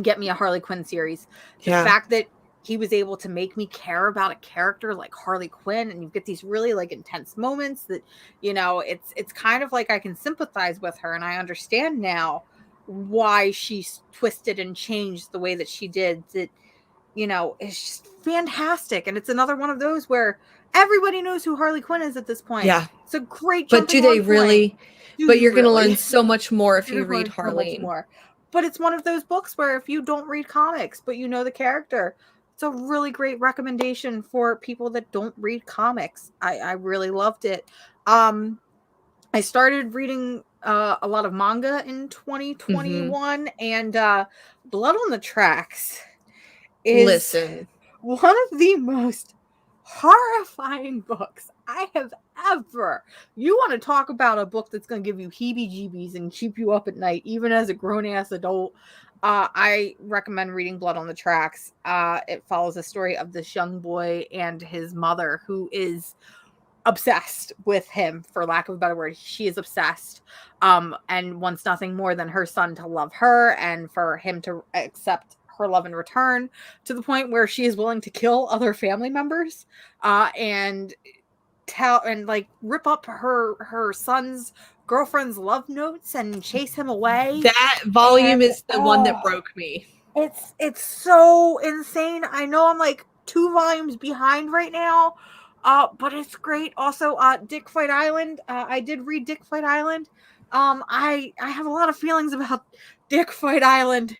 get me a Harley Quinn series. The fact that he was able to make me care about a character like Harley Quinn, and you get these really like intense moments that, you know, it's kind of like I can sympathize with her, and I understand now why she twisted and changed the way that she did. That, you know, it's just fantastic. And it's another one of those where everybody knows who Harley Quinn is at this point. Yeah. It's a great But do they really? But you're going to learn so much more if you read Harleen. But it's one of those books where if you don't read comics, but you know the character, it's a really great recommendation for people that don't read comics. I really loved it. I started reading a lot of manga in 2021, and Blood on the Tracks is one of the most horrifying books I have ever. You want to talk about a book that's going to give you heebie-jeebies and keep you up at night, even as a grown-ass adult. I recommend reading Blood on the Tracks. It follows the story of this young boy and his mother, who is obsessed with him, for lack of a better word. She is obsessed, and wants nothing more than her son to love her and for him to accept her love in return, to the point where she is willing to kill other family members and like rip up her son's girlfriend's love notes and chase him away. That volume is the one that broke me. It's so insane. I know I'm like 2 volumes behind right now, but it's great. Also, Dick Fight Island. I did read Dick Fight Island. I have a lot of feelings about Dick Fight Island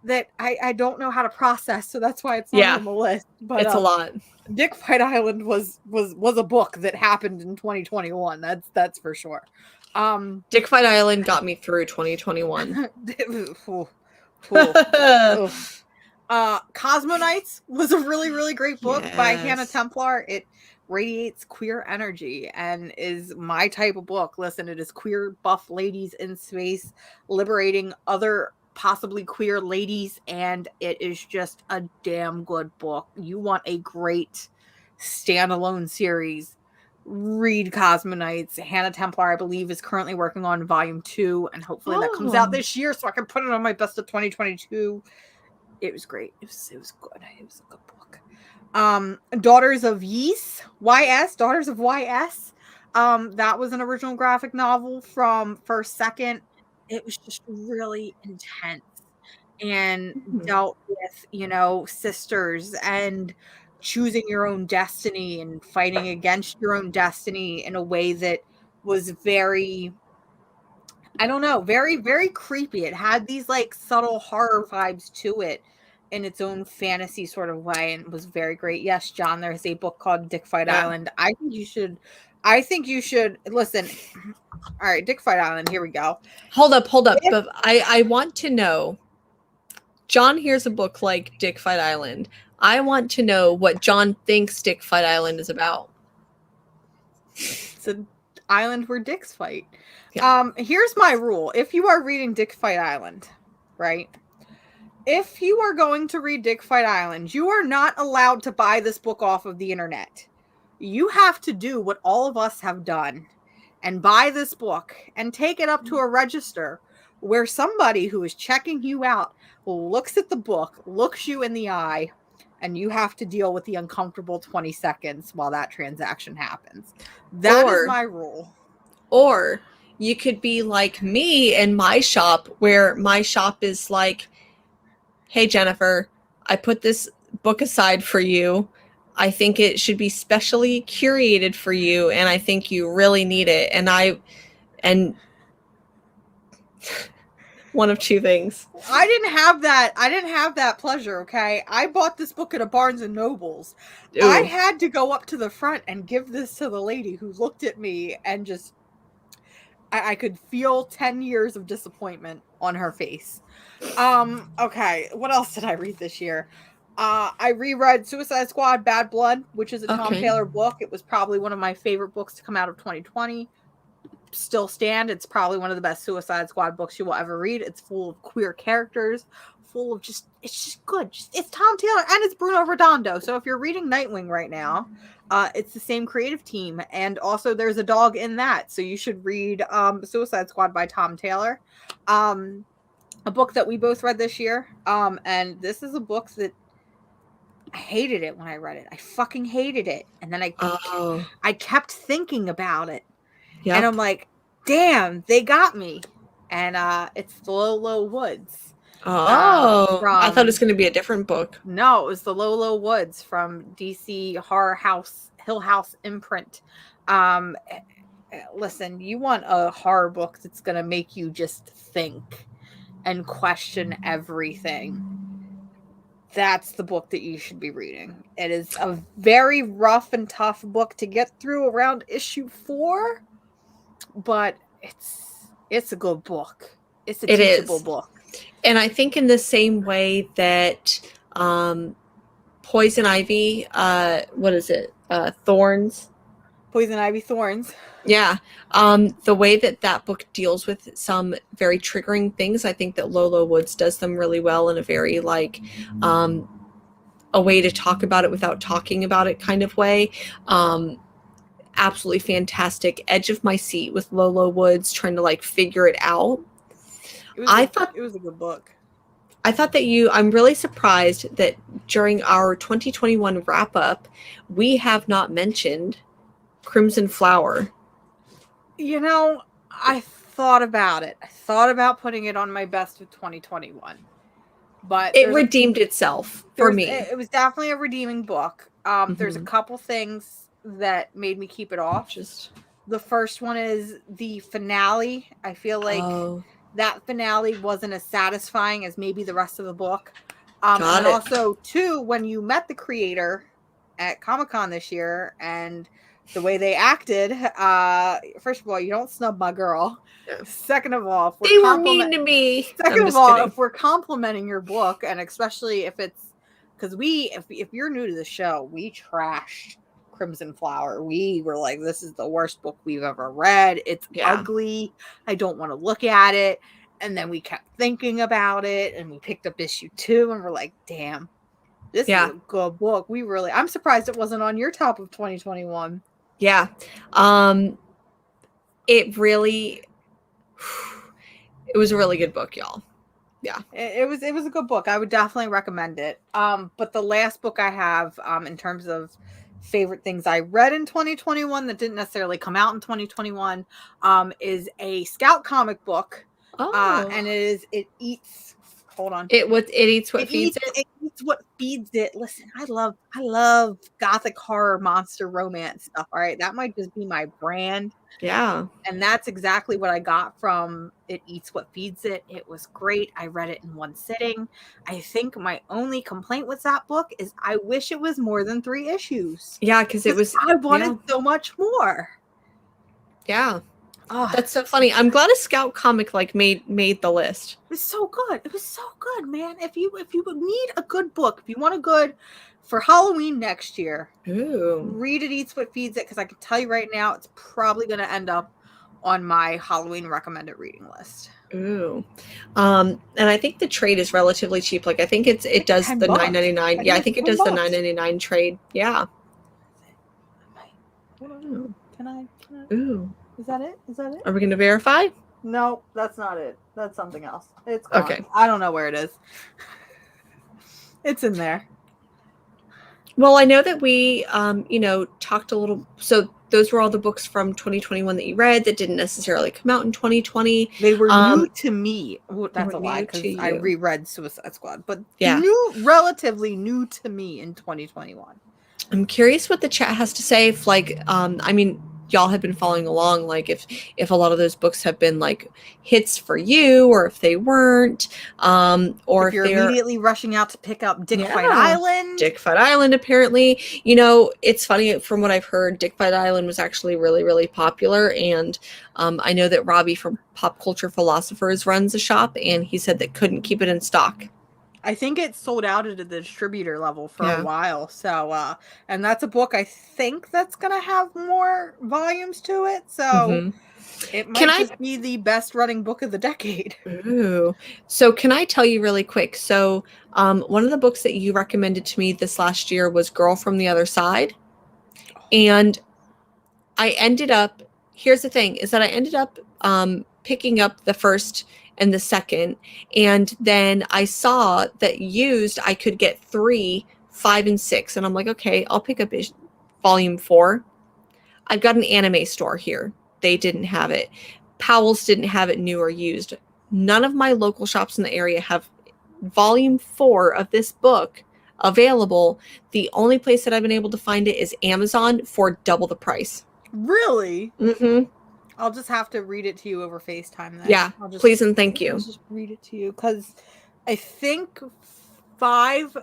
that I don't know how to process, so that's why it's not on the list. But it's a lot. Dick Fight Island was a book that happened in 2021. That's for sure. Dick Fight Island got me through 2021. Cosmonites was a really, really great book by Hannah Templar. It radiates queer energy and is my type of book. Listen, it is queer buff ladies in space liberating other possibly queer ladies, and it is just a damn good book. You want a great standalone series, read Cosmonites. Hannah Templar, I believe, is currently working on volume 2, and hopefully that comes out this year so I can put it on my best of 2022. It was great. It was good. It was a good book. Daughters of YS, Daughters of YS. That was an original graphic novel from First Second. It was just really intense and dealt with, you know, sisters and choosing your own destiny and fighting against your own destiny in a way that was very, I don't know, very, very creepy. It had these like subtle horror vibes to it in its own fantasy sort of way, and was very great. Yes, John, there's a book called Dick Fight Island. I think you should listen. All right, Dick Fight Island. Here we go. Hold up. But I want to know. John hears a book like Dick Fight Island. I want to know what John thinks Dick Fight Island is about. It's an island where dicks fight. Yeah. Here's my rule. If you are reading Dick Fight Island, right? If you are going to read Dick Fight Island, you are not allowed to buy this book off of the internet. You have to do what all of us have done and buy this book and take it up to a register where somebody who is checking you out looks at the book, looks you in the eye, and you have to deal with the uncomfortable 20 seconds while that transaction happens. That is my rule. Or you could be like me in my shop, where my shop is like, hey, Jennifer, I put this book aside for you. I think it should be specially curated for you, and I think you really need it. And one of two things. I didn't have that pleasure, okay? I bought this book at a Barnes and Nobles. Ooh. I had to go up to the front and give this to the lady who looked at me and just I could feel 10 years of disappointment on her face. Okay, what else did I read this year? I reread Suicide Squad Bad Blood, which is a Tom Taylor book. It was probably one of my favorite books to come out of 2020. Still stand. It's probably one of the best Suicide Squad books you will ever read. It's full of queer characters, full of it's just good. It's Tom Taylor and it's Bruno Redondo. So if you're reading Nightwing right now, it's the same creative team, and also there's a dog in that. So you should read Suicide Squad by Tom Taylor, a book that we both read this year. And this is a book that I hated it when I read it. I fucking hated it, and then I kept thinking about it. Yep. And I'm like, damn, they got me. And it's The Low, Low Woods. I thought it was going to be a different book. No, it was The Low, Low Woods from DC Horror House, Hill House imprint. Listen, you want a horror book that's going to make you just think and question everything. That's the book that you should be reading. It is a very rough and tough book to get through around issue 4. But it's a good book. It's a teachable book. And I think in the same way that Poison Ivy, what is it? Thorns? Poison Ivy Thorns. Yeah. The way that book deals with some very triggering things, I think that Low Woods does them really well in a very like a way to talk about it without talking about it kind of way. Absolutely fantastic. Edge of my seat with Low Woods, trying to like figure it out. I thought it was a good book. I thought that I'm really surprised that during our 2021 wrap up, we have not mentioned Crimson Flower. You know, I thought about it. I thought about putting it on my best of 2021. But it redeemed itself for me. It was definitely a redeeming book. There's a couple things that made me keep it off. The first one is the finale. I feel like that finale wasn't as satisfying as maybe the rest of the book. And also, too, when you met the creator at Comic-Con this year and the way they acted, first of all, you don't snub my girl. Yeah. Second of all, they were mean to me. Second of all, if we're complimenting your book, and especially if it's because if you're new to the show, we trashed Crimson Flower. We were like, this is the worst book we've ever read. It's ugly. I don't want to look at it. And then we kept thinking about it, and we picked up issue 2, and we're like, damn, this is a good book. I'm surprised it wasn't on your top of 2021. Yeah. It was a really good book, y'all. Yeah. It was a good book. I would definitely recommend it. But the last book I have, in terms of favorite things I read in 2021 that didn't necessarily come out in 2021, is a Scout comic book. And it eats what feeds it. It eats what feeds it. Listen, I love gothic horror monster romance stuff. All right, that might just be my brand. Yeah, and that's exactly what I got from It Eats What Feeds It. It was great. I read it in one sitting. I think my only complaint with that book is I wish it was more than 3 issues. Yeah, because I wanted so much more. Yeah. Oh, that's so funny. I'm glad a Scout comic like made the list. It was so good. It was so good, man. If you need a good book, if you want a good for Halloween next year, read It Eats What Feeds It, because I can tell you right now, it's probably going to end up on my Halloween recommended reading list. Ooh. And I think the trade is relatively cheap. Like I think it does the $9.99. Yeah, I think it does the $9.99 trade. Yeah. Can I? Ooh. Is that it? Are we going to verify? No, that's not it. That's something else. It's gone. Okay. I don't know where it is. It's in there. Well, I know that we, talked a little. So those were all the books from 2021 that you read that didn't necessarily come out in 2020. They were new to me. Well, They that's were a lie new because to I you. reread Suicide Squad, but Yeah. relatively new to me in 2021. I'm curious what the chat has to say. If y'all have been following along, like if a lot of those books have been like hits for you, or if they weren't, or if you're they're immediately rushing out to pick up Dick Fight Yeah. Island. Dick Fight Island, apparently. It's funny, from what I've heard, Dick Fight Island was actually really, really popular. And I know that Robbie from Pop Culture Philosophers runs a shop, and he said that couldn't keep it in stock. I think it sold out at the distributor level for Yeah. a while. So, and that's a book I think that's going to have more volumes to it. So it might just be the best running book of the decade. Ooh. So can I tell you really quick? So one of the books that you recommended to me this last year was Girl from the Other Side. And here's the thing, is that I ended up picking up the first and the second. And then I saw that used, I could get 3, 5, and 6. And I'm like, okay, I'll pick up volume 4. I've got an anime store here. They didn't have it. Powell's didn't have it new or used. None of my local shops in the area have volume 4 of this book available. The only place that I've been able to find it is Amazon for double the price. Really? Mm-hmm. I'll just have to read it to you over FaceTime then. Yeah, please and thank you. I'll just read it to you because I think 5.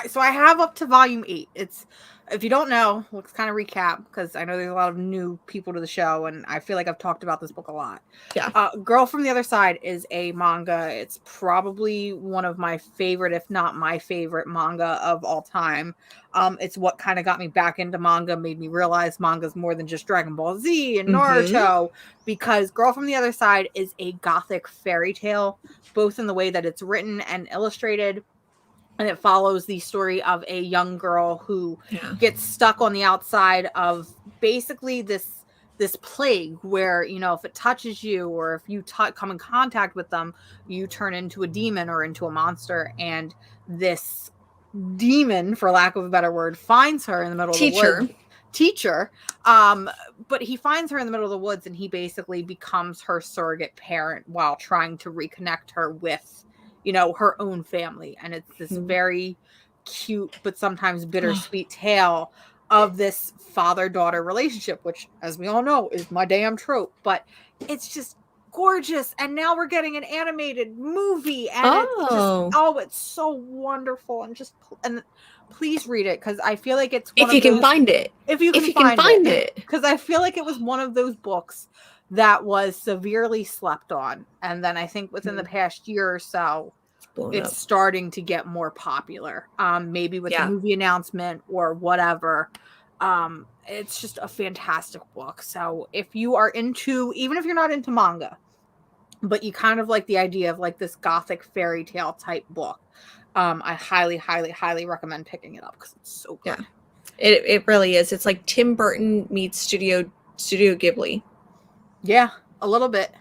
So I have up to volume 8. It's, if you don't know, let's kind of recap because I know there's a lot of new people to the show and I feel like I've talked about this book a lot. Yeah. Girl from the Other Side is a manga. It's probably one of my favorite, if not my favorite manga of all time. It's what kind of got me back into manga, made me realize manga's more than just Dragon Ball Z and Naruto, because Girl from the Other Side is a gothic fairy tale, both in the way that it's written and illustrated. And it follows the story of a young girl who gets stuck on the outside of basically this plague where, if it touches you or if you come in contact with them, you turn into a demon or into a monster. And this demon, for lack of a better word, finds her in the middle of the woods. Teacher. But he finds her in the middle of the woods and he basically becomes her surrogate parent while trying to reconnect her with her own family. And it's this very cute but sometimes bittersweet tale of this father-daughter relationship, which, as we all know, is my damn trope. But it's just gorgeous. And now we're getting an animated movie, and it's so wonderful. And please read it, because I feel like it's if you can find it. If you can find it, because I feel like it was one of those books that was severely slept on. And then I think within the past year or so, it's starting to get more popular. Maybe with the movie announcement or whatever. It's just a fantastic book. So if you are even if you're not into manga, but you kind of like the idea of like this gothic fairy tale type book, I highly, highly, highly recommend picking it up because it's so good. Yeah, it really is. It's like Tim Burton meets Studio Ghibli. Yeah, a little bit.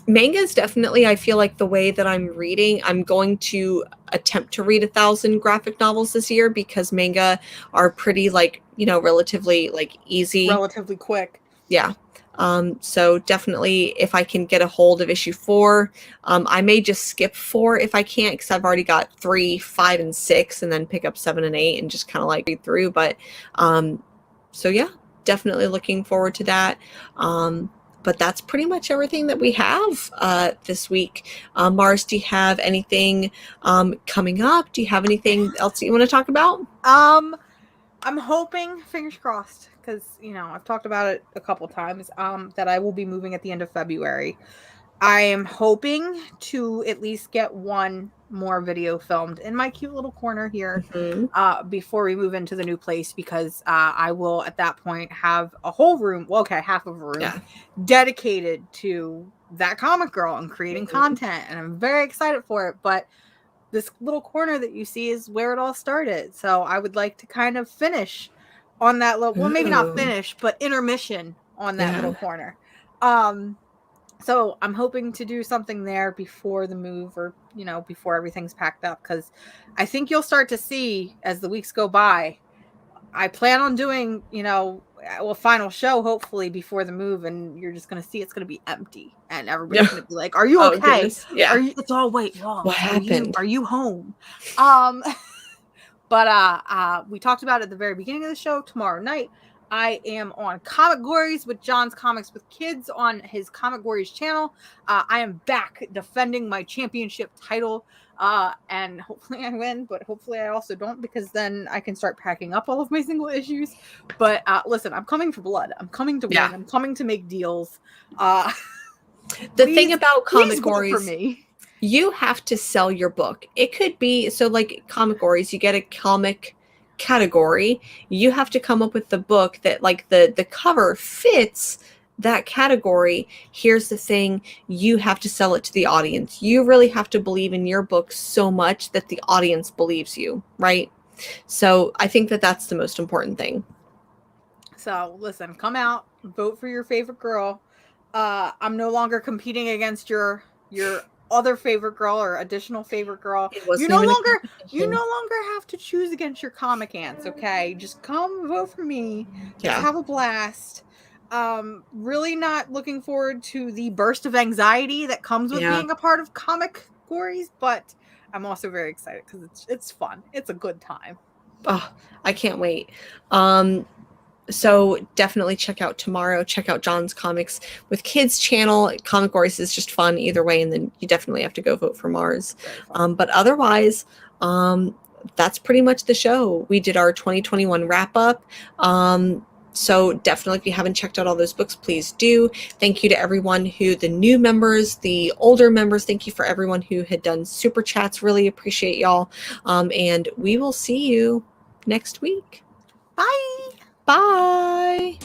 Manga is definitely, I feel like, the way that I'm reading. I'm going to attempt to read 1,000 graphic novels this year because manga are pretty relatively easy, relatively quick. Yeah. So definitely, if I can get a hold of issue 4, I may just skip 4 if I can't, because I've already got 3, 5, and 6, and then pick up 7 and 8 and just kind of read through. But so yeah, definitely looking forward to that. But that's pretty much everything that we have this week. Mars, do you have anything coming up? Do you have anything else that you want to talk about? I'm hoping, fingers crossed, because, I've talked about it a couple times, that I will be moving at the end of February. I am hoping to at least get one more video filmed in my cute little corner here before we move into the new place, because I will at that point have a whole room, half of a room dedicated to that comic girl and creating content, and I'm very excited for it. But this little corner that you see is where it all started, so I would like to kind of finish on that little, well, maybe not finish, but intermission on that little corner. So I'm hoping to do something there before the move, or, you know, before everything's packed up, because I think you'll start to see as the weeks go by. I plan on doing, you know, a final show hopefully before the move, and you're just gonna see it's gonna be empty, and everybody's gonna be like, "Are you Oh okay? goodness. Yeah. Are you?" It's all white walls. What happened? Are you home? Um, but we talked about it at the very beginning of the show. Tomorrow night, I am on Comic Gories with John's Comics with Kids on his Comic Gories channel. I am back defending my championship title. And hopefully I win, but hopefully I also don't, because then I can start packing up all of my single issues. But listen, I'm coming for blood. I'm coming to win. I'm coming to make deals. The thing about Comic vote for Gories, me. you have to sell your book. It could be, so like Comic Gories, you get a comic category. You have to come up with the book that, like, the cover fits that category. Here's the thing, you have to sell it to the audience. You really have to believe in your book so much that the audience believes you, right? So I think that that's the most important thing. So listen, come out, vote for your favorite girl. I'm no longer competing against your other favorite girl or additional favorite girl. You no longer have to choose against your comic aunts, okay? Just come vote for me. Just have a blast. Really not looking forward to the burst of anxiety that comes with being a part of Comic Gories, but I'm also very excited because it's fun. It's a good time. Oh, I can't wait. So definitely check out tomorrow. Check out John's Comics with Kids channel. Comic Gories is just fun either way, and then you definitely have to go vote for Mars. But otherwise, that's pretty much the show. We did our 2021 wrap up. So definitely, if you haven't checked out all those books, please do. Thank you to everyone the new members, the older members. Thank you for everyone who had done super chats. Really appreciate y'all. And we will see you next week. Bye. Bye.